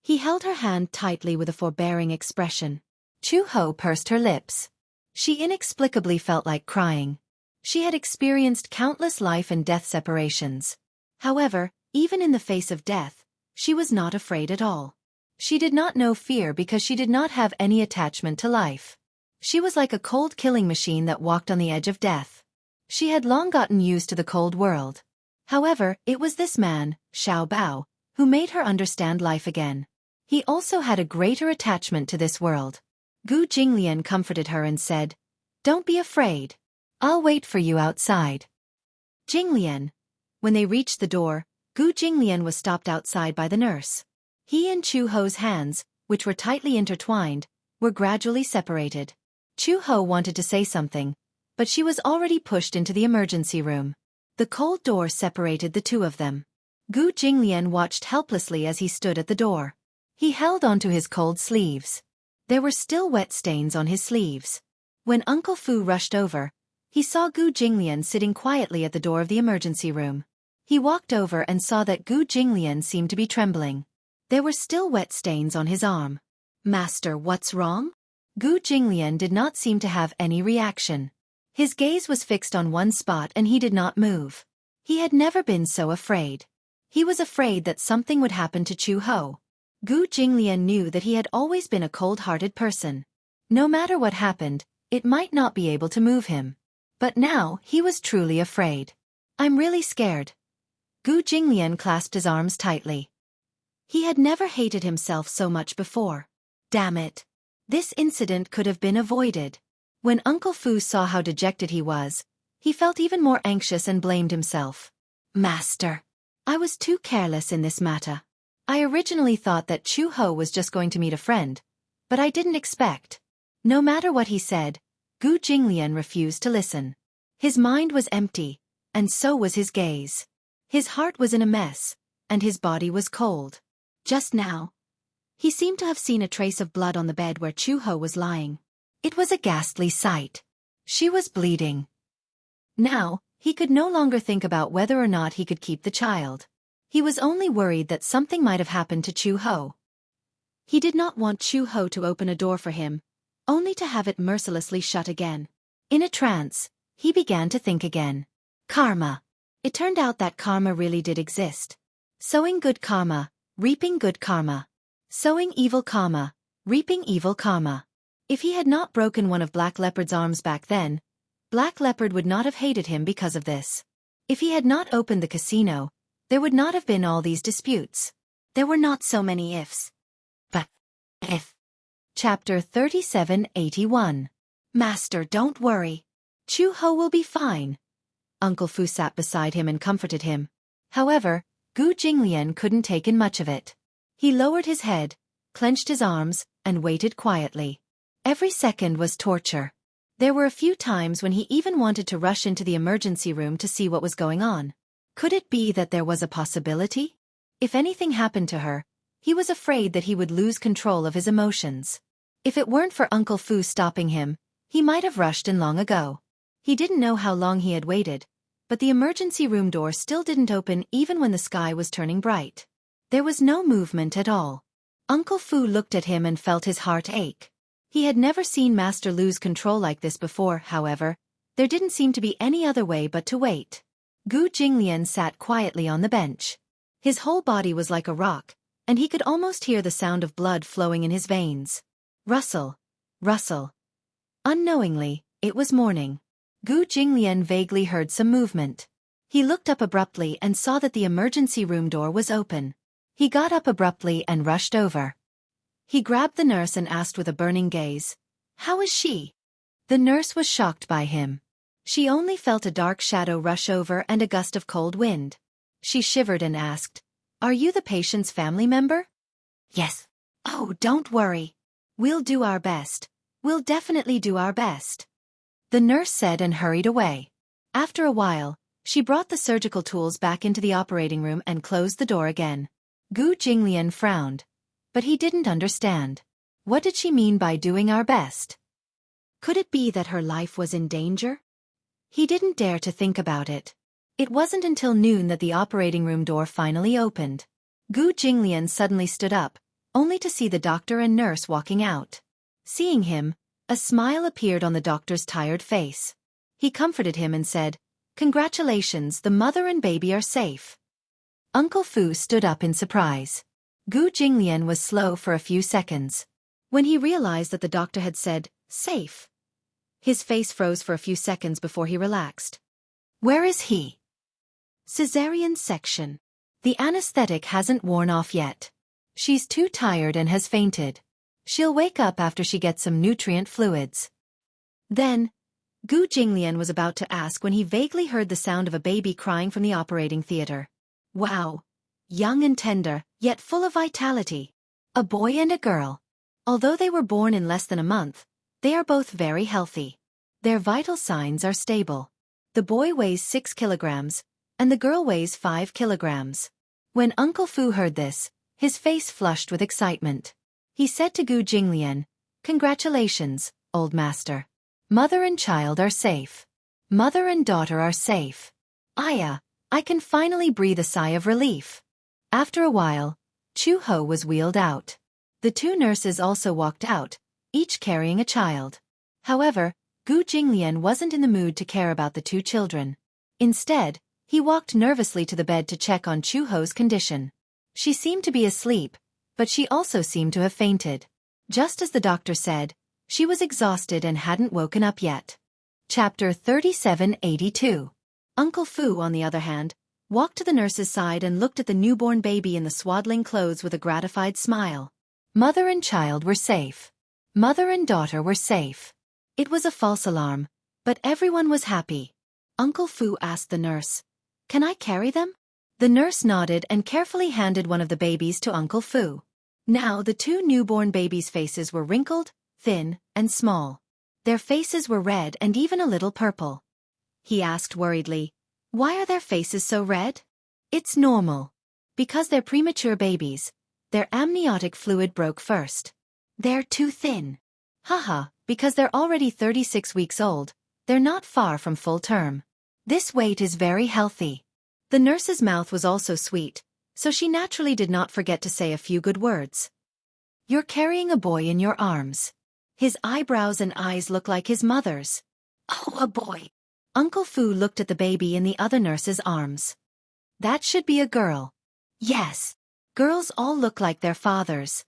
Speaker 1: He held her hand tightly with a forbearing expression. Chu Ho pursed her lips. She inexplicably felt like crying. She had experienced countless life and death separations. However, even in the face of death, she was not afraid at all. She did not know fear because she did not have any attachment to life. She was like a cold killing machine that walked on the edge of death. She had long gotten used to the cold world. However, it was this man, Xiao Bao, who made her understand life again. He also had a greater attachment to this world. Gu Jinglian comforted her and said, "Don't be afraid. I'll wait for you outside." Jinglian. When they reached the door, Gu Jinglian was stopped outside by the nurse. He and Chu Ho's hands, which were tightly intertwined, were gradually separated. Chu Ho wanted to say something, but she was already pushed into the emergency room. The cold door separated the two of them. Gu Jinglian watched helplessly as he stood at the door. He held onto his cold sleeves. There were still wet stains on his sleeves. When Uncle Fu rushed over, he saw Gu Jinglian sitting quietly at the door of the emergency room. He walked over and saw that Gu Jinglian seemed to be trembling. There were still wet stains on his arm. "Master, what's wrong?" Gu Jinglian did not seem to have any reaction. His gaze was fixed on one spot and he did not move. He had never been so afraid. He was afraid that something would happen to Chu Ho. Gu Jinglian knew that he had always been a cold-hearted person. No matter what happened, it might not be able to move him. But now, he was truly afraid. "I'm really scared." Gu Jinglian clasped his arms tightly. He had never hated himself so much before. Damn it. This incident could have been avoided. When Uncle Fu saw how dejected he was, he felt even more anxious and blamed himself. "Master, I was too careless in this matter. I originally thought that Chu Ho was just going to meet a friend, but I didn't expect." No matter what he said, Gu Jinglian refused to listen. His mind was empty, and so was his gaze. His heart was in a mess, and his body was cold. Just now, he seemed to have seen a trace of blood on the bed where Chu Ho was lying. It was a ghastly sight. She was bleeding. Now, he could no longer think about whether or not he could keep the child. He was only worried that something might have happened to Chu Ho. He did not want Chu Ho to open a door for him, only to have it mercilessly shut again. In a trance, he began to think again. Karma. It turned out that karma really did exist. Sowing good karma, reaping good karma. Sowing evil karma, reaping evil karma. If he had not broken one of Black Leopard's arms back then, Black Leopard would not have hated him because of this. If he had not opened the casino, there would not have been all these disputes. There were not so many ifs. But if. Chapter 3781. Master, don't worry. Chu Ho will be fine. Uncle Fu sat beside him and comforted him. However, Gu Jinglian couldn't take in much of it. He lowered his head, clenched his arms, and waited quietly. Every second was torture. There were a few times when he even wanted to rush into the emergency room to see what was going on. Could it be that there was a possibility? If anything happened to her, he was afraid that he would lose control of his emotions. If it weren't for Uncle Fu stopping him, he might have rushed in long ago. He didn't know how long he had waited, but the emergency room door still didn't open even when the sky was turning bright. There was no movement at all. Uncle Fu looked at him and felt his heart ache. He had never seen Master lose control like this before, however. There didn't seem to be any other way but to wait. Gu Jinglian sat quietly on the bench. His whole body was like a rock, and he could almost hear the sound of blood flowing in his veins. Rustle, rustle. Unknowingly, it was morning. Gu Jinglian vaguely heard some movement. He looked up abruptly and saw that the emergency room door was open. He got up abruptly and rushed over. He grabbed the nurse and asked with a burning gaze, "How is she?" The nurse was shocked by him. She only felt a dark shadow rush over and a gust of cold wind. She shivered and asked, "Are you the patient's family member?" "Yes." "Oh, don't worry. We'll do our best. We'll definitely do our best, the nurse said and hurried away. After a while, she brought the surgical tools back into the operating room and closed the door again. Gu Jinglian frowned, but he didn't understand. What did she mean by doing our best? Could it be that her life was in danger? He didn't dare to think about it. It wasn't until noon that the operating room door finally opened. Gu Jinglian suddenly stood up, only to see the doctor and nurse walking out. Seeing him, a smile appeared on the doctor's tired face. He comforted him and said, "Congratulations, the mother and baby are safe." Uncle Fu stood up in surprise. Gu Jinglian was slow for a few seconds. When he realized that the doctor had said, "safe," his face froze for a few seconds before he relaxed. "Where is he?" "Cesarean section. The anesthetic hasn't worn off yet. She's too tired and has fainted. She'll wake up after she gets some nutrient fluids." Then, Gu Jinglian was about to ask when he vaguely heard the sound of a baby crying from the operating theater. Wow! Young and tender, yet full of vitality. A boy and a girl. Although they were born in less than a month, they are both very healthy. Their vital signs are stable. The boy weighs 6 kilograms, and the girl weighs 5 kilograms. When Uncle Fu heard this, his face flushed with excitement. He said to Gu Jinglian, "Congratulations, old master. Mother and child are safe. Mother and daughter are safe. Aya, I can finally breathe a sigh of relief." After a while, Chu Ho was wheeled out. The two nurses also walked out, each carrying a child. However, Gu Jinglian wasn't in the mood to care about the two children. Instead, he walked nervously to the bed to check on Chu Ho's condition. She seemed to be asleep, but she also seemed to have fainted. Just as the doctor said, she was exhausted and hadn't woken up yet. Chapter 3782. Uncle Fu, on the other hand, walked to the nurse's side and looked at the newborn baby in the swaddling clothes with a gratified smile. Mother and child were safe. Mother and daughter were safe. It was a false alarm, but everyone was happy. Uncle Fu asked the nurse, "Can I carry them?" The nurse nodded and carefully handed one of the babies to Uncle Fu. Now the two newborn babies' faces were wrinkled, thin, and small. Their faces were red and even a little purple. He asked worriedly, "Why are their faces so red?" "It's normal. Because they're premature babies, their amniotic fluid broke first. They're too thin." "Haha, because they're already 36 weeks old, they're not far from full term. This weight is very healthy." The nurse's mouth was also sweet, so she naturally did not forget to say a few good words. "You're carrying a boy in your arms. His eyebrows and eyes look like his mother's." "Oh, a boy." Uncle Fu looked at the baby in the other nurse's arms. "That should be a girl." "Yes. Girls all look like their fathers."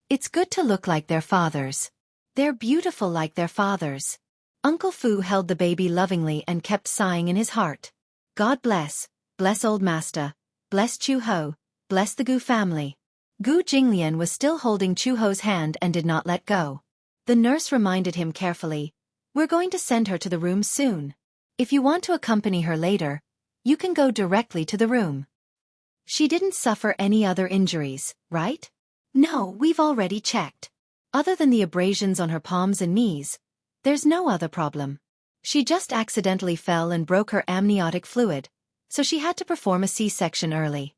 Speaker 1: "It's good to look like their fathers. They're beautiful like their fathers." Uncle Fu held the baby lovingly and kept sighing in his heart. "God bless, bless old master, bless Chu Ho, bless the Gu family." Gu Jinglian was still holding Chu Ho's hand and did not let go. The nurse reminded him carefully, "We're going to send her to the room soon. If you want to accompany her later, you can go directly to the room. She didn't suffer any other injuries, right?" "No, we've already checked. Other than the abrasions on her palms and knees, there's no other problem. She just accidentally fell and broke her amniotic fluid, so she had to perform a C-section early."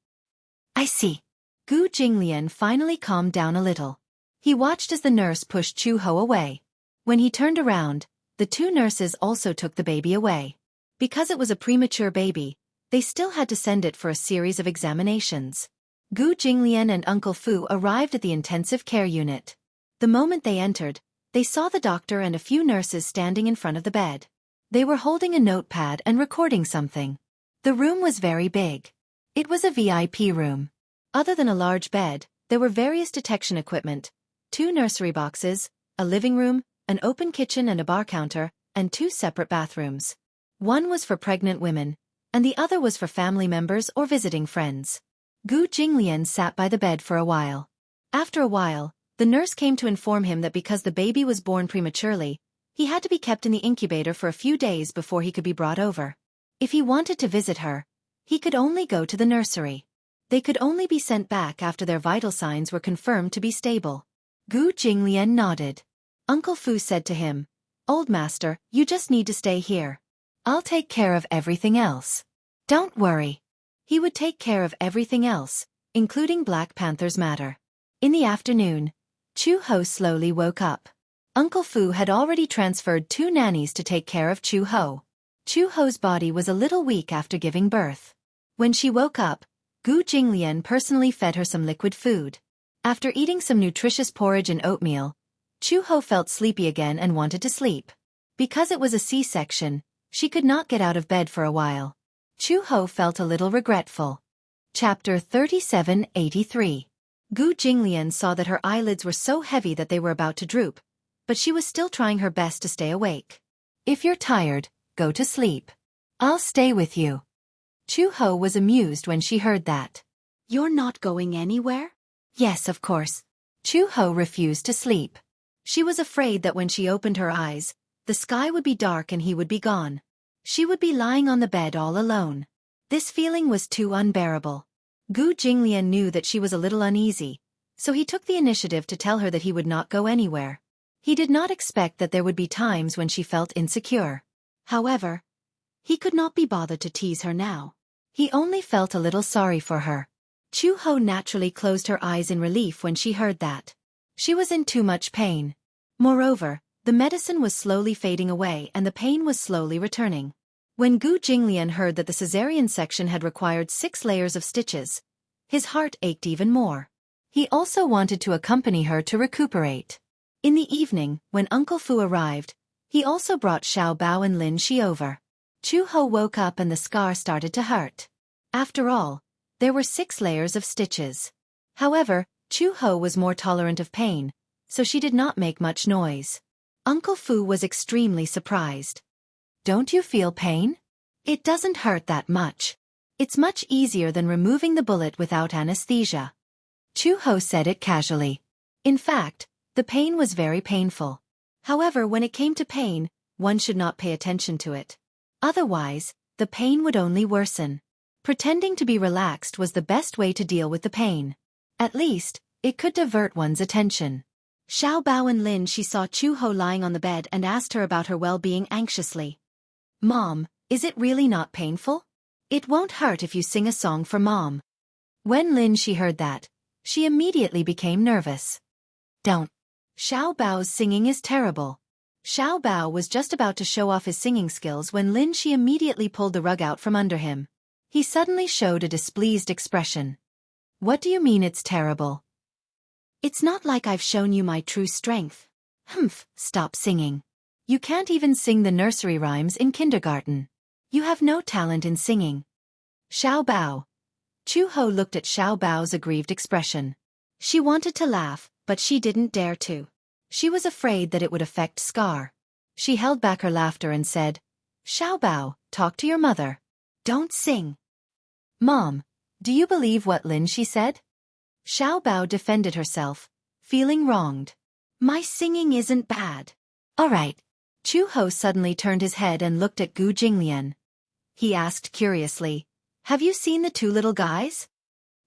Speaker 1: "I see." Gu Jinglian finally calmed down a little. He watched as the nurse pushed Chu Ho away. When he turned around, the two nurses also took the baby away. Because it was a premature baby, they still had to send it for a series of examinations. Gu Jinglian and Uncle Fu arrived at the intensive care unit. The moment they entered, they saw the doctor and a few nurses standing in front of the bed. They were holding a notepad and recording something. The room was very big. It was a VIP room. Other than a large bed, there were various detection equipment, 2 nursery boxes, a living room, an open kitchen and a bar counter, and 2 separate bathrooms. One was for pregnant women, and the other was for family members or visiting friends. Gu Jinglian sat by the bed for a while. After a while, the nurse came to inform him that because the baby was born prematurely, he had to be kept in the incubator for a few days before he could be brought over. If he wanted to visit her, he could only go to the nursery. They could only be sent back after their vital signs were confirmed to be stable. Gu Jinglian nodded. Uncle Fu said to him, "Old master, you just need to stay here. I'll take care of everything else." "Don't worry." He would take care of everything else, including Black Panther's matter. In the afternoon, Chu Ho slowly woke up. Uncle Fu had already transferred 2 nannies to take care of Chu Ho. Chu Ho's body was a little weak after giving birth. When she woke up, Gu Jinglian personally fed her some liquid food. After eating some nutritious porridge and oatmeal, Chu Ho felt sleepy again and wanted to sleep. Because it was a C-section, she could not get out of bed for a while. Chu Ho felt a little regretful. Chapter 3783. Gu Jinglian saw that her eyelids were so heavy that they were about to droop, but she was still trying her best to stay awake. "If you're tired, go to sleep. I'll stay with you." Chu Ho was amused when she heard that. "You're not going anywhere?" "Yes, of course." Chu Ho refused to sleep. She was afraid that when she opened her eyes, the sky would be dark and he would be gone. She would be lying on the bed all alone. This feeling was too unbearable. Gu Jinglian knew that she was a little uneasy, so he took the initiative to tell her that he would not go anywhere. He did not expect that there would be times when she felt insecure. However, he could not be bothered to tease her now. He only felt a little sorry for her. Chu Ho naturally closed her eyes in relief when she heard that. She was in too much pain. Moreover, the medicine was slowly fading away and the pain was slowly returning. When Gu Jinglian heard that the cesarean section had required 6 layers of stitches, his heart ached even more. He also wanted to accompany her to recuperate. In the evening, when Uncle Fu arrived, he also brought Xiao Bao and Lin Shi over. Chu Ho woke up and the scar started to hurt. After all, there were 6 layers of stitches. However, Chu Ho was more tolerant of pain, so she did not make much noise. Uncle Fu was extremely surprised. "Don't you feel pain? It doesn't hurt that much. It's much easier than removing the bullet without anesthesia." Chu Ho said it casually. In fact, the pain was very painful. However, when it came to pain, one should not pay attention to it. Otherwise, the pain would only worsen. Pretending to be relaxed was the best way to deal with the pain. At least, it could divert one's attention. Xiao Bao and Lin Shi saw Chu Ho lying on the bed and asked her about her well-being anxiously. "Mom, is it really not painful? It won't hurt if you sing a song for Mom." When Lin Shi heard that, she immediately became nervous. "Don't. Xiao Bao's singing is terrible." Xiao Bao was just about to show off his singing skills when Lin Shi immediately pulled the rug out from under him. He suddenly showed a displeased expression. "What do you mean it's terrible? It's not like I've shown you my true strength." "Humph, stop singing. You can't even sing the nursery rhymes in kindergarten. You have no talent in singing." Xiao Bao. Chu Ho looked at Xiao Bao's aggrieved expression. She wanted to laugh, but she didn't dare to. She was afraid that it would affect Scar. She held back her laughter and said, "Xiao Bao, talk to your mother. Don't sing." "Mom, do you believe what Lin Shi said?" Xiao Bao defended herself, feeling wronged. "My singing isn't bad." "All right." Chu Ho suddenly turned his head and looked at Gu Jinglian. He asked curiously, "Have you seen the 2 little guys?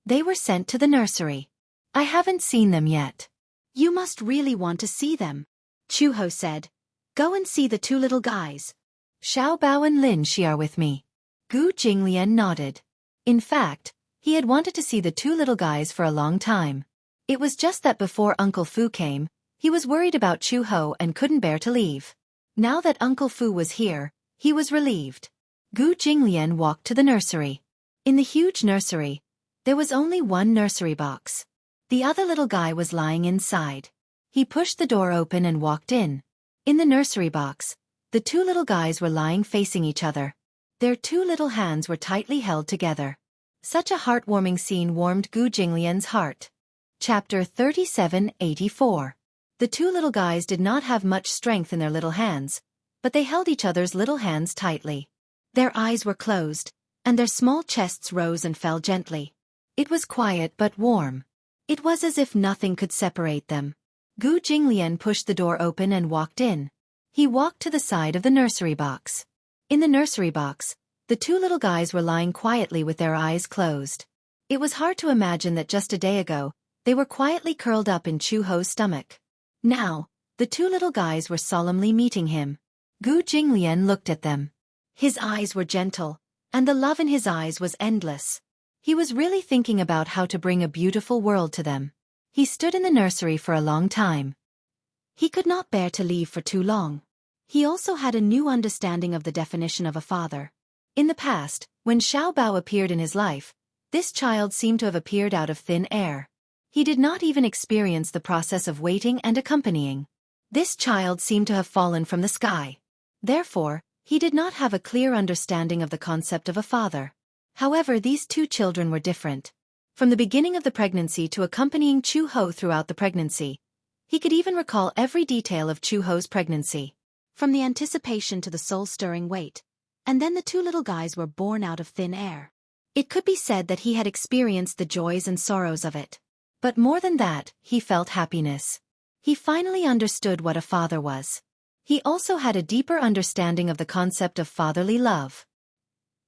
Speaker 1: They were sent to the nursery." "I haven't seen them yet." "You must really want to see them," Chu Ho said. "Go and see the 2 little guys." "Xiao Bao and Lin Shi are with me." Gu Jinglian nodded. In fact, he had wanted to see the 2 little guys for a long time. It was just that before Uncle Fu came, he was worried about Chu Ho and couldn't bear to leave. Now that Uncle Fu was here, he was relieved. Gu Jinglian walked to the nursery. In the huge nursery, there was only one nursery box. The other little guy was lying inside. He pushed the door open and walked in. In the nursery box, the 2 little guys were lying facing each other. Their 2 little hands were tightly held together. Such a heartwarming scene warmed Gu Jinglian's heart. Chapter 3784. The 2 little guys did not have much strength in their little hands, but they held each other's little hands tightly. Their eyes were closed, and their small chests rose and fell gently. It was quiet but warm. It was as if nothing could separate them. Gu Jinglian pushed the door open and walked in. He walked to the side of the nursery box. In the nursery box, the 2 little guys were lying quietly with their eyes closed. It was hard to imagine that just a day ago, they were quietly curled up in Chu Ho's stomach. Now, The two little guys were solemnly meeting him. Gu Jinglian looked at them. His eyes were gentle, and the love in his eyes was endless. He was really thinking about how to bring a beautiful world to them. He stood in the nursery for a long time. He could not bear to leave for too long. He also had a new understanding of the definition of a father. In the past, when Xiao Bao appeared in his life, this child seemed to have appeared out of thin air. He did not even experience the process of waiting and accompanying. This child seemed to have fallen from the sky. Therefore, he did not have a clear understanding of the concept of a father. However, these two children were different. From the beginning of the pregnancy to accompanying Chu Ho throughout the pregnancy, he could even recall every detail of Chu Ho's pregnancy. From the anticipation to the soul-stirring wait. And then the two little guys were born out of thin air. It could be said that he had experienced the joys and sorrows of it. But more than that, he felt happiness. He finally understood what a father was. He also had a deeper understanding of the concept of fatherly love.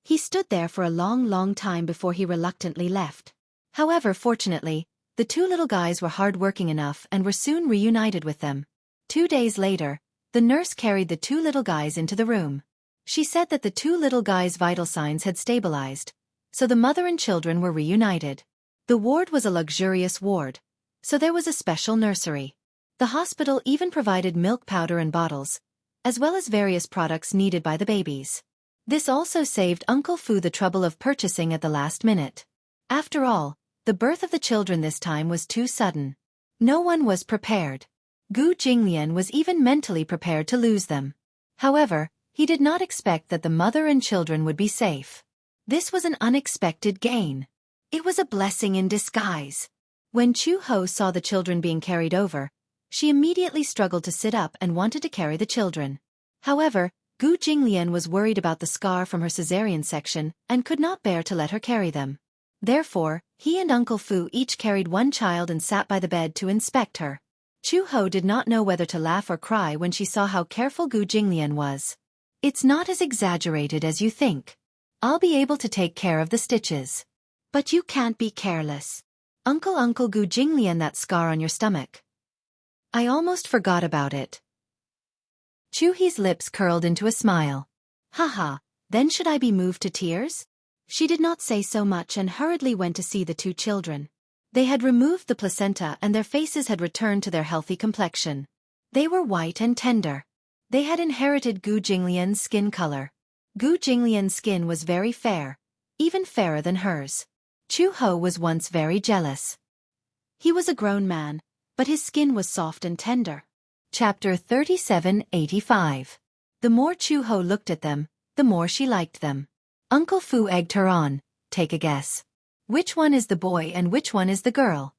Speaker 1: He stood there for a long time before he reluctantly left. However, fortunately, the two little guys were hard-working enough and were soon reunited with them. 2 days later, the nurse carried the two little guys into the room. She said that the two little guys' vital signs had stabilized, so the mother and children were reunited. The ward was a luxurious ward, so there was a special nursery. The hospital even provided milk powder and bottles, as well as various products needed by the babies. This also saved Uncle Fu the trouble of purchasing at the last minute. After all, the birth of the children this time was too sudden. No one was prepared. Gu Jinglian was even mentally prepared to lose them. However, he did not expect that the mother and children would be safe. This was an unexpected gain. It was a blessing in disguise. When Chu Ho saw the children being carried over, she immediately struggled to sit up and wanted to carry the children. However, Gu Jinglian was worried about the scar from her cesarean section and could not bear to let her carry them. Therefore, he and Uncle Fu each carried one child and sat by the bed to inspect her. Chu Ho did not know whether to laugh or cry when she saw how careful Gu Jinglian was. It's not as exaggerated as you think. I'll be able to take care of the stitches. But you can't be careless. Uncle Gu Jinglian, that scar on your stomach. I almost forgot about it. Chu He's lips curled into a smile. Haha, then should I be moved to tears? She did not say so much and hurriedly went to see the two children. They had removed the placenta and their faces had returned to their healthy complexion. They were white and tender. They had inherited Gu Jinglian's skin color. Gu Jinglian's skin was very fair, even fairer than hers. Chu Ho was once very jealous. He was a grown man, but his skin was soft and tender. Chapter 3785. The more Chu Ho looked at them, the more she liked them. Uncle Fu egged her on. Take a guess. Which one is the boy and which one is the girl?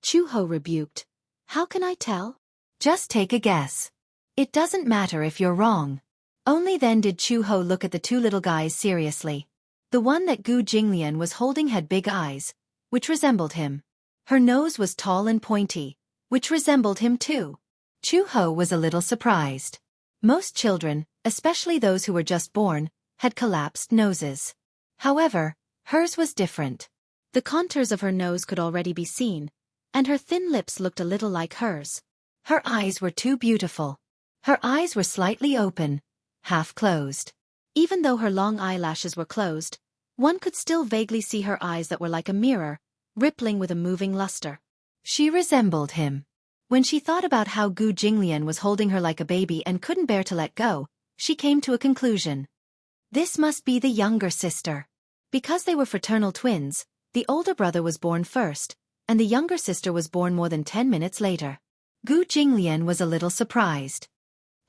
Speaker 1: Chu Ho rebuked. How can I tell? Just take a guess. It doesn't matter if you're wrong. Only then did Chu Ho look at the two little guys seriously. The one that Gu Jinglian was holding had big eyes, which resembled him. Her nose was tall and pointy, which resembled him too. Chu Ho was a little surprised. Most children, especially those who were just born, had collapsed noses. However, hers was different. The contours of her nose could already be seen, and her thin lips looked a little like hers. Her eyes were too beautiful. Her eyes were slightly open, half closed. Even though her long eyelashes were closed, one could still vaguely see her eyes that were like a mirror, rippling with a moving luster. She resembled him. When she thought about how Gu Jinglian was holding her like a baby and couldn't bear to let go, she came to a conclusion. This must be the younger sister. Because they were fraternal twins, the older brother was born first, and the younger sister was born more than 10 minutes later. Gu Jinglian was a little surprised.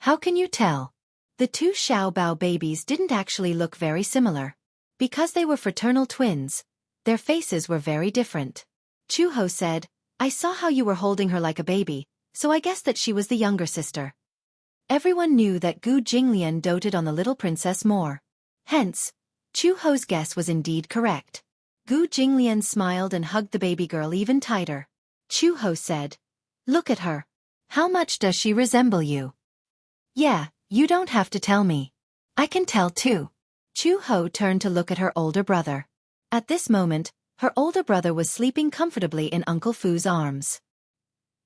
Speaker 1: How can you tell? The two Xiao Bao babies didn't actually look very similar. Because they were fraternal twins, their faces were very different. Chu Ho said, I saw how you were holding her like a baby, so I guessed that she was the younger sister. Everyone knew that Gu Jinglian doted on the little princess more. Hence, Chu Ho's guess was indeed correct. Gu Jinglian smiled and hugged the baby girl even tighter. Chu Ho said, Look at her. How much does she resemble you? Yeah, you don't have to tell me. I can tell too. Chu Ho turned to look at her older brother. At this moment, her older brother was sleeping comfortably in Uncle Fu's arms.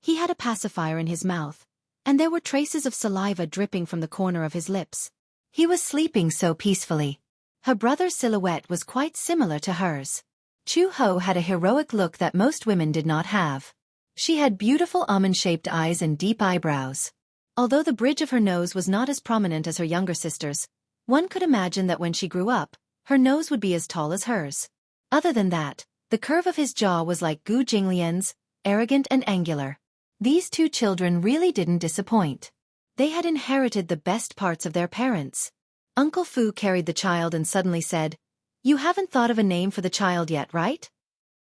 Speaker 1: He had a pacifier in his mouth, and there were traces of saliva dripping from the corner of his lips. He was sleeping so peacefully. Her brother's silhouette was quite similar to hers. Chu-ho had a heroic look that most women did not have. She had beautiful almond-shaped eyes and deep eyebrows. Although the bridge of her nose was not as prominent as her younger sister's, one could imagine that when she grew up, her nose would be as tall as hers. Other than that, the curve of his jaw was like Gu Jinglian's, arrogant and angular. These two children really didn't disappoint. They had inherited the best parts of their parents. Uncle Fu carried the child and suddenly said, "You haven't thought of a name for the child yet, right?"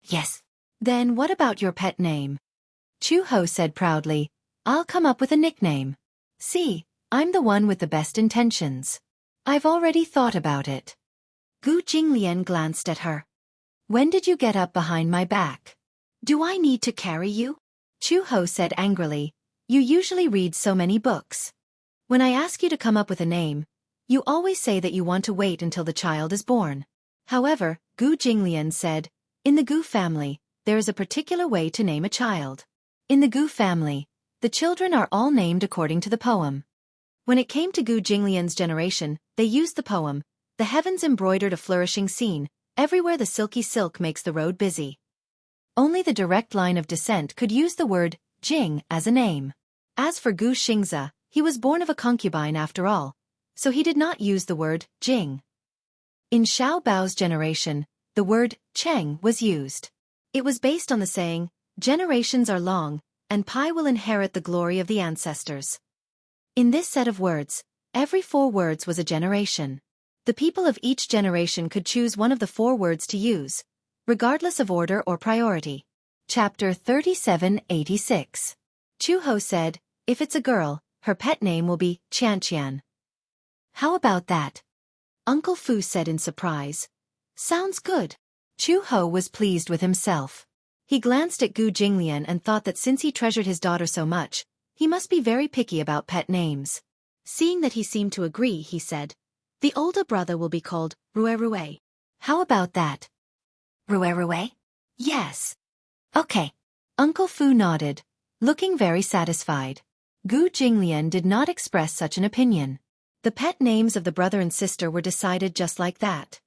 Speaker 1: "Yes." "Then what about your pet name?" Chu-ho said proudly, "I'll come up with a nickname. See, I'm the one with the best intentions. I've already thought about it." Gu Jinglian glanced at her. "When did you get up behind my back? Do I need to carry you?" Chu-ho said angrily, "You usually read so many books. When I ask you to come up with a name, you always say that you want to wait until the child is born." However, Gu Jinglian said, "In the Gu family, there is a particular way to name a child. In the Gu family, the children are all named according to the poem." When it came to Gu Jinglian's generation, they used the poem, "The heavens embroidered a flourishing scene, everywhere the silky silk makes the road busy." Only the direct line of descent could use the word Jing as a name. As for Gu Xingze, he was born of a concubine after all, so he did not use the word Jing. In Xiao Bao's generation, the word Cheng was used. It was based on the saying, "Generations are long, and Pi will inherit the glory of the ancestors." In this set of words, every 4 words was a generation. The people of each generation could choose one of the 4 words to use, regardless of order or priority. Chapter 3786. Chu-ho said, "If it's a girl, her pet name will be Qianqian." "How about that?" Uncle Fu said in surprise. "Sounds good." Chu-ho was pleased with himself. He glanced at Gu Jinglian and thought that since he treasured his daughter so much, he must be very picky about pet names. Seeing that he seemed to agree, he said, "The older brother will be called Rue. How about that?" "Rue? Yes." "Okay." Uncle Fu nodded, looking very satisfied. Gu Jinglian did not express such an opinion. The pet names of the brother and sister were decided just like that.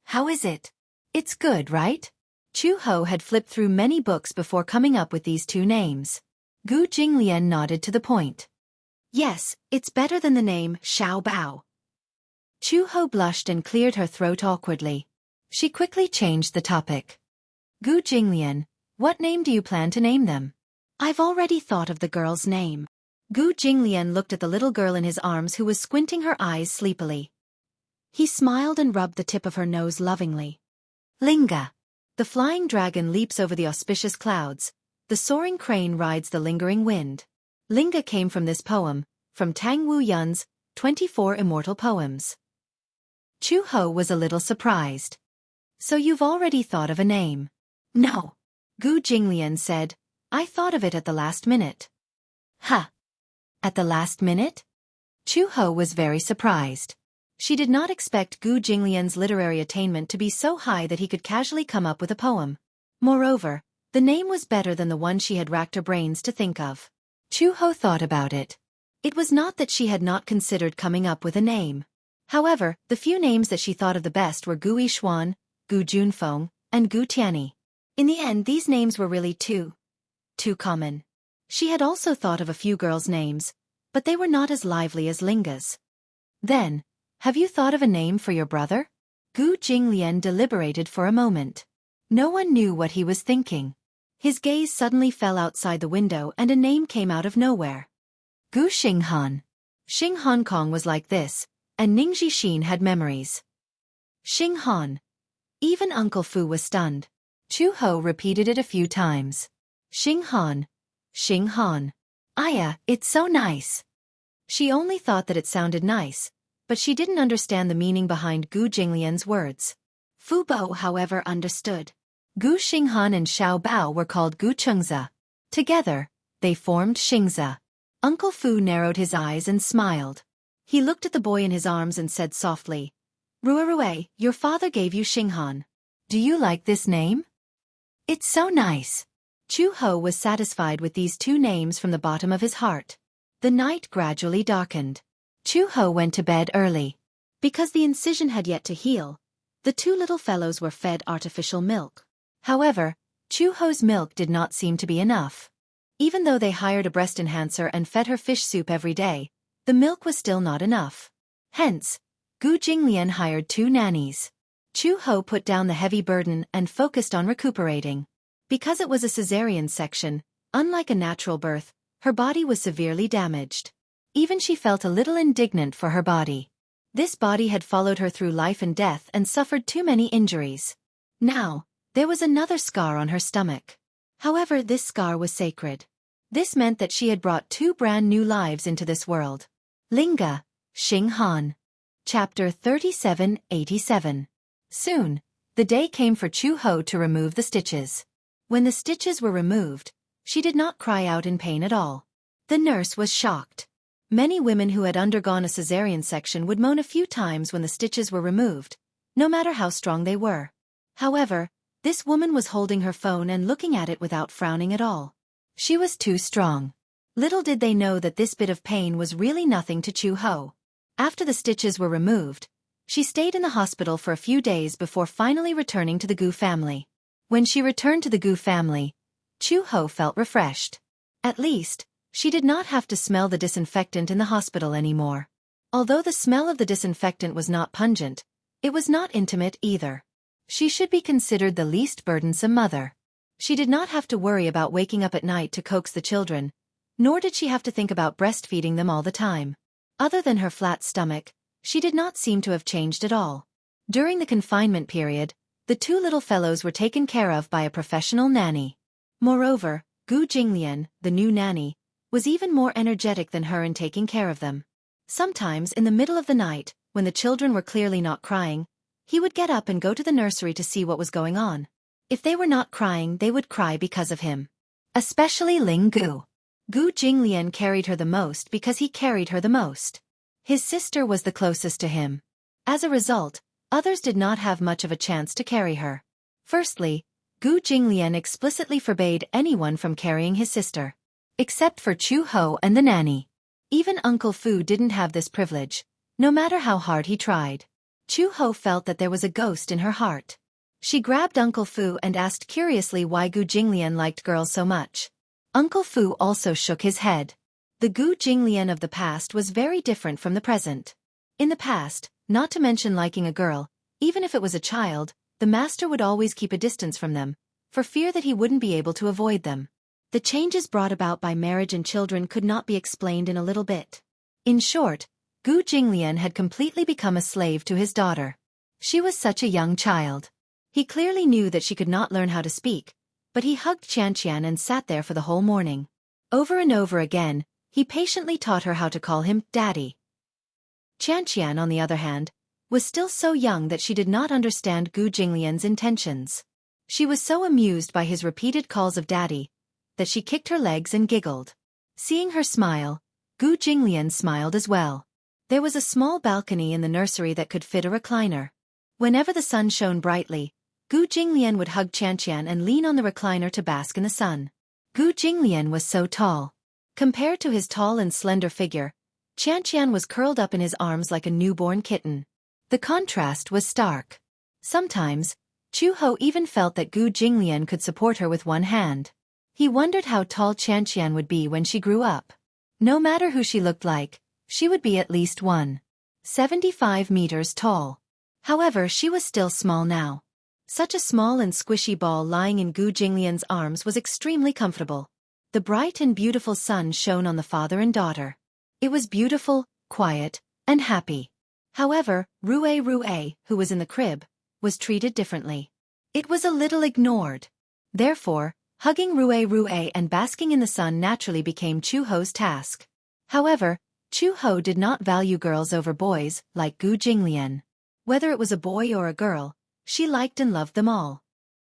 Speaker 1: "How is it?" "It's good, right?" Chu-ho had flipped through many books before coming up with these 2 names. Gu Jinglian nodded to the point. "Yes, it's better than the name Xiao Bao." Chu-ho blushed and cleared her throat awkwardly. She quickly changed the topic. "Gu Jinglian, what name do you plan to name them?" "I've already thought of the girl's name." Gu Jinglian looked at the little girl in his arms who was squinting her eyes sleepily. He smiled and rubbed the tip of her nose lovingly. "Linga. The flying dragon leaps over the auspicious clouds. The soaring crane rides the lingering wind." Linga came from this poem, from Tang Wu Yun's 24 Immortal Poems. Chu-ho was a little surprised. "So you've already thought of a name?" "No." Gu Jinglian said, "I thought of it at the last minute." "Huh. At the last minute?" Chu-ho was very surprised. She did not expect Gu Jinglian's literary attainment to be so high that he could casually come up with a poem. Moreover, the name was better than the one she had racked her brains to think of. Chu-ho thought about it. It was not that she had not considered coming up with a name. However, the few names that she thought of the best were Gu Yishuan, Gu Junfeng, and Gu Tianyi. In the end, these names were really too common. She had also thought of a few girls' names, but they were not as lively as Linga's. "Then, have you thought of a name for your brother?" Gu Jinglian deliberated for a moment. No one knew what he was thinking. His gaze suddenly fell outside the window and a name came out of nowhere. Gu Xinghan. Xing Hong Kong was like this, and Ning Jixin had memories. Xinghan. Even Uncle Fu was stunned. Chu-ho repeated it a few times. Xinghan. Xinghan. "Aya, it's so nice." She only thought that it sounded nice, but she didn't understand the meaning behind Gu Jinglian's words. Fu Bo, however, understood. Gu Xinghan and Xiao Bao were called Gu Chengze. Together, they formed Xingze. Uncle Fu narrowed his eyes and smiled. He looked at the boy in his arms and said softly, "Rue, your father gave you Xinghan. Do you like this name?" "It's so nice." Chu-ho was satisfied with these 2 names from the bottom of his heart. The night gradually darkened. Chu-ho went to bed early. Because the incision had yet to heal, the two little fellows were fed artificial milk. However, Chu-ho's milk did not seem to be enough. Even though they hired a breast enhancer and fed her fish soup every day, the milk was still not enough. Hence, Gu Jinglian hired 2 nannies. Chu-ho put down the heavy burden and focused on recuperating. Because it was a cesarean section, unlike a natural birth, her body was severely damaged. Even she felt a little indignant for her body. This body had followed her through life and death and suffered too many injuries. Now, there was another scar on her stomach. However, this scar was sacred. This meant that she had brought 2 brand new lives into this world. Linga, Xing Han. Chapter 3787. Soon, the day came for Chu-ho to remove the stitches. When the stitches were removed, she did not cry out in pain at all. The nurse was shocked. Many women who had undergone a cesarean section would moan a few times when the stitches were removed, no matter how strong they were. However, this woman was holding her phone and looking at it without frowning at all. She was too strong. Little did they know that this bit of pain was really nothing to Chu-ho. After the stitches were removed, she stayed in the hospital for a few days before finally returning to the Gu family. When she returned to the Gu family, Chu-ho felt refreshed. At least, she did not have to smell the disinfectant in the hospital anymore. Although the smell of the disinfectant was not pungent, it was not intimate either. She should be considered the least burdensome mother. She did not have to worry about waking up at night to coax the children, nor did she have to think about breastfeeding them all the time. Other than her flat stomach, she did not seem to have changed at all. During the confinement period, the 2 little fellows were taken care of by a professional nanny. Moreover, Gu Jinglian, the new nanny, was even more energetic than her in taking care of them. Sometimes in the middle of the night, when the children were clearly not crying, he would get up and go to the nursery to see what was going on. If they were not crying, they would cry because of him. Especially Ling Gu. Gu Jinglian carried her the most because he carried her the most. His sister was the closest to him. As a result, others did not have much of a chance to carry her. Firstly, Gu Jinglian explicitly forbade anyone from carrying his sister. Except for Chu-ho and the nanny. Even Uncle Fu didn't have this privilege, no matter how hard he tried. Chu-ho felt that there was a ghost in her heart. She grabbed Uncle Fu and asked curiously why Gu Jinglian liked girls so much. Uncle Fu also shook his head. The Gu Jinglian of the past was very different from the present. In the past, not to mention liking a girl, even if it was a child, the master would always keep a distance from them, for fear that he wouldn't be able to avoid them. The changes brought about by marriage and children could not be explained in a little bit. In short, Gu Jinglian had completely become a slave to his daughter. She was such a young child. He clearly knew that she could not learn how to speak, but he hugged Qianqian and sat there for the whole morning. Over and over again, he patiently taught her how to call him Daddy. Qianqian, on the other hand, was still so young that she did not understand Gu Jinglian's intentions. She was so amused by his repeated calls of Daddy, that she kicked her legs and giggled. Seeing her smile, Gu Jinglian smiled as well. There was a small balcony in the nursery that could fit a recliner. Whenever the sun shone brightly, Gu Jinglian would hug Qianqian and lean on the recliner to bask in the sun. Gu Jinglian was so tall. Compared to his tall and slender figure, Qianqian was curled up in his arms like a newborn kitten. The contrast was stark. Sometimes, Chu-ho even felt that Gu Jinglian could support her with one hand. He wondered how tall Qianqian would be when she grew up. No matter who she looked like, she would be at least 1.75 meters tall. However, she was still small now. Such a small and squishy ball lying in Gu Jinglian's arms was extremely comfortable. The bright and beautiful sun shone on the father and daughter. It was beautiful, quiet, and happy. However, Rue, who was in the crib, was treated differently. It was a little ignored. Therefore, hugging Rue and basking in the sun naturally became Chu-ho's task. However, Chu-ho did not value girls over boys, like Gu Jinglian. Whether it was a boy or a girl, she liked and loved them all.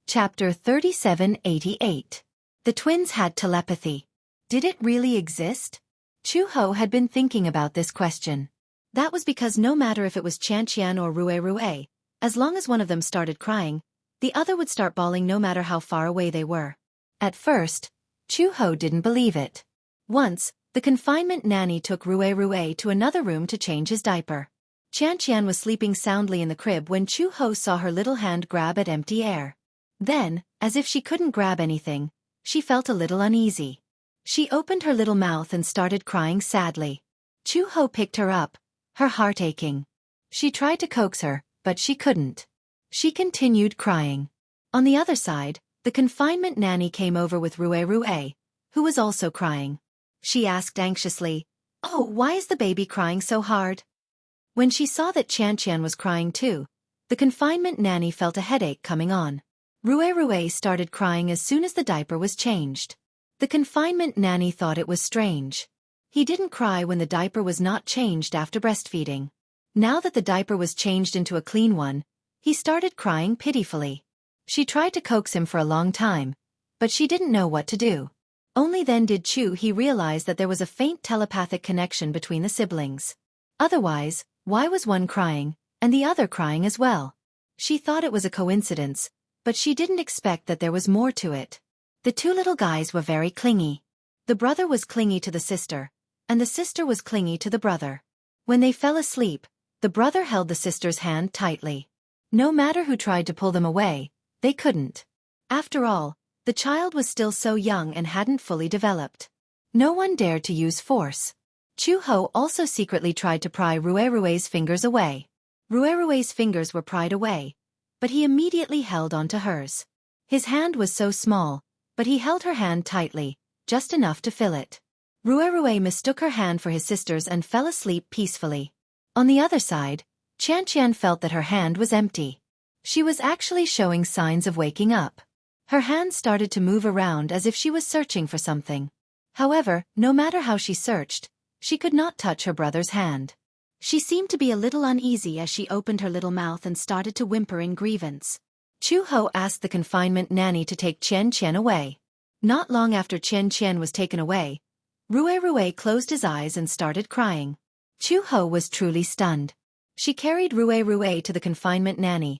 Speaker 1: Chapter 3788. The twins had telepathy. Did it really exist? Chu-ho had been thinking about this question. That was because no matter if it was Qianqian or Rue, as long as one of them started crying, the other would start bawling no matter how far away they were. At first, Chu-ho didn't believe it. Once, The confinement nanny took Rue to another room to change his diaper. Qian was sleeping soundly in the crib when Chu-ho saw her little hand grab at empty air. Then, as if she couldn't grab anything, she felt a little uneasy. She opened her little mouth and started crying sadly. Chu-ho picked her up, her heart aching. She tried to coax her, but she couldn't. She continued crying. On the other side, the confinement nanny came over with Rue, who was also crying. She asked anxiously, "Oh, why is the baby crying so hard?" When she saw that Qian was crying too, the confinement nanny felt a headache coming on. Rue started crying as soon as the diaper was changed. The confinement nanny thought it was strange. He didn't cry when the diaper was not changed after breastfeeding. Now that the diaper was changed into a clean one, he started crying pitifully. She tried to coax him for a long time, but she didn't know what to do. Only then did Chu-he realize that there was a faint telepathic connection between the siblings. Otherwise, why was one crying, and the other crying as well? She thought it was a coincidence, but she didn't expect that there was more to it. The two little guys were very clingy. The brother was clingy to the sister, and the sister was clingy to the brother. When they fell asleep, the brother held the sister's hand tightly. No matter who tried to pull them away, they couldn't. After all, the child was still so young and hadn't fully developed. No one dared to use force. Chu-ho also secretly tried to pry Rue's fingers away. Rue's fingers were pried away, but he immediately held onto hers. His hand was so small, but he held her hand tightly, just enough to fill it. Rue mistook her hand for his sister's and fell asleep peacefully. On the other side, Qian felt that her hand was empty. She was actually showing signs of waking up. Her hand started to move around as if she was searching for something. However, no matter how she searched, she could not touch her brother's hand. She seemed to be a little uneasy as she opened her little mouth and started to whimper in grievance. Chu-ho asked the confinement nanny to take Qian away. Not long after Qian was taken away, Rue closed his eyes and started crying. Chu-ho was truly stunned. She carried Rue to the confinement nanny,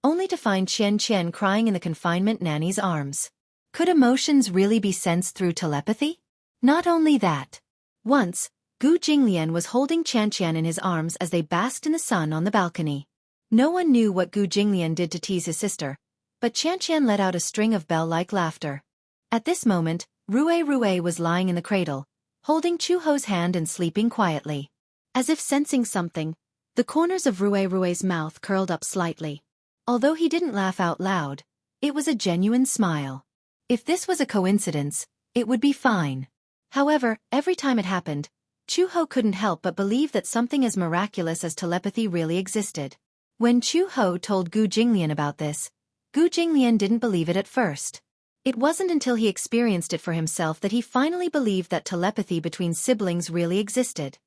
Speaker 1: only to find Qian crying in the confinement nanny's arms. Could emotions really be sensed through telepathy? Not only that. Once, Gu Jinglian was holding Qian in his arms as they basked in the sun on the balcony. No one knew what Gu Jinglian did to tease his sister, but Qian let out a string of bell-like laughter. At this moment, Rue was lying in the cradle, holding Chu-ho's hand and sleeping quietly. As if sensing something, the corners of Rue's mouth curled up slightly. Although he didn't laugh out loud, it was a genuine smile. If this was a coincidence, it would be fine. However, every time it happened, Chu-ho couldn't help but believe that something as miraculous as telepathy really existed. When Chu-ho told Gu Jinglian about this, Gu Jinglian didn't believe it at first. It wasn't until he experienced it for himself that he finally believed that telepathy between siblings really existed.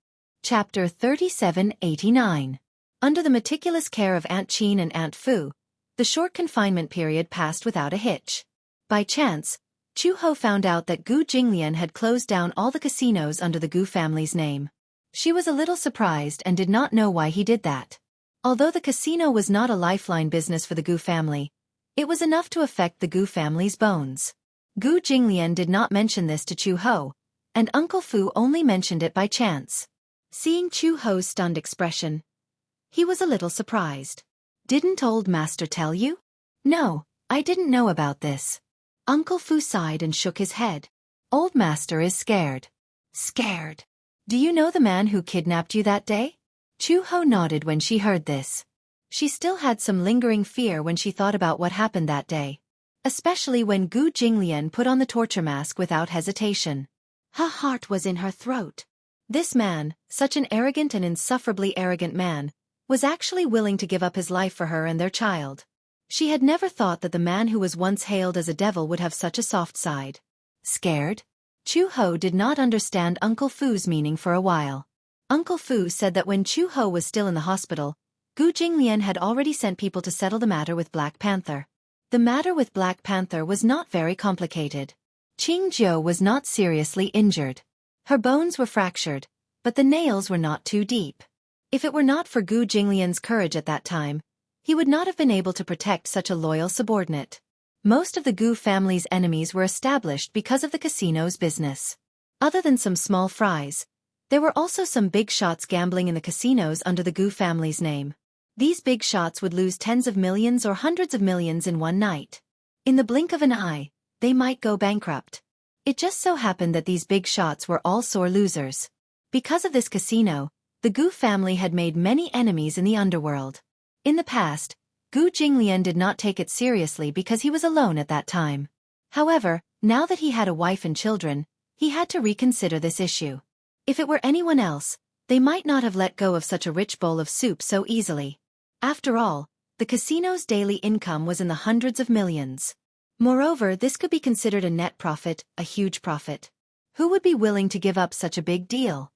Speaker 1: Chapter 3789. Under the meticulous care of Aunt Qin and Aunt Fu, the short confinement period passed without a hitch. By chance, Chu-ho found out that Gu Jinglian had closed down all the casinos under the Gu family's name. She was a little surprised and did not know why he did that. Although the casino was not a lifeline business for the Gu family, it was enough to affect the Gu family's bones. Gu Jinglian did not mention this to Chu-ho, and Uncle Fu only mentioned it by chance. Seeing Chu-ho's stunned expression, he was a little surprised. "Didn't old master tell you?" "No, I didn't know about this." Uncle Fu sighed and shook his head. "Old master is scared." "Scared? Do you know the man who kidnapped you that day?" Chu-ho nodded when she heard this. She still had some lingering fear when she thought about what happened that day. Especially when Gu Jinglian put on the torture mask without hesitation. Her heart was in her throat. This man, such an arrogant and insufferably arrogant man, was actually willing to give up his life for her and their child. She had never thought that the man who was once hailed as a devil would have such a soft side. Scared? Chu-ho did not understand Uncle Fu's meaning for a while. Uncle Fu said that when Chu-ho was still in the hospital, Gu Jinglian had already sent people to settle the matter with Black Panther. The matter with Black Panther was not very complicated. Qingjiu was not seriously injured. Her bones were fractured, but the nails were not too deep. If it were not for Gu Jinglian's courage at that time, he would not have been able to protect such a loyal subordinate. Most of the Gu family's enemies were established because of the casino's business. Other than some small fries, there were also some big shots gambling in the casinos under the Goo family's name. These big shots would lose tens of millions or hundreds of millions in one night. In the blink of an eye, they might go bankrupt. It just so happened that these big shots were all sore losers. Because of this casino, the Goo family had made many enemies in the underworld. In the past, Goo Jinglian did not take it seriously because he was alone at that time. However, now that he had a wife and children, he had to reconsider this issue. If it were anyone else, they might not have let go of such a rich bowl of soup so easily. After all, the casino's daily income was in the hundreds of millions. Moreover, this could be considered a net profit, a huge profit. Who would be willing to give up such a big deal?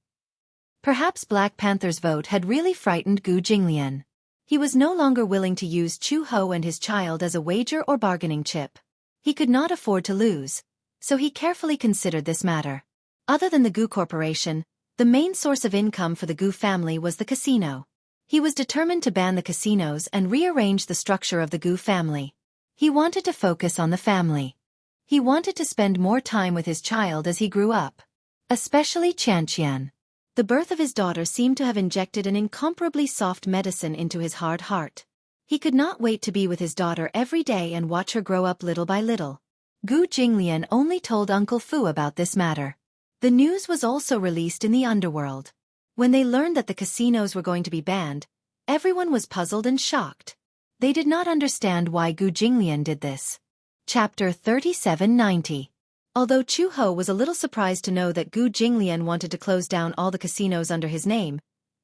Speaker 1: Perhaps Black Panther's vote had really frightened Goo Jinglian. He was no longer willing to use Chu Ho and his child as a wager or bargaining chip. He could not afford to lose, so he carefully considered this matter. Other than the Goo Corporation, the main source of income for the Goo family was the casino. He was determined to ban the casinos and rearrange the structure of the Goo family. He wanted to focus on the family. He wanted to spend more time with his child as he grew up. Especially Qianqian. The birth of his daughter seemed to have injected an incomparably soft medicine into his hard heart. He could not wait to be with his daughter every day and watch her grow up little by little. Goo Jinglian only told Uncle Fu about this matter. The news was also released in the underworld. When they learned that the casinos were going to be banned, everyone was puzzled and shocked. They did not understand why Goo Jinglian did this. Chapter 3790. Although Chu Ho was a little surprised to know that Goo Jinglian wanted to close down all the casinos under his name,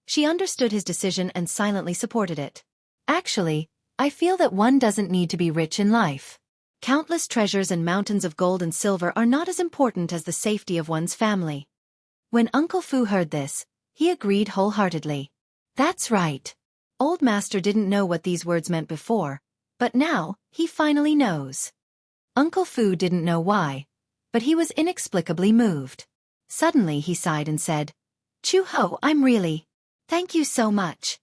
Speaker 1: she understood his decision and silently supported it. Actually, I feel that one doesn't need to be rich in life. Countless treasures and mountains of gold and silver are not as important as the safety of one's family. When Uncle Fu heard this, he agreed wholeheartedly. That's right. Old Master didn't know what these words meant before, but now, he finally knows. Uncle Fu didn't know why, but he was inexplicably moved. Suddenly he sighed and said, Chu Ho, thank you so much.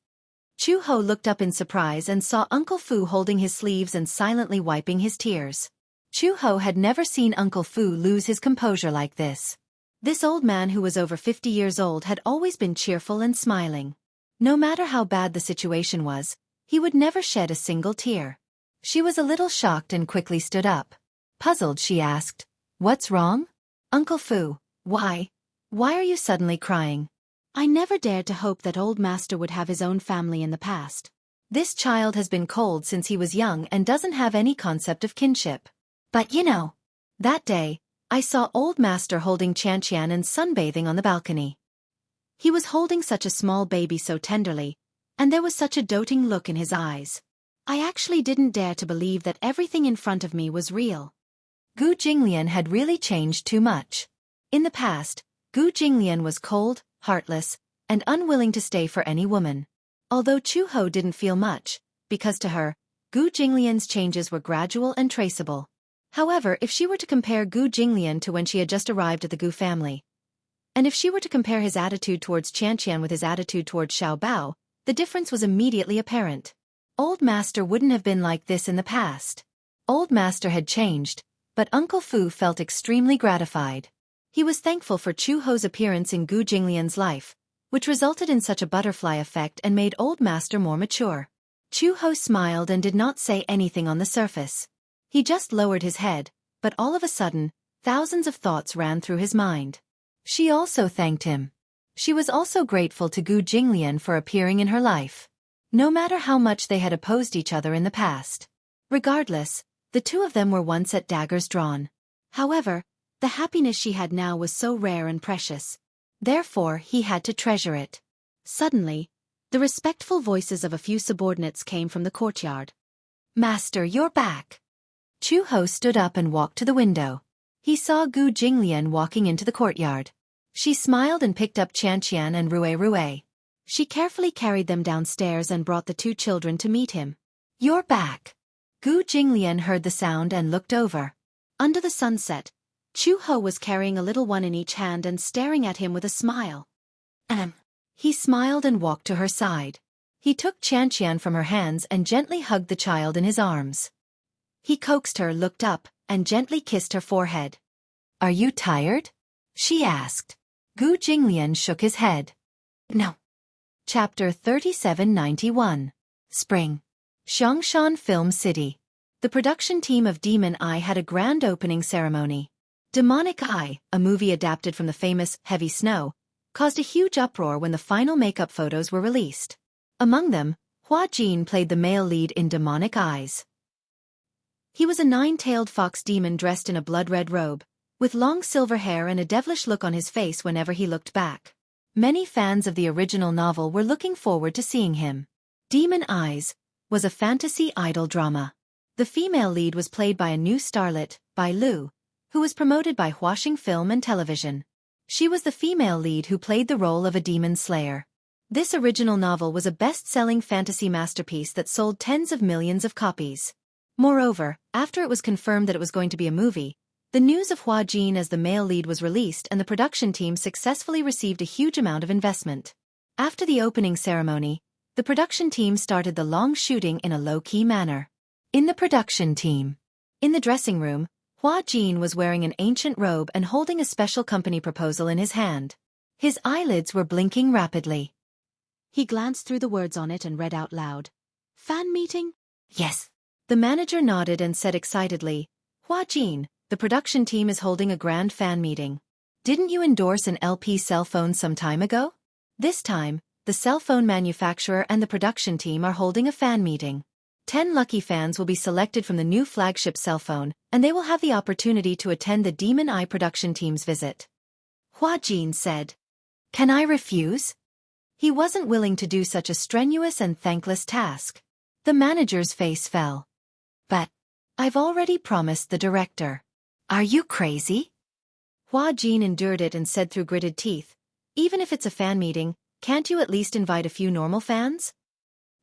Speaker 1: Chu Ho looked up in surprise and saw Uncle Fu holding his sleeves and silently wiping his tears. Chu Ho had never seen Uncle Fu lose his composure like this. This old man who was over 50 years old had always been cheerful and smiling. No matter how bad the situation was, he would never shed a single tear. She was a little shocked and quickly stood up. Puzzled, she asked, What's wrong? Uncle Fu, why are you suddenly crying? I never dared to hope that old master would have his own family in the past. This child has been cold since he was young and doesn't have any concept of kinship. But that day, I saw old master holding Qianqian and sunbathing on the balcony. He was holding such a small baby so tenderly, and there was such a doting look in his eyes. I actually didn't dare to believe that everything in front of me was real. Goo Jinglian had really changed too much. In the past, Goo Jinglian was cold, heartless, and unwilling to stay for any woman. Although Chu Ho didn't feel much, because to her, Goo Jinglian's changes were gradual and traceable. However, if she were to compare Goo Jinglian to when she had just arrived at the Goo family, and if she were to compare his attitude towards Qianqian with his attitude towards Xiao Bao, the difference was immediately apparent. Old Master wouldn't have been like this in the past. Old Master had changed, but Uncle Fu felt extremely gratified. He was thankful for Chu Ho's appearance in Goo Jinglian's life, which resulted in such a butterfly effect and made Old Master more mature. Chu Ho smiled and did not say anything on the surface. He just lowered his head, but all of a sudden, thousands of thoughts ran through his mind. She also thanked him. She was also grateful to Goo Jinglian for appearing in her life. No matter how much they had opposed each other in the past. Regardless, the two of them were once at daggers drawn. However, the happiness she had now was so rare and precious. Therefore, he had to treasure it. Suddenly, the respectful voices of a few subordinates came from the courtyard. Master, you're back. Chu Ho stood up and walked to the window. He saw Goo Jinglian walking into the courtyard. She smiled and picked up Qianqian and Rue. She carefully carried them downstairs and brought the two children to meet him. You're back. Goo Jinglian heard the sound and looked over. Under the sunset, Chu Ho was carrying a little one in each hand and staring at him with a smile. He smiled and walked to her side. He took Qianqian from her hands and gently hugged the child in his arms. He coaxed her, looked up, and gently kissed her forehead. Are you tired? she asked. Gu Jinglian shook his head. No. Chapter 3791. Spring. Xiangshan Film City. The production team of Demon Eye had a grand opening ceremony. Demonic Eye, a movie adapted from the famous Heavy Snow, caused a huge uproar when the final makeup photos were released. Among them, Hua Jin played the male lead in Demonic Eyes. He was a nine-tailed fox demon dressed in a blood-red robe, with long silver hair and a devilish look on his face whenever he looked back. Many fans of the original novel were looking forward to seeing him. Demon Eyes was a fantasy idol drama. The female lead was played by a new starlet, Bai Lu, who was promoted by Huaxing Film and Television. She was the female lead who played the role of a demon slayer. This original novel was a best-selling fantasy masterpiece that sold tens of millions of copies. Moreover, after it was confirmed that it was going to be a movie, the news of Hua Jin as the male lead was released and the production team successfully received a huge amount of investment. After the opening ceremony, the production team started the long shooting in a low-key manner. In the production team. In the dressing room, Hua Jin was wearing an ancient robe and holding a special company proposal in his hand. His eyelids were blinking rapidly. He glanced through the words on it and read out loud. Fan meeting? Yes. The manager nodded and said excitedly, Hua Jin, the production team is holding a grand fan meeting. Didn't you endorse an LP cell phone some time ago? This time, the cell phone manufacturer and the production team are holding a fan meeting. 10 lucky fans will be selected from the new flagship cell phone, and they will have the opportunity to attend the Demon Eye production team's visit. Hua Jin said. Can I refuse? He wasn't willing to do such a strenuous and thankless task. The manager's face fell. But I've already promised the director. Are you crazy? Hua Jin endured it and said through gritted teeth, even if it's a fan meeting, can't you at least invite a few normal fans?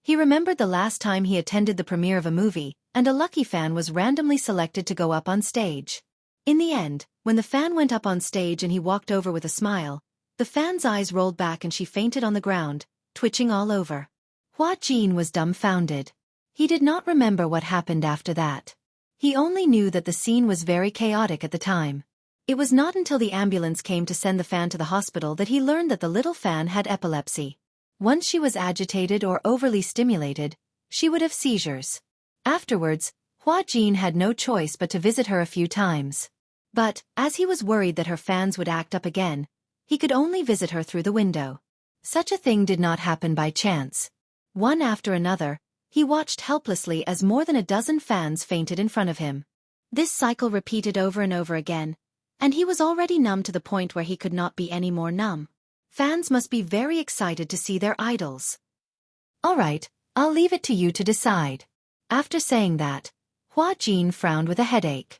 Speaker 1: He remembered the last time he attended the premiere of a movie, and a lucky fan was randomly selected to go up on stage. In the end, when the fan went up on stage and he walked over with a smile, the fan's eyes rolled back and she fainted on the ground, twitching all over. Hua Jin was dumbfounded. He did not remember what happened after that. He only knew that the scene was very chaotic at the time. It was not until the ambulance came to send the fan to the hospital that he learned that the little fan had epilepsy. Once she was agitated or overly stimulated, she would have seizures. Afterwards, Hua Jin had no choice but to visit her a few times. But, as he was worried that her fans would act up again, he could only visit her through the window. Such a thing did not happen by chance. One after another, he watched helplessly as more than a dozen fans fainted in front of him. This cycle repeated over and over again, and he was already numb to the point where he could not be any more numb. Fans must be very excited to see their idols. All right, I'll leave it to you to decide. After saying that, Hua Jin frowned with a headache.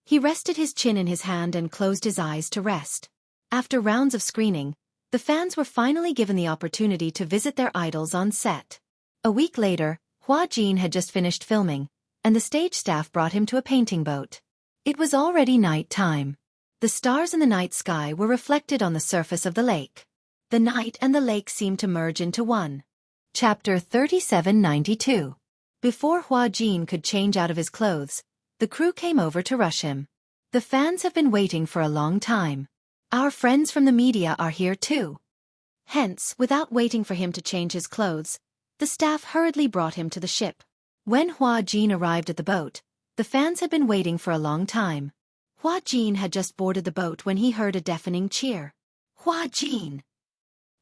Speaker 1: He rested his chin in his hand and closed his eyes to rest. After rounds of screening, the fans were finally given the opportunity to visit their idols on set. A week later, Hua Jin had just finished filming, and the stage staff brought him to a painting boat. It was already night time. The stars in the night sky were reflected on the surface of the lake. The night and the lake seemed to merge into one. Chapter 3792. Before Hua Jin could change out of his clothes, the crew came over to rush him. The fans have been waiting for a long time. Our friends from the media are here too. Hence, without waiting for him to change his clothes, the staff hurriedly brought him to the ship. When Hua Jin arrived at the boat, the fans had been waiting for a long time. Hua Jin had just boarded the boat when he heard a deafening cheer. Hua Jin!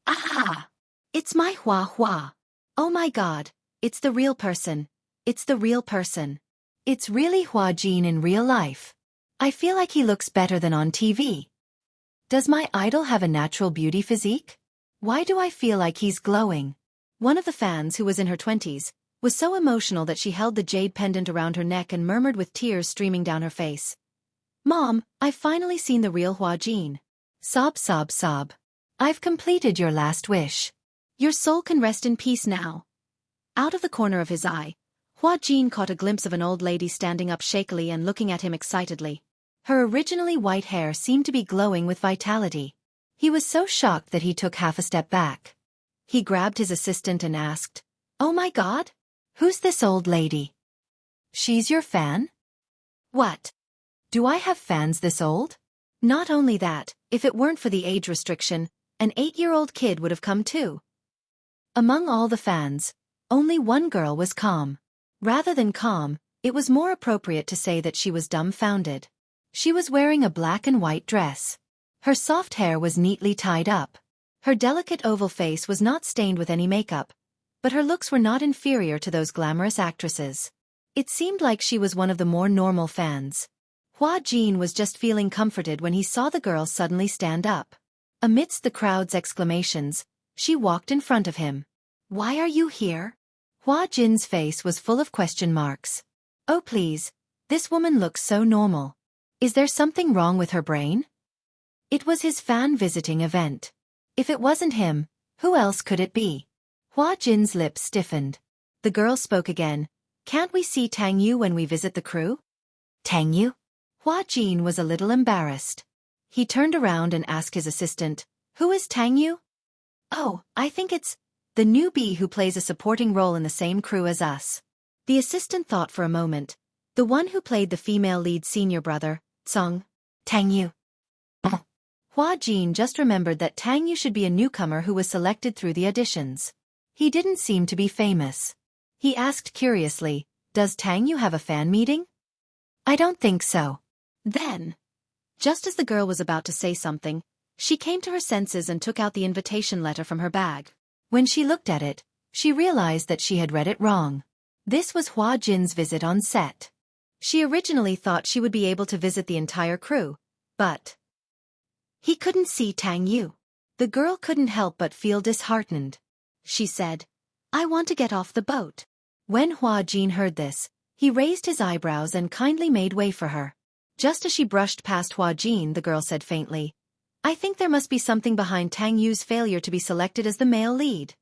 Speaker 1: Ah! It's my Hua Hua! Oh my God, it's the real person. It's the real person. It's really Hua Jin in real life. I feel like he looks better than on TV. Does my idol have a natural beauty physique? Why do I feel like he's glowing? One of the fans, who was in her 20s, was so emotional that she held the jade pendant around her neck and murmured with tears streaming down her face. Mom, I've finally seen the real Hua Jin. Sob, sob, sob. I've completed your last wish. Your soul can rest in peace now. Out of the corner of his eye, Hua Jin caught a glimpse of an old lady standing up shakily and looking at him excitedly. Her originally white hair seemed to be glowing with vitality. He was so shocked that he took half a step back. He grabbed his assistant and asked, "Oh my God? Who's this old lady? She's your fan? What? Do I have fans this old?" Not only that, if it weren't for the age restriction, an 8-year-old kid would have come too. Among all the fans, only one girl was calm. Rather than calm, it was more appropriate to say that she was dumbfounded. She was wearing a black and white dress. Her soft hair was neatly tied up. Her delicate oval face was not stained with any makeup, but her looks were not inferior to those glamorous actresses. It seemed like she was one of the more normal fans. Hua Jin was just feeling comforted when he saw the girl suddenly stand up. Amidst the crowd's exclamations, she walked in front of him. "Why are you here?" Hua Jin's face was full of question marks. "Oh please, this woman looks so normal. Is there something wrong with her brain?" It was his fan visiting event. If it wasn't him, who else could it be? Hua Jin's lips stiffened. The girl spoke again. "Can't we see Tang Yu when we visit the crew?" "Tang Yu?" Hua Jin was a little embarrassed. He turned around and asked his assistant, "Who is Tang Yu?" "Oh, I think it's the newbie who plays a supporting role in the same crew as us." The assistant thought for a moment. "The one who played the female lead senior brother, Tsung. Tang Yu." Hua Jin just remembered that Tang Yu should be a newcomer who was selected through the auditions. He didn't seem to be famous. He asked curiously, "Does Tang Yu have a fan meeting?" "I don't think so." Then, just as the girl was about to say something, she came to her senses and took out the invitation letter from her bag. When she looked at it, she realized that she had read it wrong. This was Hua Jin's visit on set. She originally thought she would be able to visit the entire crew, but he couldn't see Tang Yu. The girl couldn't help but feel disheartened. She said, "I want to get off the boat." When Hua Jin heard this, he raised his eyebrows and kindly made way for her. Just as she brushed past Hua Jin, the girl said faintly, "I think there must be something behind Tang Yu's failure to be selected as the male lead."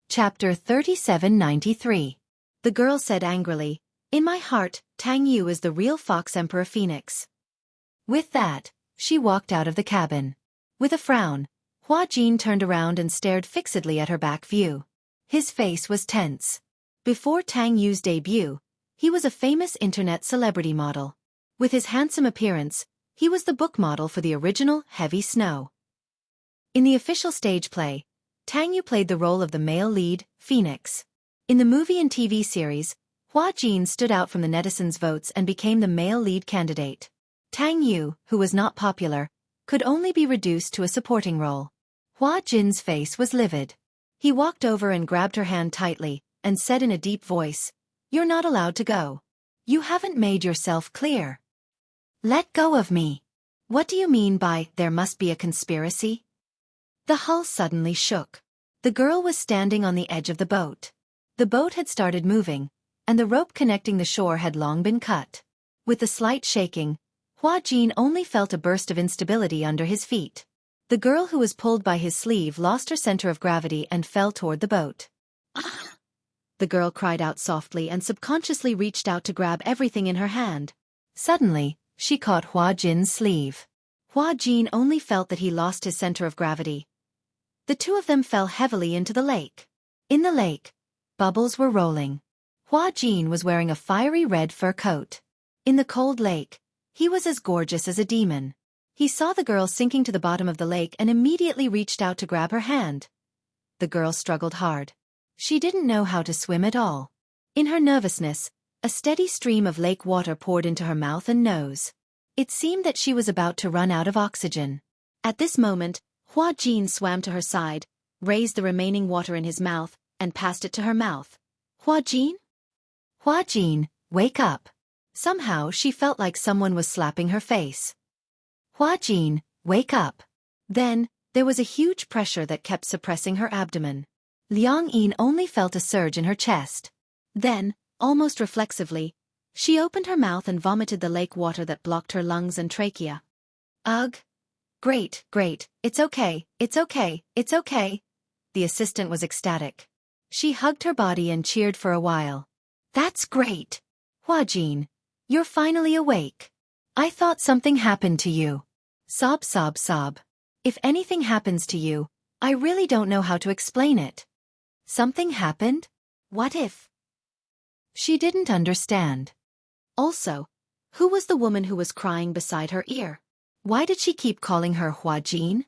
Speaker 1: Chapter 3793. The girl said angrily, "In my heart, Tang Yu is the real Fox Emperor Phoenix." With that, she walked out of the cabin. With a frown, Hua Jin turned around and stared fixedly at her back view. His face was tense. Before Tang Yu's debut, he was a famous internet celebrity model. With his handsome appearance, he was the book model for the original Heavy Snow. In the official stage play, Tang Yu played the role of the male lead, Phoenix. In the movie and TV series, Hua Jin stood out from the netizens' votes and became the male lead candidate. Tang Yu, who was not popular, could only be reduced to a supporting role. Hua Jin's face was livid. He walked over and grabbed her hand tightly, and said in a deep voice, "You're not allowed to go. You haven't made yourself clear." "Let go of me." "What do you mean by, there must be a conspiracy?" The hull suddenly shook. The girl was standing on the edge of the boat. The boat had started moving, and the rope connecting the shore had long been cut. With the slight shaking, Hua Jin only felt a burst of instability under his feet. The girl who was pulled by his sleeve lost her center of gravity and fell toward the boat. "Ah!" The girl cried out softly and subconsciously reached out to grab everything in her hand. Suddenly, she caught Hua Jin's sleeve. Hua Jin only felt that he lost his center of gravity. The two of them fell heavily into the lake. In the lake, bubbles were rolling. Hua Jin was wearing a fiery red fur coat. In the cold lake, he was as gorgeous as a demon. He saw the girl sinking to the bottom of the lake and immediately reached out to grab her hand. The girl struggled hard. She didn't know how to swim at all. In her nervousness, a steady stream of lake water poured into her mouth and nose. It seemed that she was about to run out of oxygen. At this moment, Hua Jin swam to her side, raised the remaining water in his mouth, and passed it to her mouth. "Hua Jin? Hua Jin, wake up." Somehow she felt like someone was slapping her face. "Hua Jin, wake up." Then, there was a huge pressure that kept suppressing her abdomen. Liang Yin only felt a surge in her chest. Then, almost reflexively, she opened her mouth and vomited the lake water that blocked her lungs and trachea. "Ugh. Great, great, it's okay, it's okay, it's okay." The assistant was ecstatic. She hugged her body and cheered for a while. "That's great. Hua Jin, you're finally awake. I thought something happened to you." Sob, sob, sob. "If anything happens to you, I really don't know how to explain it." Something happened? What if? She didn't understand. Also, who was the woman who was crying beside her ear? Why did she keep calling her Hua Jin?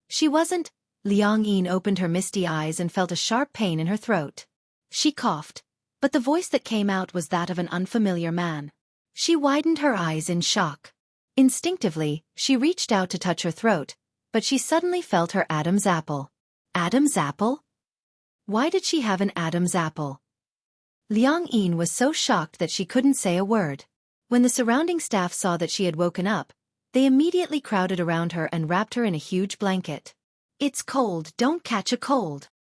Speaker 1: She wasn't. Liang Yin opened her misty eyes and felt a sharp pain in her throat. She coughed, but the voice that came out was that of an unfamiliar man. She widened her eyes in shock. Instinctively, she reached out to touch her throat, but she suddenly felt her Adam's apple. Adam's apple? Why did she have an Adam's apple? Liang Yin was so shocked that she couldn't say a word. When the surrounding staff saw that she had woken up, they immediately crowded around her and wrapped her in a huge blanket. It's cold, don't catch a cold.